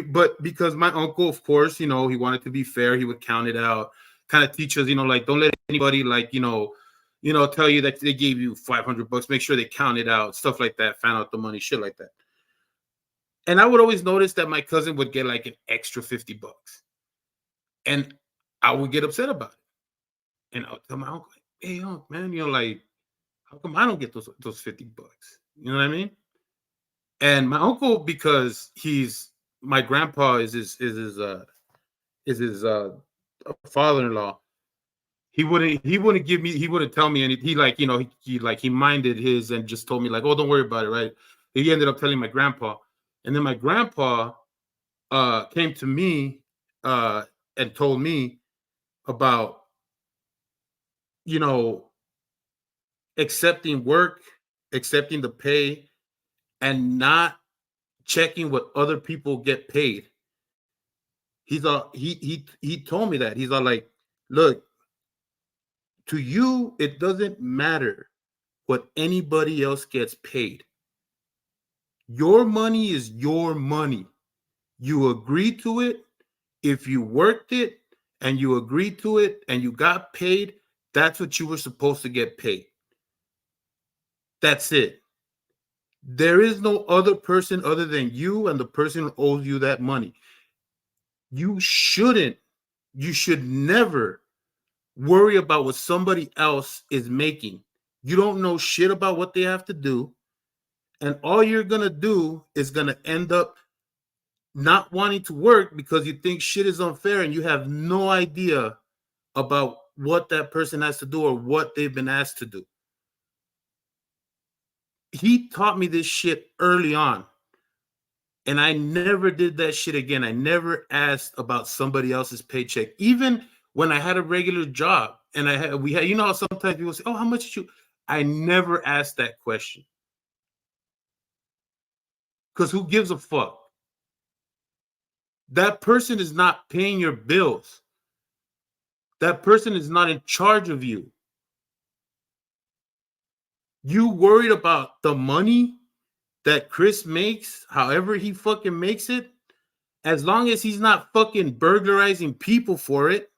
But because my uncle, of course, he wanted to be fair, he would count it out, kind of teach us, like, don't let anybody tell you that they gave you $500. Make sure they count it out, stuff like that, fan out the money, shit like that. And I would always notice that my cousin would get like an extra $50. And I would get upset about it. And I would tell my uncle, hey, man, like, how come I don't get those $50? You know what I mean? And my uncle, because my grandpa is his father-in-law, he wouldn't give me, he wouldn't tell me anything. He minded his and just told me like, oh, don't worry about it, right? He ended up telling my grandpa, and then my grandpa came to me and told me about accepting work, accepting the pay, and not checking what other people get paid. He told me that. He's all like, look, to you, it doesn't matter what anybody else gets paid. Your money is your money. You agree to it. If you worked it and you agreed to it and you got paid, that's what you were supposed to get paid. That's it. There is no other person other than you and the person who owes you that money. You should never worry about what somebody else is making. You don't know shit about what they have to do. And all you're going to do is going to end up not wanting to work because you think shit is unfair and you have no idea about what that person has to do or what they've been asked to do. He taught me this shit early on. And I never did that shit again. I never asked about somebody else's paycheck. Even when I had a regular job and how sometimes people say, oh, how much did you? I never asked that question. Because who gives a fuck? That person is not paying your bills. That person is not in charge of you. You worried about the money that Chris makes, however he fucking makes it, as long as he's not fucking burglarizing people for it.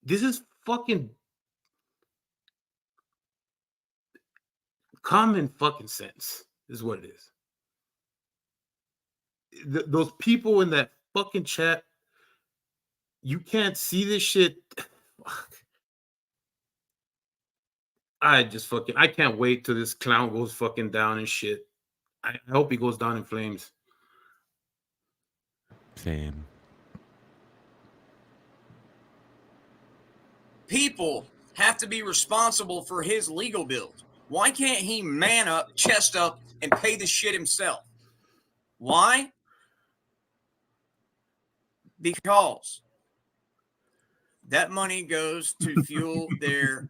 This is fucking common fucking sense, is what it is. Those people in that fucking chat, you can't see this shit. I can't wait till this clown goes fucking down and shit. I hope he goes down in flames. Same. People have to be responsible for his legal bills. Why can't he man up, chest up, and pay the shit himself? Why? Because that money goes to fuel their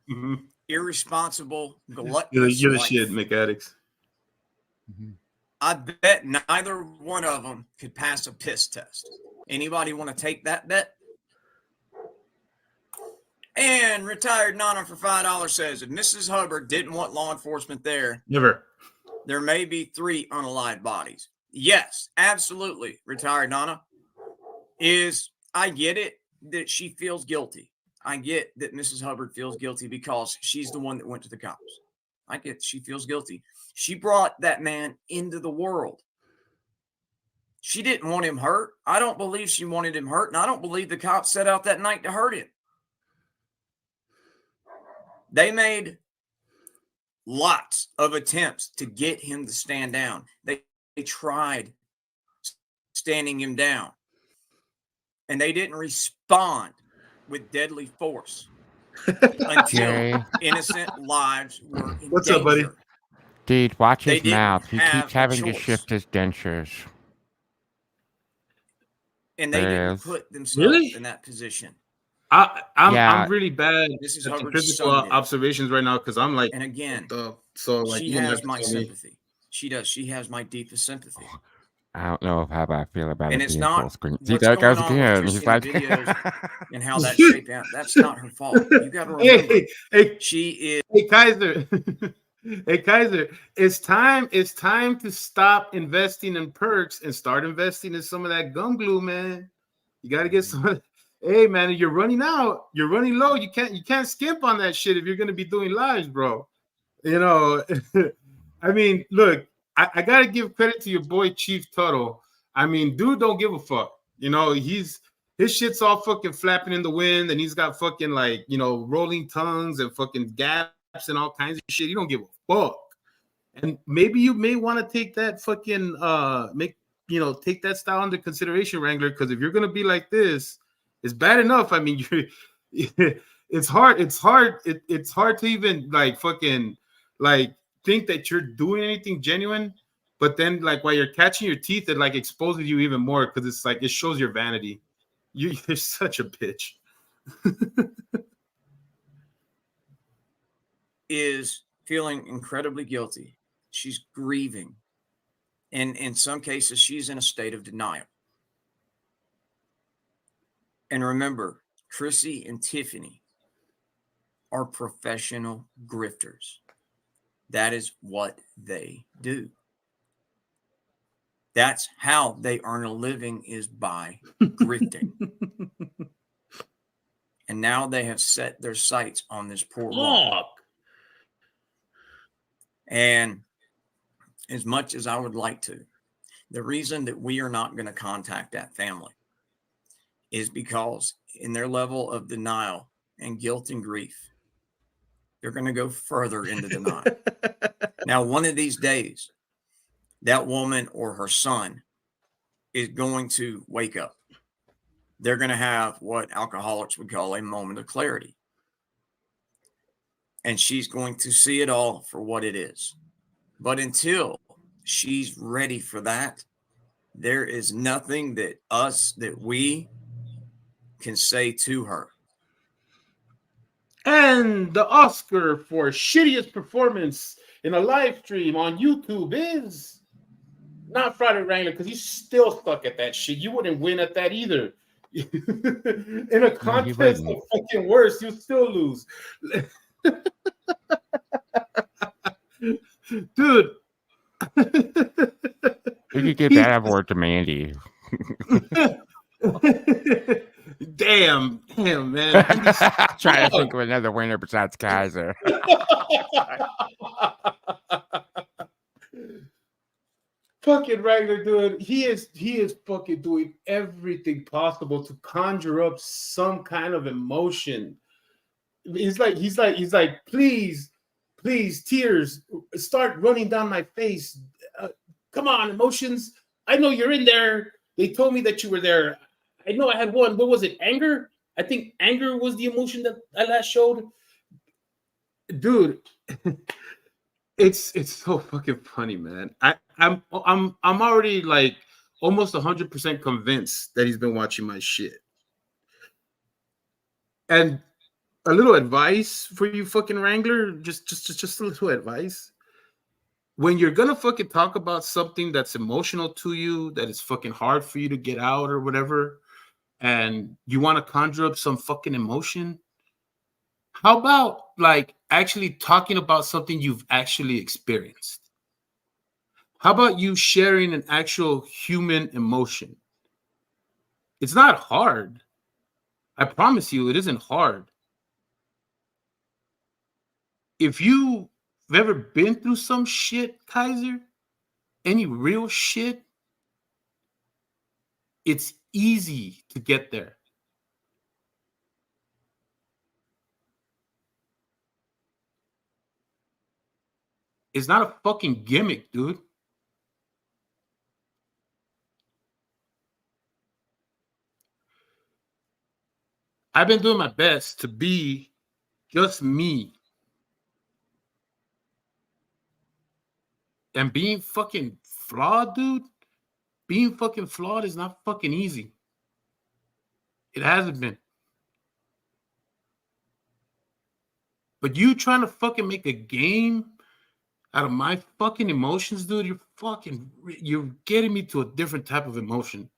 irresponsible, gluttonous You're the life. shit, McAddicts. I bet neither one of them could pass a piss test. Anybody want to take that bet? And retired Nana for $5 says, if Mrs. Hubbard didn't want law enforcement there, there may be 3 unalive bodies. Yes, absolutely. Retired Nana I get it that she feels guilty. I get that Mrs. Hubbard feels guilty because she's the one that went to the cops. I get she feels guilty. She brought that man into the world. She didn't want him hurt. I don't believe she wanted him hurt, and I don't believe the cops set out that night to hurt him. They made lots of attempts to get him to stand down. They tried standing him down, and they didn't respond with deadly force until innocent lives were in What's danger. up, buddy? Dude, watch They his didn't mouth. He have keeps a having to choice. shift his dentures. and they didn't Yes. put themselves Really? in that position. I'm Yeah. really bad This is at the Hubbard's physical son did. observations right now because I'm like, And again, so like she you're gonna has have to my tell me. sympathy. She does. She has my deepest sympathy. I don't know how I feel about And it it's being full not screen. See, what's there it going goes on with again. Chrissy He's in the like, videos and how that shaped out. That's not her fault. You got to remember, Hey, she is. hey, Kaiser. Hey, Kaiser. It's time to stop investing in perks and start investing in some of that gum glue, man. You got to get some. Hey, man, you're running out. You're running low. You can't skimp on that shit if you're gonna be doing lives, bro. You know, I mean, look, I gotta give credit to your boy Chief Tuttle. I mean, dude don't give a fuck. You know, his shit's all fucking flapping in the wind, and he's got fucking like, you know, rolling tongues and fucking gaps and all kinds of shit. He don't give a fuck. And maybe you may want to take that fucking take that style under consideration, Wrangler, because if you're gonna be like this, it's bad enough. I mean, it's hard to even like fucking like think that you're doing anything genuine, but then like while you're catching your teeth, it like exposes you even more because it's like it shows your vanity. You're such a bitch. Is feeling incredibly guilty. She's grieving. And in some cases, she's in a state of denial. And remember, Chrissy and Tiffany are professional grifters. That is what they do. That's how they earn a living, is by grifting. And now they have set their sights on this poor woman. And as much as I would like to, the reason that we are not going to contact that family is because in their level of denial and guilt and grief, they're going to go further into denial. Now, one of these days, that woman or her son is going to wake up. They're going to have what alcoholics would call a moment of clarity. And she's going to see it all for what it is. But until she's ready for that, there is nothing that we can say to her. And the Oscar for shittiest performance in a live stream on YouTube is not Friday Wrangler, because you still suck at that shit. You wouldn't win at that either. In a contest of fucking worse, you still lose. Dude. You could give that award to Mandy. Damn, man. Trying to think of another winner besides Kaiser. Fucking Wrangler, dude. He is fucking doing everything possible to conjure up some kind of emotion. He's like, please, tears start running down my face. Come on, emotions. I know you're in there. They told me that you were there. I know I had one. What was it? Anger? I think anger was the emotion that I last showed. Dude, it's so fucking funny, man. I'm already like almost 100% convinced that he's been watching my shit. And a little advice for you, fucking Wrangler, just a little advice. When you're gonna fucking talk about something that's emotional to you, that is fucking hard for you to get out or whatever, and you want to conjure up some fucking emotion, how about like actually talking about something you've actually experienced? How about you sharing an actual human emotion? It's not hard. I promise you, it isn't hard. If you've ever been through some shit, Kaiser, any real shit, it's easy to get there. It's not a fucking gimmick, dude. I've been doing my best to be just me. And being fucking flawed, dude, being fucking flawed is not fucking easy. It hasn't been. But you trying to fucking make a game out of my fucking emotions, dude, you're getting me to a different type of emotion.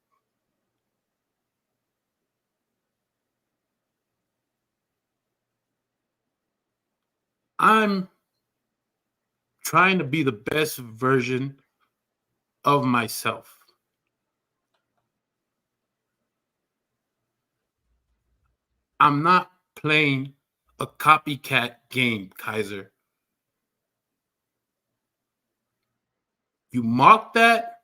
I'm trying to be the best version of myself. I'm not playing a copycat game, Kaiser. You mock that,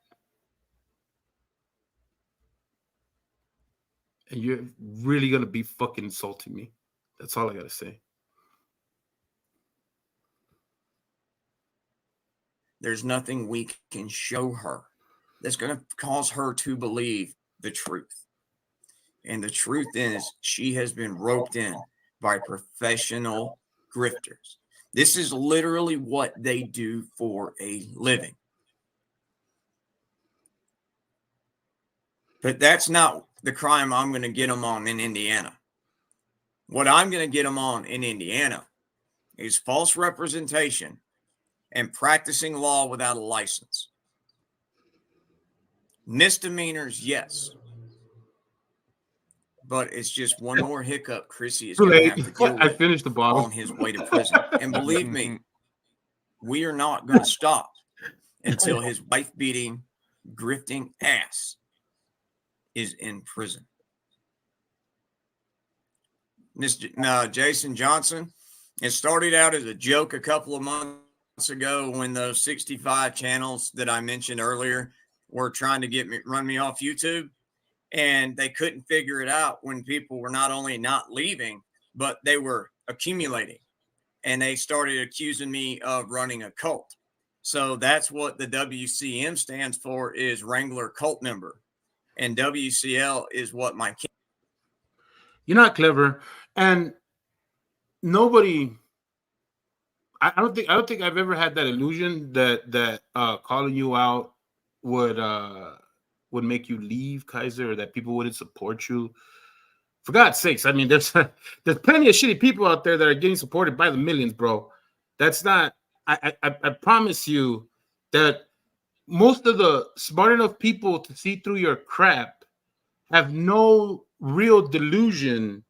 and you're really gonna be fucking insulting me. That's all I gotta say. There's nothing we can show her that's going to cause her to believe the truth. And the truth is, she has been roped in by professional grifters. This is literally what they do for a living. But that's not the crime I'm going to get them on in Indiana. What I'm going to get them on in Indiana is false representation and practicing law without a license. Misdemeanors, yes. But it's just one more hiccup Chrissy is going to have to deal with. I finished the bottle on his way to prison. And believe me, we are not going to stop until his wife-beating, grifting ass is in prison. Mr. Jason Johnson, it started out as a joke a couple of months ago when those 65 channels that I mentioned earlier were trying to run me off YouTube, and they couldn't figure it out when people were not only not leaving, but they were accumulating, and they started accusing me of running a cult. So that's what the WCM stands for, is Wrangler Cult Member, and WCL is what my kid. You're not clever, and nobody. I don't think I've ever had that illusion that calling you out would make you leave, Kaiser, or that people wouldn't support you. For God's sakes, I mean, there's plenty of shitty people out there that are getting supported by the millions, bro. That's not. I promise you that most of the smart enough people to see through your crap have no real delusion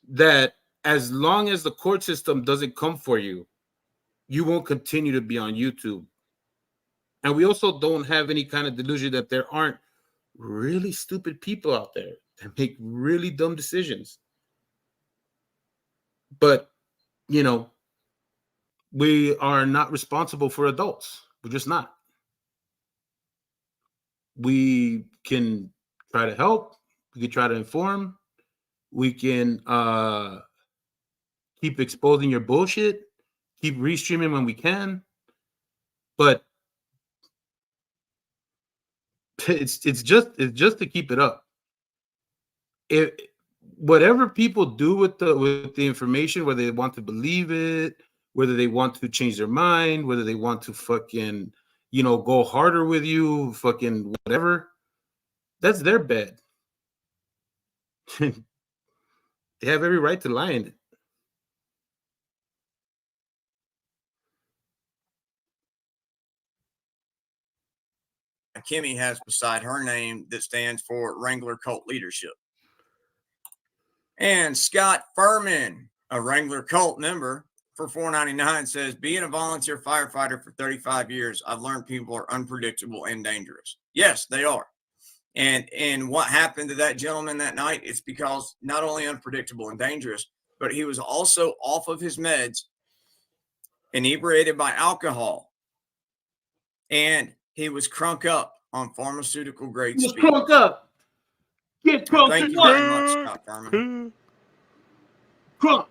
that as long as the court system doesn't come for you, you won't continue to be on YouTube. And we also don't have any kind of delusion that there aren't really stupid people out there that make really dumb decisions. But, you know, we are not responsible for adults. We're just not. We can try to help. We can try to inform. We can keep exposing your bullshit. Keep restreaming when we can. But it's just to keep it up. Whatever people do with the information, whether they want to believe it, whether they want to change their mind, whether they want to fucking, go harder with you, fucking whatever, that's their bed. They have every right to lie in it. Kimmy has beside her name that stands for Wrangler Cult Leadership. And Scott Furman, a Wrangler Cult member, for $4.99 says, being a volunteer firefighter for 35 years, I've learned people are unpredictable and dangerous. Yes, they are. And what happened to that gentleman that night, it's because not only unpredictable and dangerous, but he was also off of his meds, inebriated by alcohol, and he was crunk up on pharmaceutical grade speed. Crunk up. Get crunk. Thank you very much, Scott Furman. Crunk.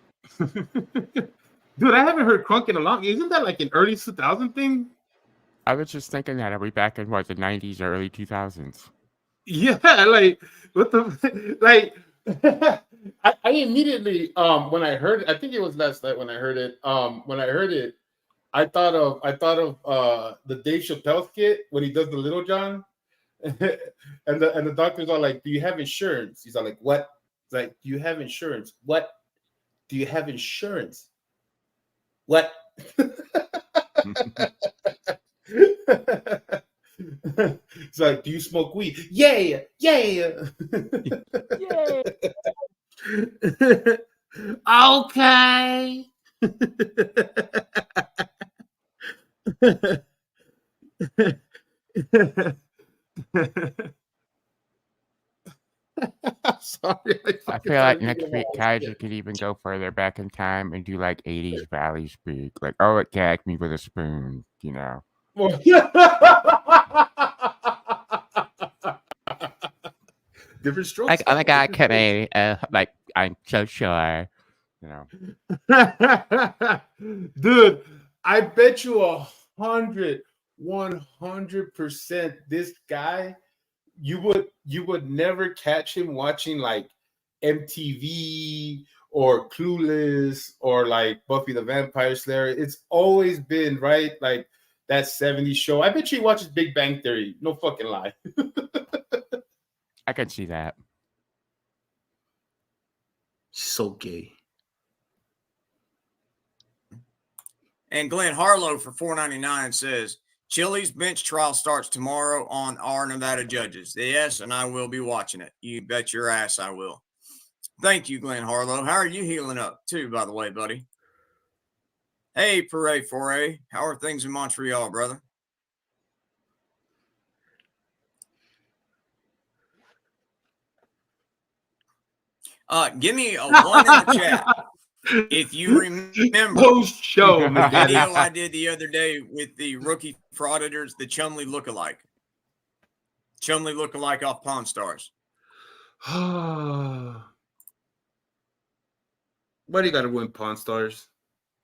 Dude, I haven't heard crunk in a long. Isn't that like an early 2000 thing? I was just thinking that. Are we back in the 90s or early 2000s? Yeah, like what the like. I immediately when I heard it, I think it was last night when I heard it. I thought of the Dave Chappelle skit when he does the Little John, and the doctors are like, "Do you have insurance?" He's all like, "What?" It's like, do you have insurance? What? Do you have insurance? What? It's like, do you smoke weed? Yeah, yeah. Yay. Okay. Sorry, I feel like next week Kaiser could even go further back in time and do like 80s Valley speak. Like, oh, it gagged me with a spoon, you know. Different strokes. Like, oh my God, Kimmy. Like, I'm so sure. You know. Dude, I bet you 100% this guy, you would never catch him watching like MTV or Clueless or like Buffy the Vampire Slayer. It's always been right like that 70s show. I bet you he watches Big Bang Theory. No fucking lie. I can see that. So gay. And Glenn Harlow for $4.99 says, Chili's bench trial starts tomorrow on our Nevada judges. Yes, and I will be watching it. You bet your ass I will. Thank you, Glenn Harlow. How are you healing up too, by the way, buddy? Hey, Pere Foray. How are things in Montreal, brother? Give me a 1 in the chat. If you remember Post show the video I did the other day with the rookie frauditors, the Chumley lookalike. Chumley lookalike off Pawn Stars. Why do you got to win Pawn Stars?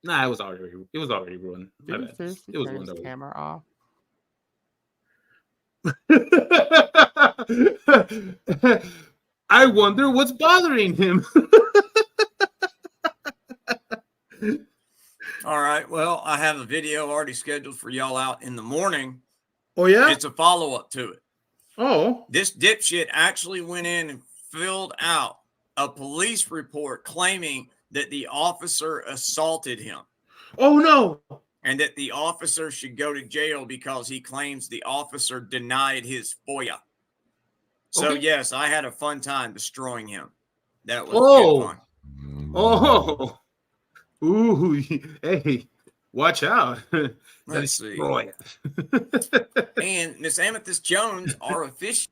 Nah, it was already ruined. Did he seriously It was turn one his that camera off? I wonder what's bothering him. All right. Well, I have a video already scheduled for y'all out in the morning. Oh, yeah? It's a follow-up to it. Oh. This dipshit actually went in and filled out a police report claiming that the officer assaulted him. Oh, no. And that the officer should go to jail because he claims the officer denied his FOIA. So, Okay. yes, I had a fun time destroying him. That was good fun. Oh. Ooh. Hey, watch out. Let's see. Destroy it. And Miss Amethyst Jones, our official.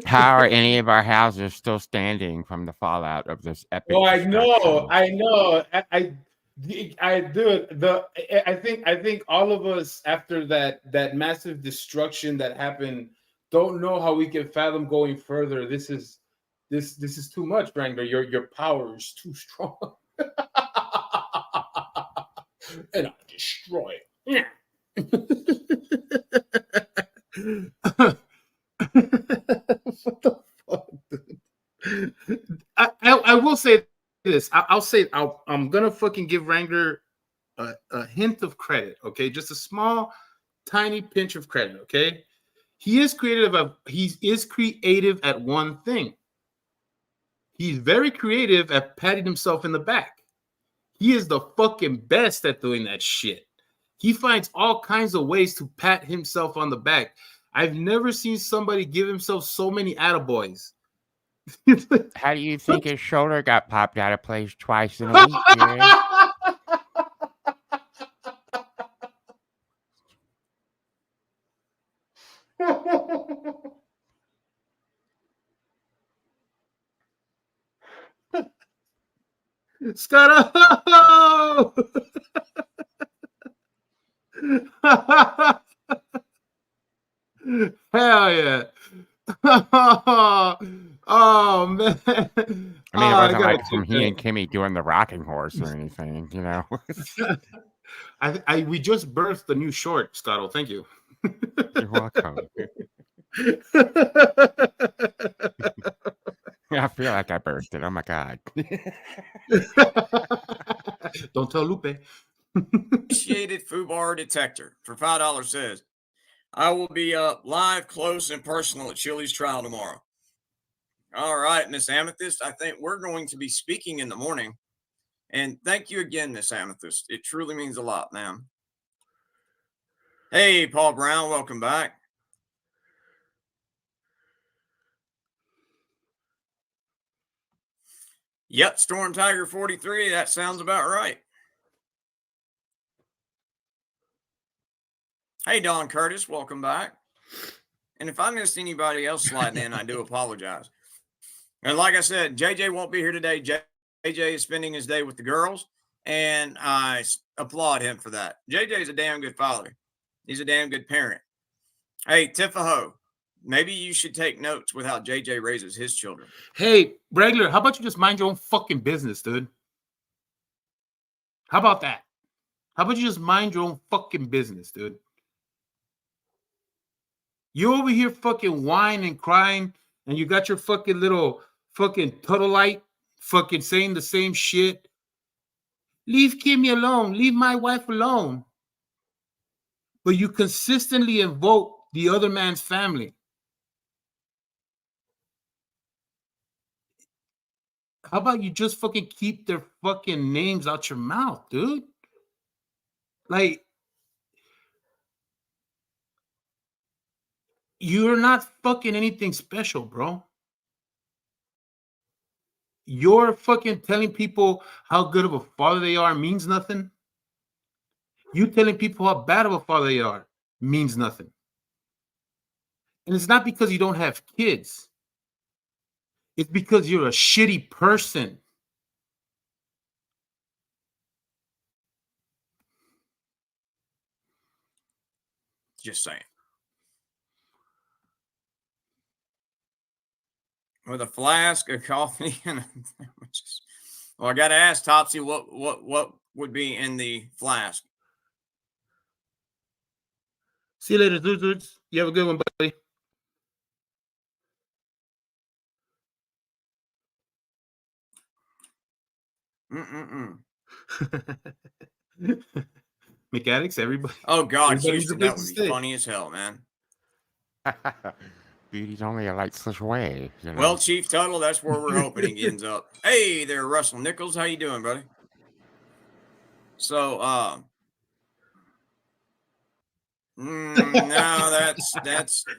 How are any of our houses still standing from the fallout of this epic? Oh, I know. destruction? I do. I think all of us after that massive destruction that happened don't know how we can fathom going further. This is too much, Wrangler. Your power is too strong. And I'll destroy it. What the fuck, dude? I will say this. I'm gonna fucking give Wrangler a hint of credit, okay? Just a small, tiny pinch of credit, okay? He is creative at one thing. He's very creative at patting himself in the back. He is the fucking best at doing that shit. He finds all kinds of ways to pat himself on the back. I've never seen somebody give himself so many attaboys. How do you think his shoulder got popped out of place twice in a week, Jerry? Scott, hell yeah. Oh man. I mean, it wasn't like from he and Kimmy doing the rocking horse or anything, you know. We just birthed a new short, Scotto. Thank you. You're welcome. I feel like I birthed it. Oh my God. Don't tell Lupe. Appreciated Fubar Detector for $5 says, I will be live, close, and personal at Chili's trial tomorrow. All right, Miss Amethyst. I think we're going to be speaking in the morning. And thank you again, Miss Amethyst. It truly means a lot, ma'am. Hey, Paul Brown, welcome back. Yep, Storm Tiger 43. That sounds about right. Hey, Don Curtis, welcome back. And if I missed anybody else sliding in, I do apologize. And like I said, JJ won't be here today. JJ is spending his day with the girls, and I applaud him for that. JJ is a damn good father. He's a damn good parent. Hey, Tifaho, maybe you should take notes with how JJ raises his children. Hey, regular, how about you just mind your own fucking business, dude? How about that? How about you just mind your own fucking business, dude? You over here fucking whining and crying, and you got your fucking little fucking Tuddleite fucking saying the same shit. Leave Kimmy alone. Leave my wife alone. But you consistently invoke the other man's family. How about you just fucking keep their fucking names out your mouth, dude? Like, you're not fucking anything special, bro. You're fucking telling people how good of a father they are means nothing. You telling people how bad of a father they are means nothing. And it's not because you don't have kids. It's because you're a shitty person. Just saying. With a flask of coffee and well, I got to ask Topsy what would be in the flask. See you later, dudes. You have a good one, buddy. Mechanics, everybody. Oh God, everybody Houston, that would be funny as hell, man. Beauty's only a light switch away. You know? Well, Chief Tuttle, that's where we're hoping he ends up. Hey there, Russell Nichols. How you doing, buddy? So, no, that's I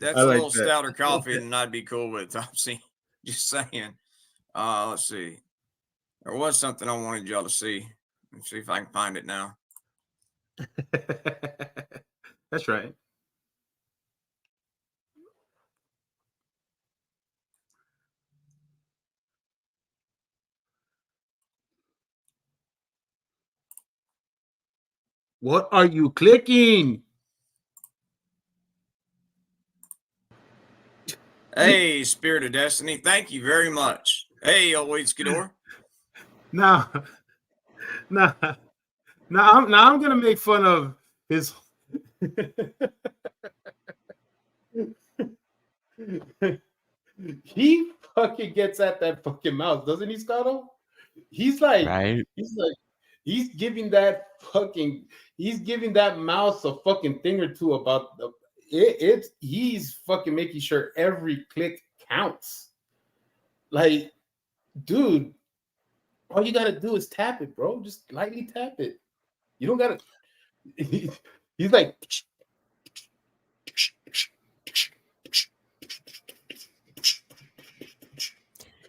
a like little that. stouter coffee than I'd be cool with, Topsy. Just saying. Let's see. There was something I wanted y'all to see. Let's see if I can find it now. That's right. What are you clicking? Hey, Spirit of Destiny, thank you very much. Hey, old Wade Skidor. Now I'm gonna make fun of his. He fucking gets at that fucking mouse, doesn't he, Scotto? He's like, right? He's giving that mouse a fucking thing or two about the he's fucking making sure every click counts. Like, dude, all you gotta do is tap it, bro. Just lightly tap it. You don't gotta. He's like.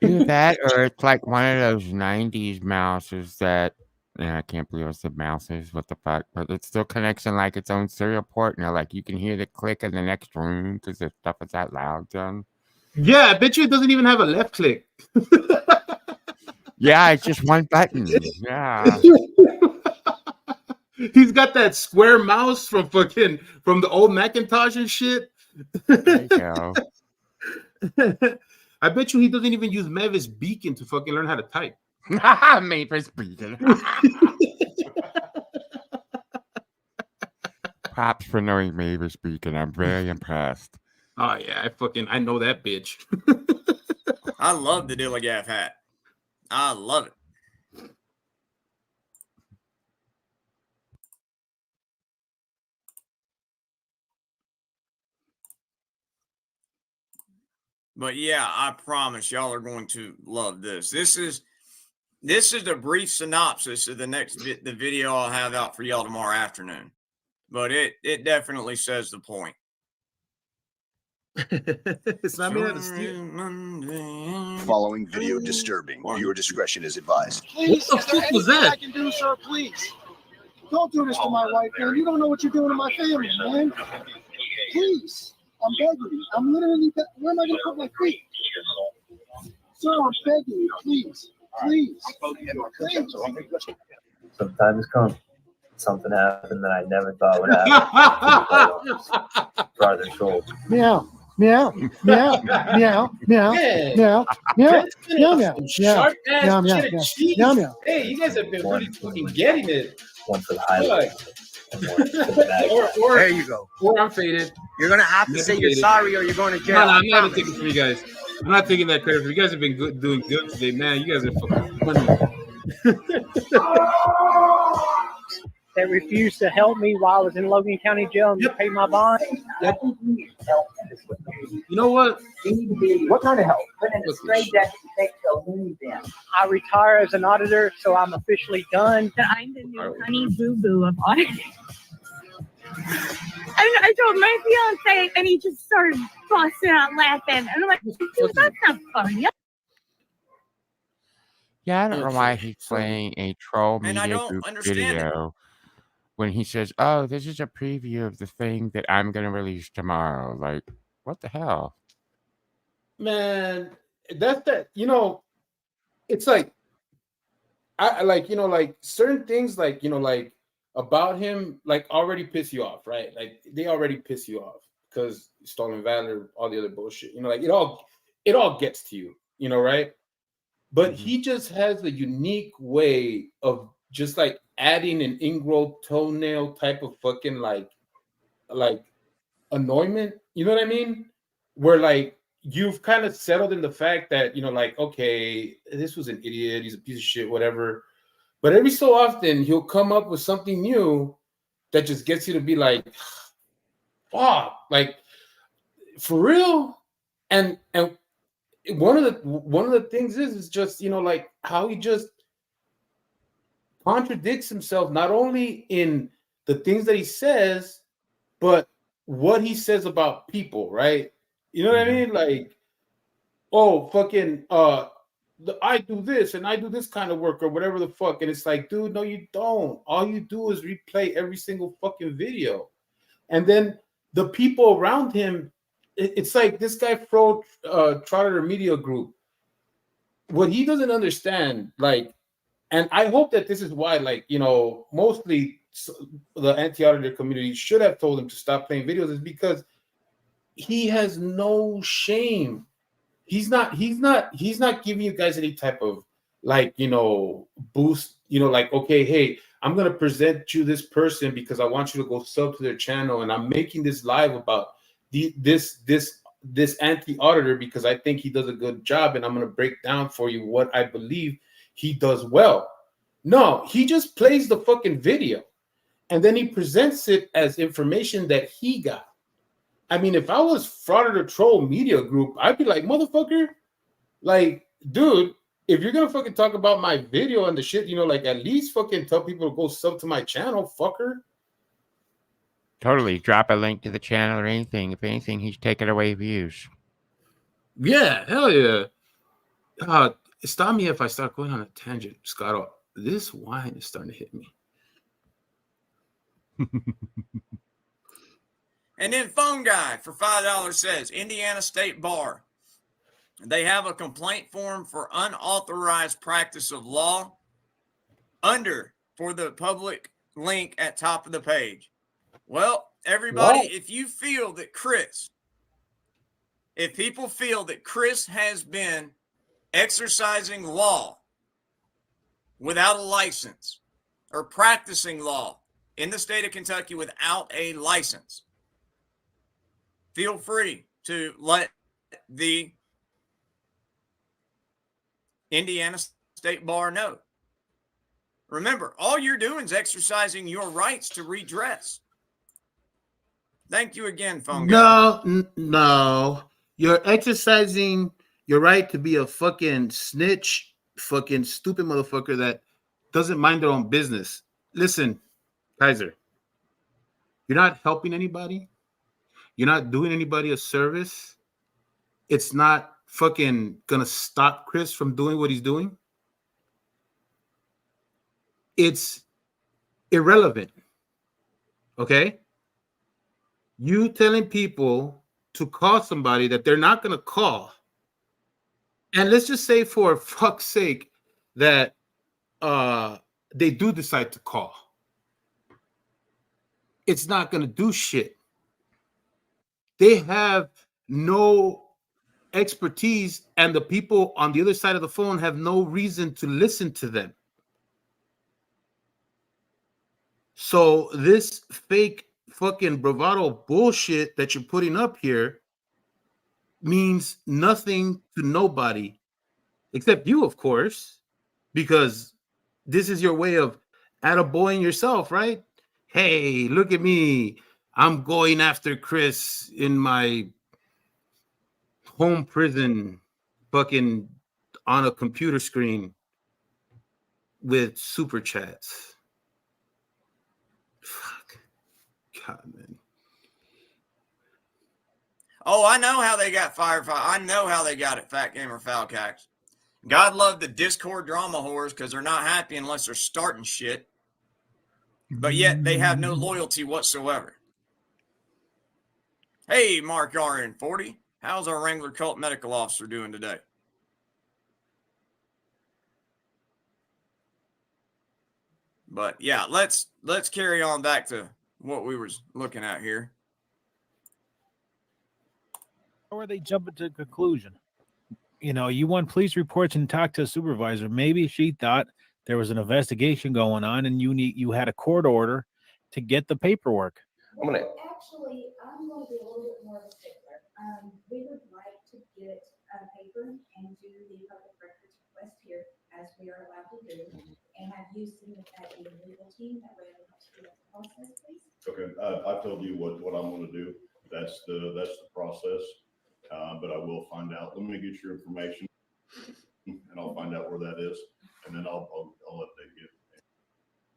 Either that or it's like one of those 90s mouses that I can't believe it's the mouses. What the fuck? But it still connects in like its own serial port. And like you can hear the click in the next room because the stuff is that loud, John. Yeah, I bet you it doesn't even have a left click. Yeah, it's just one button. Yeah. He's got that square mouse from the old Macintosh and shit. There you go. I bet you he doesn't even use Mavis Beacon to fucking learn how to type. Mavis Beacon. Props for knowing Mavis Beacon. I'm very impressed. Oh yeah, I know that bitch. I love the Dilligaff hat. I love it. But yeah, I promise y'all are going to love this. This is a brief synopsis of the video I'll have out for y'all tomorrow afternoon. But it definitely says the point. It's not me to steal. Following video disturbing. Viewer discretion is advised. Please, What the fuck was that? I can do, sir, please. Don't do this to my wife, man. You don't know what you're doing to my family, man. Please. I'm begging you. I'm literally, where am I going to put my feet? Sir, I'm begging you, please. Please. Please. Some time has come. Something happened that I never thought would happen. Brother Troll. Meow. Meow. Meow. Meow. Meow. Man, Meow. Meow. Meow. Meow. some sharp ass Meow, meow, cheddar meow. cheese. Meow, meow. Hey, you guys have been really fucking getting it. One for the highlight. And one for the bag. Or you go. or I'm faded. You're gonna have to say you're sorry or you're going to jail. No, I'm not taking it from you guys. I'm not taking that credit for you guys have been doing good today, man. You guys are fucking funny. That refused to help me while I was in Logan County Jail and pay my bond. Yep. You know what? What kind of help? I retire as an auditor, so I'm officially done. I'm the new honey boo boo of auditing. I told my fiance, and he just started busting out laughing. And I'm like, that's not funny. Yeah, I don't know why he's playing a troll And I media don't group understand it. video when he says, "Oh, this is a preview of the thing that I'm going to release tomorrow." Like, what the hell? Man, that's that. You know, it's like I like like certain things like like about him like already piss you off, right? Like they already piss you off because stolen valor, all the other bullshit. Like it all gets to you, right? But he just has a unique way of just like adding an ingrown toenail type of fucking like annoyment. You know what I mean? Where like you've kind of settled in the fact that like, okay, this was an idiot, he's a piece of shit, whatever. But every so often he'll come up with something new that just gets you to be like, fuck, like for real. And one of the things is just like how he just contradicts himself, not only in the things that he says, but what he says about people, right? You know what I mean? Like, oh, fucking, I do this and I do this kind of work or whatever the fuck. And it's like, dude, no, you don't. All you do is replay every single fucking video. And then the people around him, it's like this guy Fro Trotter Media Group. What he doesn't understand, like, and I hope that this is why, like, mostly the anti-auditor community should have told him to stop playing videos, is because he has no shame. He's not giving you guys any type of like, boost, like, okay, hey, I'm going to present you this person because I want you to go sub to their channel. And I'm making this live about this anti-auditor because I think he does a good job. And I'm going to break down for you what I believe he does well. No, he just plays the fucking video. And then he presents it as information that he got. I mean, if I was Fraud Troll Media Group, I'd be like, motherfucker, like, dude, if you're gonna fucking talk about my video and the shit, like, at least fucking tell people to go sub to my channel, fucker. Totally. Drop a link to the channel or anything. If anything, he's taking away views. Yeah, hell yeah. Stop me if I start going on a tangent, Scott. This wine is starting to hit me. And then Phone Guy for $5 says, Indiana State Bar. They have a complaint form for unauthorized practice of law for the public link at top of the page. Well, everybody, if you feel that if people feel that Chris has been exercising law without a license or practicing law in the state of Kentucky without a license, feel free to let the Indiana State Bar know. Remember, all you're doing is exercising your rights to redress. Thank you again, Phone Guy. No. You're exercising your right to be a fucking snitch, fucking stupid motherfucker that doesn't mind their own business. Listen, Kaiser, you're not helping anybody. You're not doing anybody a service. It's not fucking gonna stop Chris from doing what he's doing. It's irrelevant. Okay? You telling people to call somebody that they're not gonna call. And let's just say for fuck's sake that they do decide to call. It's not gonna do shit. They have no expertise, and the people on the other side of the phone have no reason to listen to them. So this fake fucking bravado bullshit that you're putting up here means nothing to nobody except you, of course, because this is your way of attaboying yourself, right? Hey, look at me. I'm going after Chris in my home prison, fucking on a computer screen with super chats. Fuck. God, man. Oh, I know how they got fired. I know how they got it, Fat Gamer Falcax. God love the Discord drama whores because they're not happy unless they're starting shit. But yet they have no loyalty whatsoever. Hey, Mark RN40. How's our Wrangler Cult Medical Officer doing today? But yeah, let's carry on back to what we were looking at here. How are they jumping to a conclusion? You know, you want police reports and talk to a supervisor. Maybe she thought there was an investigation going on and you had a court order to get the paperwork. Actually, I'm going to be a little bit more of a stickler. We would like to get paper and do the public records request here, as we are allowed to do, and have you submit that in the legal team. That way I don't have to do that process, please. Okay, I told you what I'm going to do. That's the process. But I will find out. Let me get your information, and I'll find out where that is, and then I'll update you.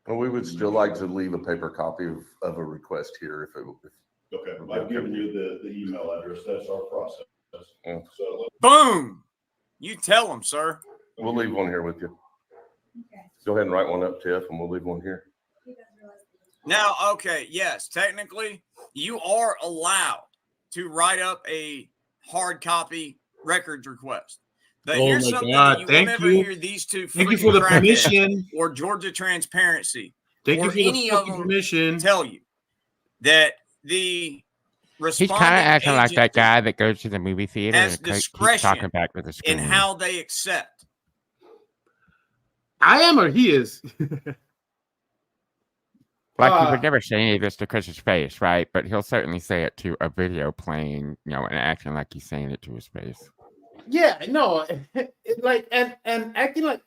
Well, we would still like to leave a paper copy of a request here if okay, I've given you the email address. That's our process. Yeah. So boom, you tell them, sir. We'll leave one here with you. Okay. Go ahead and write one up, Tiff, and we'll leave one here. Now, okay, yes, technically, you are allowed to write up a hard copy records request. But here's something that you will never hear these two. Thank you for the permission. Or Georgia Transparency. Thank you or for the any of them permission. Tell you that the he's kind of acting like that guy that goes to the movie theater and keeps talking back with the screen. In how they accept. I am, or he is. Like he would never say any of this to Chris's face, right? But he'll certainly say it to a video playing, you know, and acting like he's saying it to his face. Yeah, no, like and acting like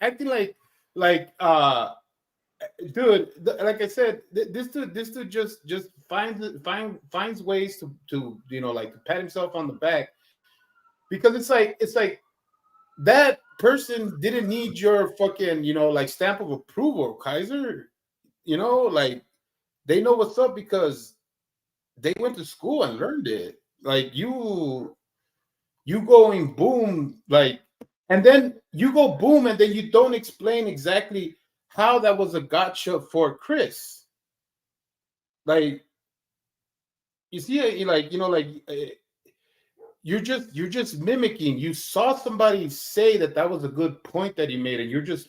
dude, like I said, this dude just finds ways to you know, like to pat himself on the back, because it's like that person didn't need your fucking, you know, like stamp of approval, Kaiser. You know, like they know what's up because they went to school and learned it. Like you going boom, like, and then you go boom, and then you don't explain exactly how that was a gotcha for Chris. Like, you see, like, you know, like you're just mimicking. You saw somebody say that was a good point that he made, and you're just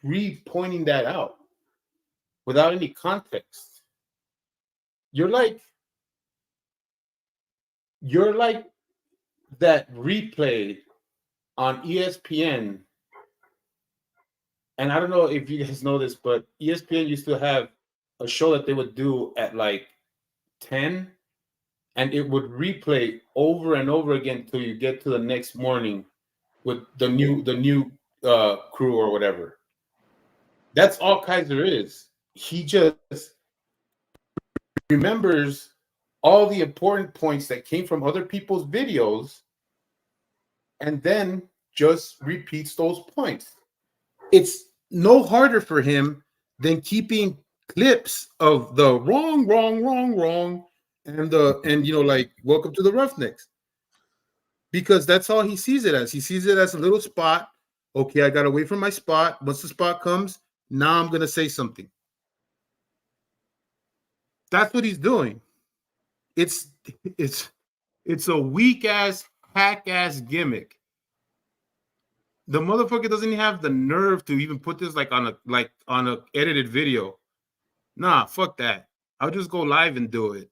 re-pointing that out without any context. You're like that replay on ESPN, and I don't know if you guys know this, but ESPN used to have a show that they would do at like 10, and it would replay over and over again till you get to the next morning with the new crew or whatever. That's all Kaiser is. He just remembers all the important points that came from other people's videos and then just repeats those points. It's no harder for him than keeping clips of the wrong, and you know, like welcome to the Roughnecks, because that's all he sees it as. He sees it as a little spot. Okay, I got to wait for my spot. Once the spot comes, now I'm gonna say something. That's what he's doing. It's a weak ass, hack ass gimmick. The motherfucker doesn't even have the nerve to even put this like on a edited video. Nah, fuck that. I'll just go live and do it.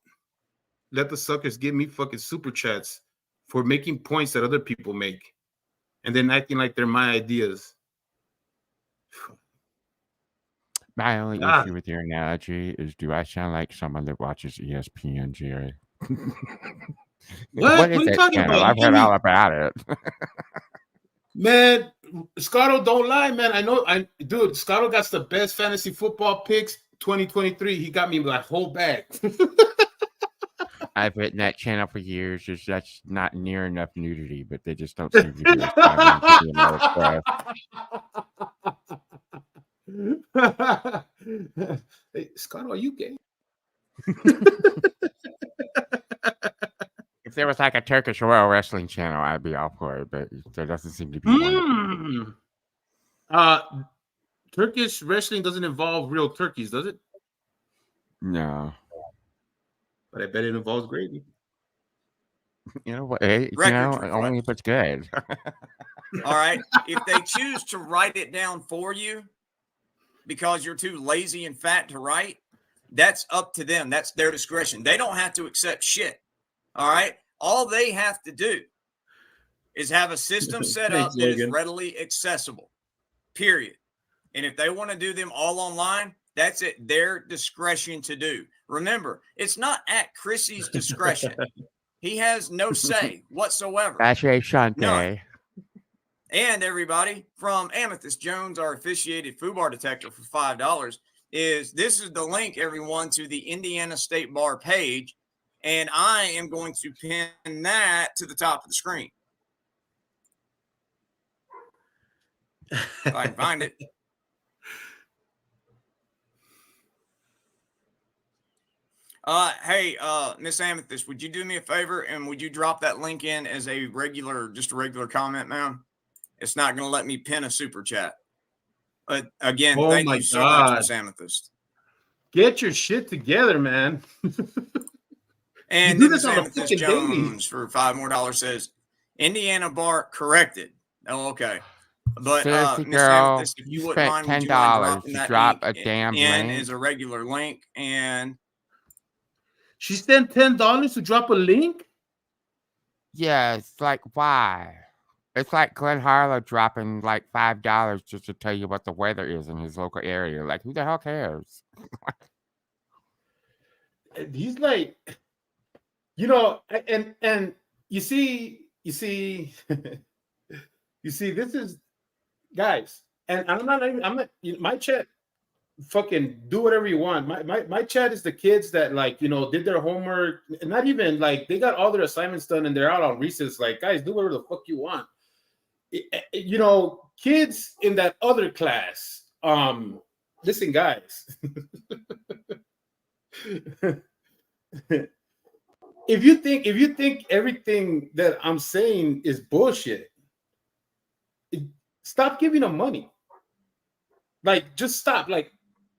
Let the suckers give me fucking super chats for making points that other people make, and then acting like they're my ideas. My only God. issue with your analogy is, do I sound like someone that watches ESPN, Jerry? What is are you that talking channel? about? I've heard all about it. Man, Scotto, don't lie, man. Dude, Scotto got the best fantasy football picks 2023. He got me like whole bag. I've written that channel for years. That's not near enough nudity, but they just don't seem to be responding to the amount of stuff. Hey, Scotto, are you gay? If there was like a Turkish Royal Wrestling channel, I'd be all for it, but there doesn't seem to be one. Turkish wrestling doesn't involve real turkeys, does it? No. But I bet it involves gravy. You know what? Hey, only if it's good. All right. If they choose to write it down for you because you're too lazy and fat to write, that's up to them. That's their discretion. They don't have to accept shit. All right. All they have to do is have a system set up that is readily accessible, period. And if they want to do them all online, that's at their discretion to do. Remember, it's not at Chrissy's discretion. He has no say whatsoever. None. And everybody, from Amethyst Jones, our officiated FUBAR detector for $5, this is the link, everyone, to the Indiana State Bar page. And I am going to pin that to the top of the screen. If I can find it. Hey, Miss Amethyst, would you do me a favor and would you drop that link in as a regular comment, ma'am? It's not going to let me pin a super chat. But again, thank you so much, Miss Amethyst. Get your shit together, man. And then Miss Amethyst Jones for $5 more says, Indiana Bar corrected. Oh, okay. But Miss Amethyst, if you wouldn't mind, would you mind dropping that drop a link damn in link as a regular link? And she spent $10 to drop a link? Yeah, it's like, why? It's like Glenn Harlow dropping like $5 just to tell you what the weather is in his local area. Like, who the hell cares? He's like, you know, and you see, this is, guys, and I'm not, my chat, fucking do whatever you want. My chat is the kids that, like, you know, did their homework, and not even like they got all their assignments done and they're out on recess. Like, guys, do whatever the fuck you want. You know, kids in that other class, listen, guys. If you think everything that I'm saying is bullshit, stop giving them money. Like, just stop. Like,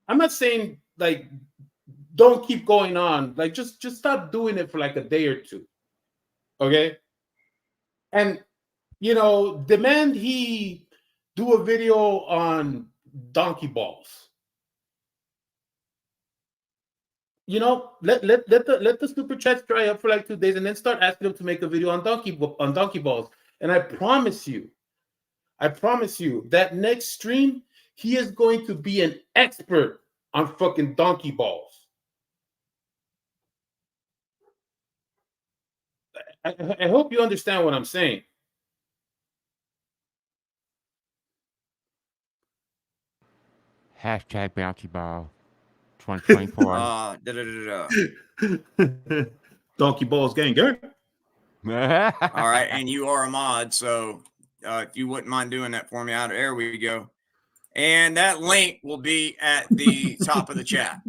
I'm not saying like don't keep going on. Like, just stop doing it for like a day or two. Okay? And you know, demand he do a video on donkey balls. You know, let the super chats dry up for like 2 days and then start asking them to make a video on donkey balls. And I promise you that next stream he is going to be an expert on fucking donkey balls. I hope you understand what I'm saying. Hashtag bounty ball 2024. Donkey balls gang gang. All right, and you are a mod, so if you wouldn't mind doing that for me, there we go. And that link will be at the top of the chat.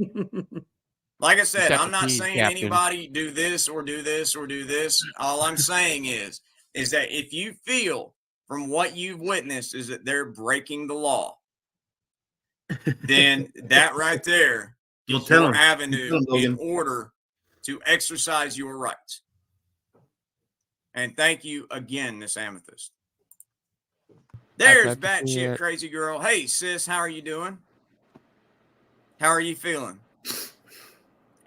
Like I said, I'm not saying anybody do this or do this or do this. All I'm saying is that if you feel from what you've witnessed is that they're breaking the law, then that right there is your avenue in order to exercise your rights. And thank you again, Miss Amethyst. There's batshit crazy girl. Hey, sis, how are you doing? How are you feeling?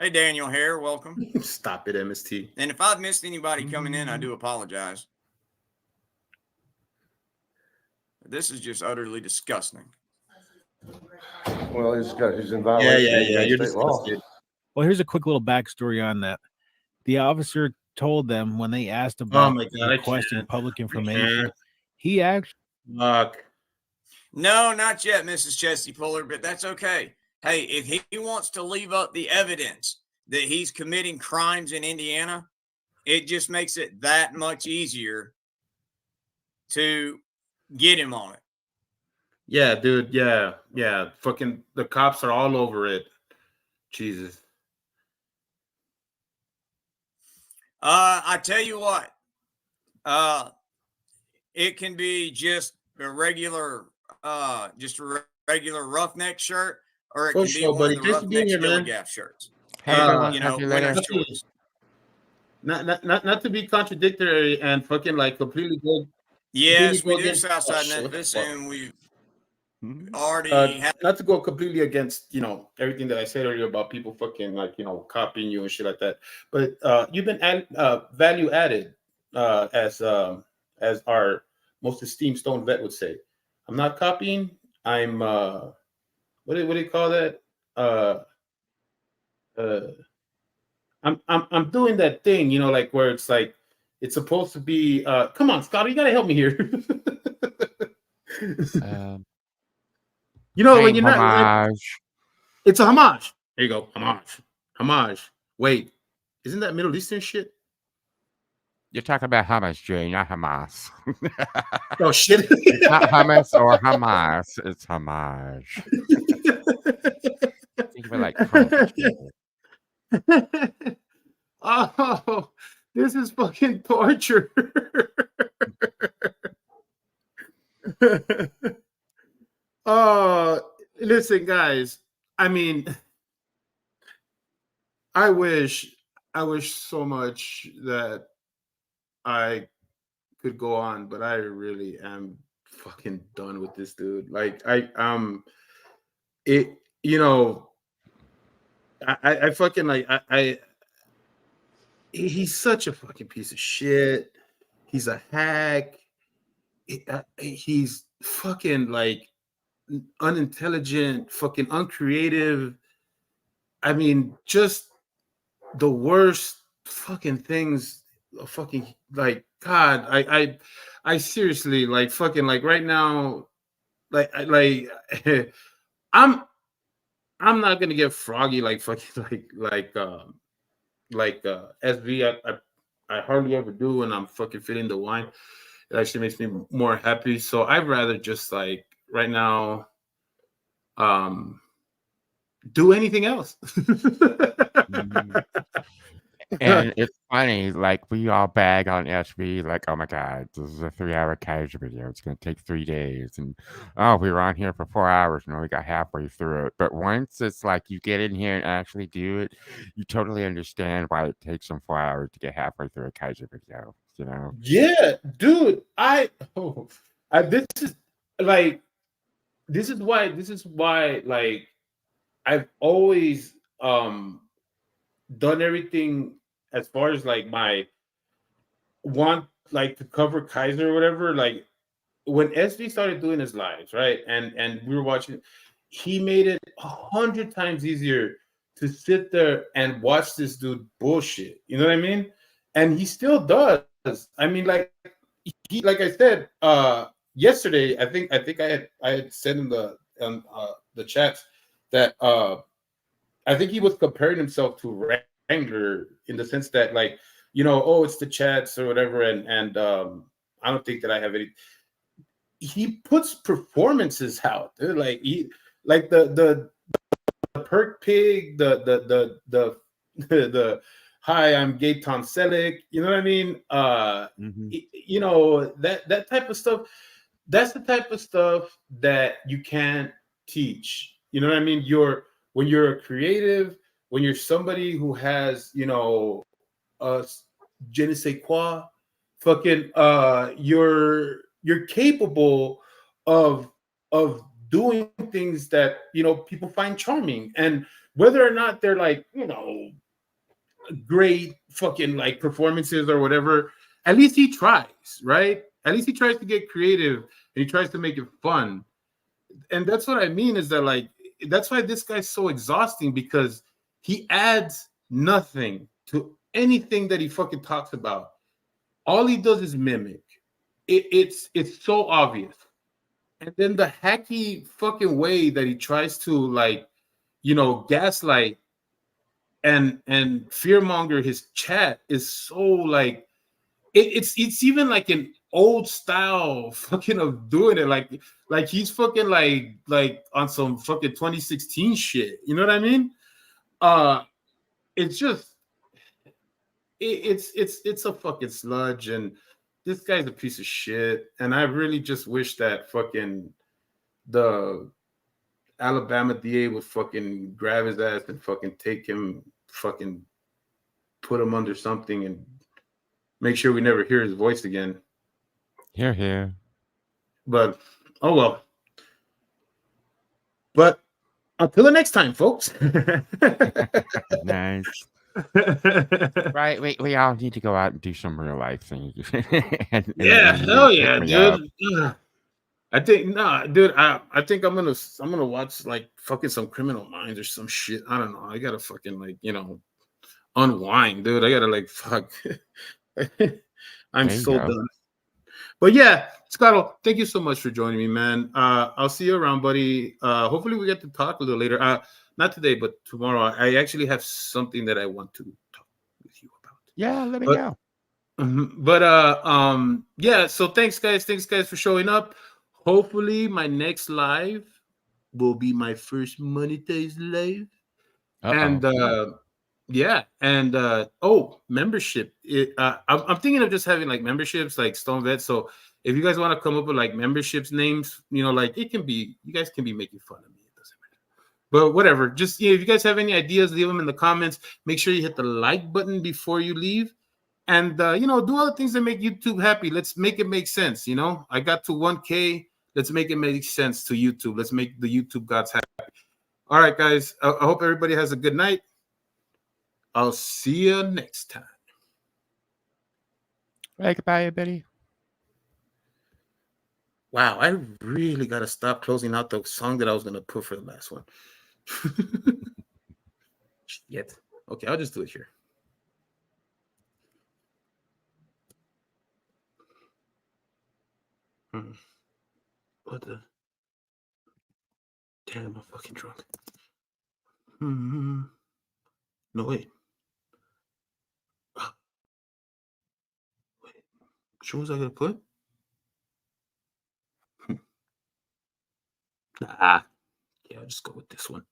Hey, Daniel Hare, welcome. Stop it, MST. And if I've missed anybody coming in, I do apologize. This is just utterly disgusting. Well, he's in violation of state law. Well, here's a quick little backstory on that. The officer told them when they asked about requesting public information, he actually. No, not yet, Mrs. Chesty Puller, but that's okay. Hey, if he wants to leave up the evidence that he's committing crimes in Indiana, it just makes it that much easier to get him on it. Yeah, dude. Yeah. Fucking the cops are all over it. Jesus. I tell you what, it can be just a regular roughneck shirt, or it can be one of the roughneck Gilligaff shirts. Winner's choice. Not to be contradictory and fucking like completely go. Yes, we do Southside this, and we've already not to go completely against everything that I said earlier about people fucking like copying you and shit like that, but you've been value added as our most esteemed Stone vet would say. I'm not copying. I'm what do you call that? I'm doing that thing, like where it's like it's supposed to be. Come on, Scott, you gotta help me here. When you're not, homage. It's a homage. There you go, homage. Wait, isn't that Middle Eastern shit? You're talking about Hamas, Jay, not Hamas. Oh shit! It's not Hamas or Hamas. It's homage. Think of it like French. Oh, this is fucking torture. Listen, guys. I mean, I wish so much that I could go on, but I really am fucking done with this dude. Like I fucking like he's such a fucking piece of shit. He's a hack. He's fucking like unintelligent, fucking uncreative. I mean, just the worst fucking things. Fucking like God. I seriously like fucking like right now. Like I'm not gonna get froggy like fucking like SV. I hardly ever do when I'm fucking feeling the wine. It actually makes me more happy. So I'd rather just like right now do anything else. And it's funny, like we all bag on SV, like, oh my God, this is a 3-hour casual video. It's going to take 3 days. And oh, we were on here for 4 hours and we got halfway through it. But once it's like you get in here and actually do it, you totally understand why it takes them 4 hours to get halfway through a kaiju video, Yeah, dude. This is why like I've always done everything as far as like my want like to cover Kaiser or whatever. Like when SV started doing his lives, right, and we were watching, he made it 100 times easier to sit there and watch this dude bullshit. You know what I mean? And he still does. I mean, like I said yesterday, I think I had said in the chats that I think he was comparing himself to Wrangler in the sense that, like, you know, oh, it's the chats or whatever, and I don't think that I have any. He puts performances out, dude. Like like the perk pig, the the hi, I'm Gaetan Selick. You know what I mean? You know, that type of stuff. That's the type of stuff that you can't teach. You know what I mean? When you're a creative, when you're somebody who has, you know, je ne sais quoi, fucking you're capable of doing things that, you know, people find charming, and whether or not they're like, you know, great fucking like performances or whatever, at least he tries, right? At least he tries to get creative and he tries to make it fun. And that's what I mean, is that like, that's why this guy's so exhausting, because he adds nothing to anything that he fucking talks about. All he does is mimic. It's so obvious. And then the hacky fucking way that he tries to, like, you know, gaslight and fearmonger his chat is so like, it's even like an old style fucking of doing it, like he's fucking like on some fucking 2016 shit, you know what I mean? It's just it's a fucking sludge, and this guy's a piece of shit, and I really just wish that fucking the Alabama DA would fucking grab his ass and fucking take him, fucking put him under something, and make sure we never hear his voice again. Here. But oh well. But until the next time, folks. Nice. Right, we all need to go out and do some real life things. Yeah, hell yeah, pick me up. dude. Ugh. I think dude. I think I'm gonna watch like fucking some Criminal Minds or some shit. I don't know. I gotta fucking, like, you know, unwind, dude. I gotta like fuck. I'm There you so go. done. But yeah, Scotto, thank you so much for joining me, man. I'll see you around, buddy. Hopefully we get to talk a little later. Not today, but tomorrow. I actually have something that I want to talk with you about. Yeah, let me know. Yeah, so thanks guys for showing up. Hopefully my next live will be my first monetized live. And yeah, and membership. I'm thinking of just having like memberships like Stone Vet. So if you guys want to come up with like memberships names, you know, like it can be, you guys can be making fun of me. It doesn't matter. But whatever. Just, you know, if you guys have any ideas, leave them in the comments. Make sure you hit the like button before you leave. And you know, do other things that make YouTube happy. Let's make it make sense. You know, I got to 1K. Let's make it make sense to YouTube. Let's make the YouTube gods happy. All right, guys. I hope everybody has a good night. I'll see you next time. Hey, goodbye, everybody. Wow, I really got to stop closing out the song that I was going to put for the last one. Shit. Okay, I'll just do it here. What the? Damn, I'm fucking drunk. No, wait. Wait. Which one was I going to put? Nah. Yeah, I'll just go with this one.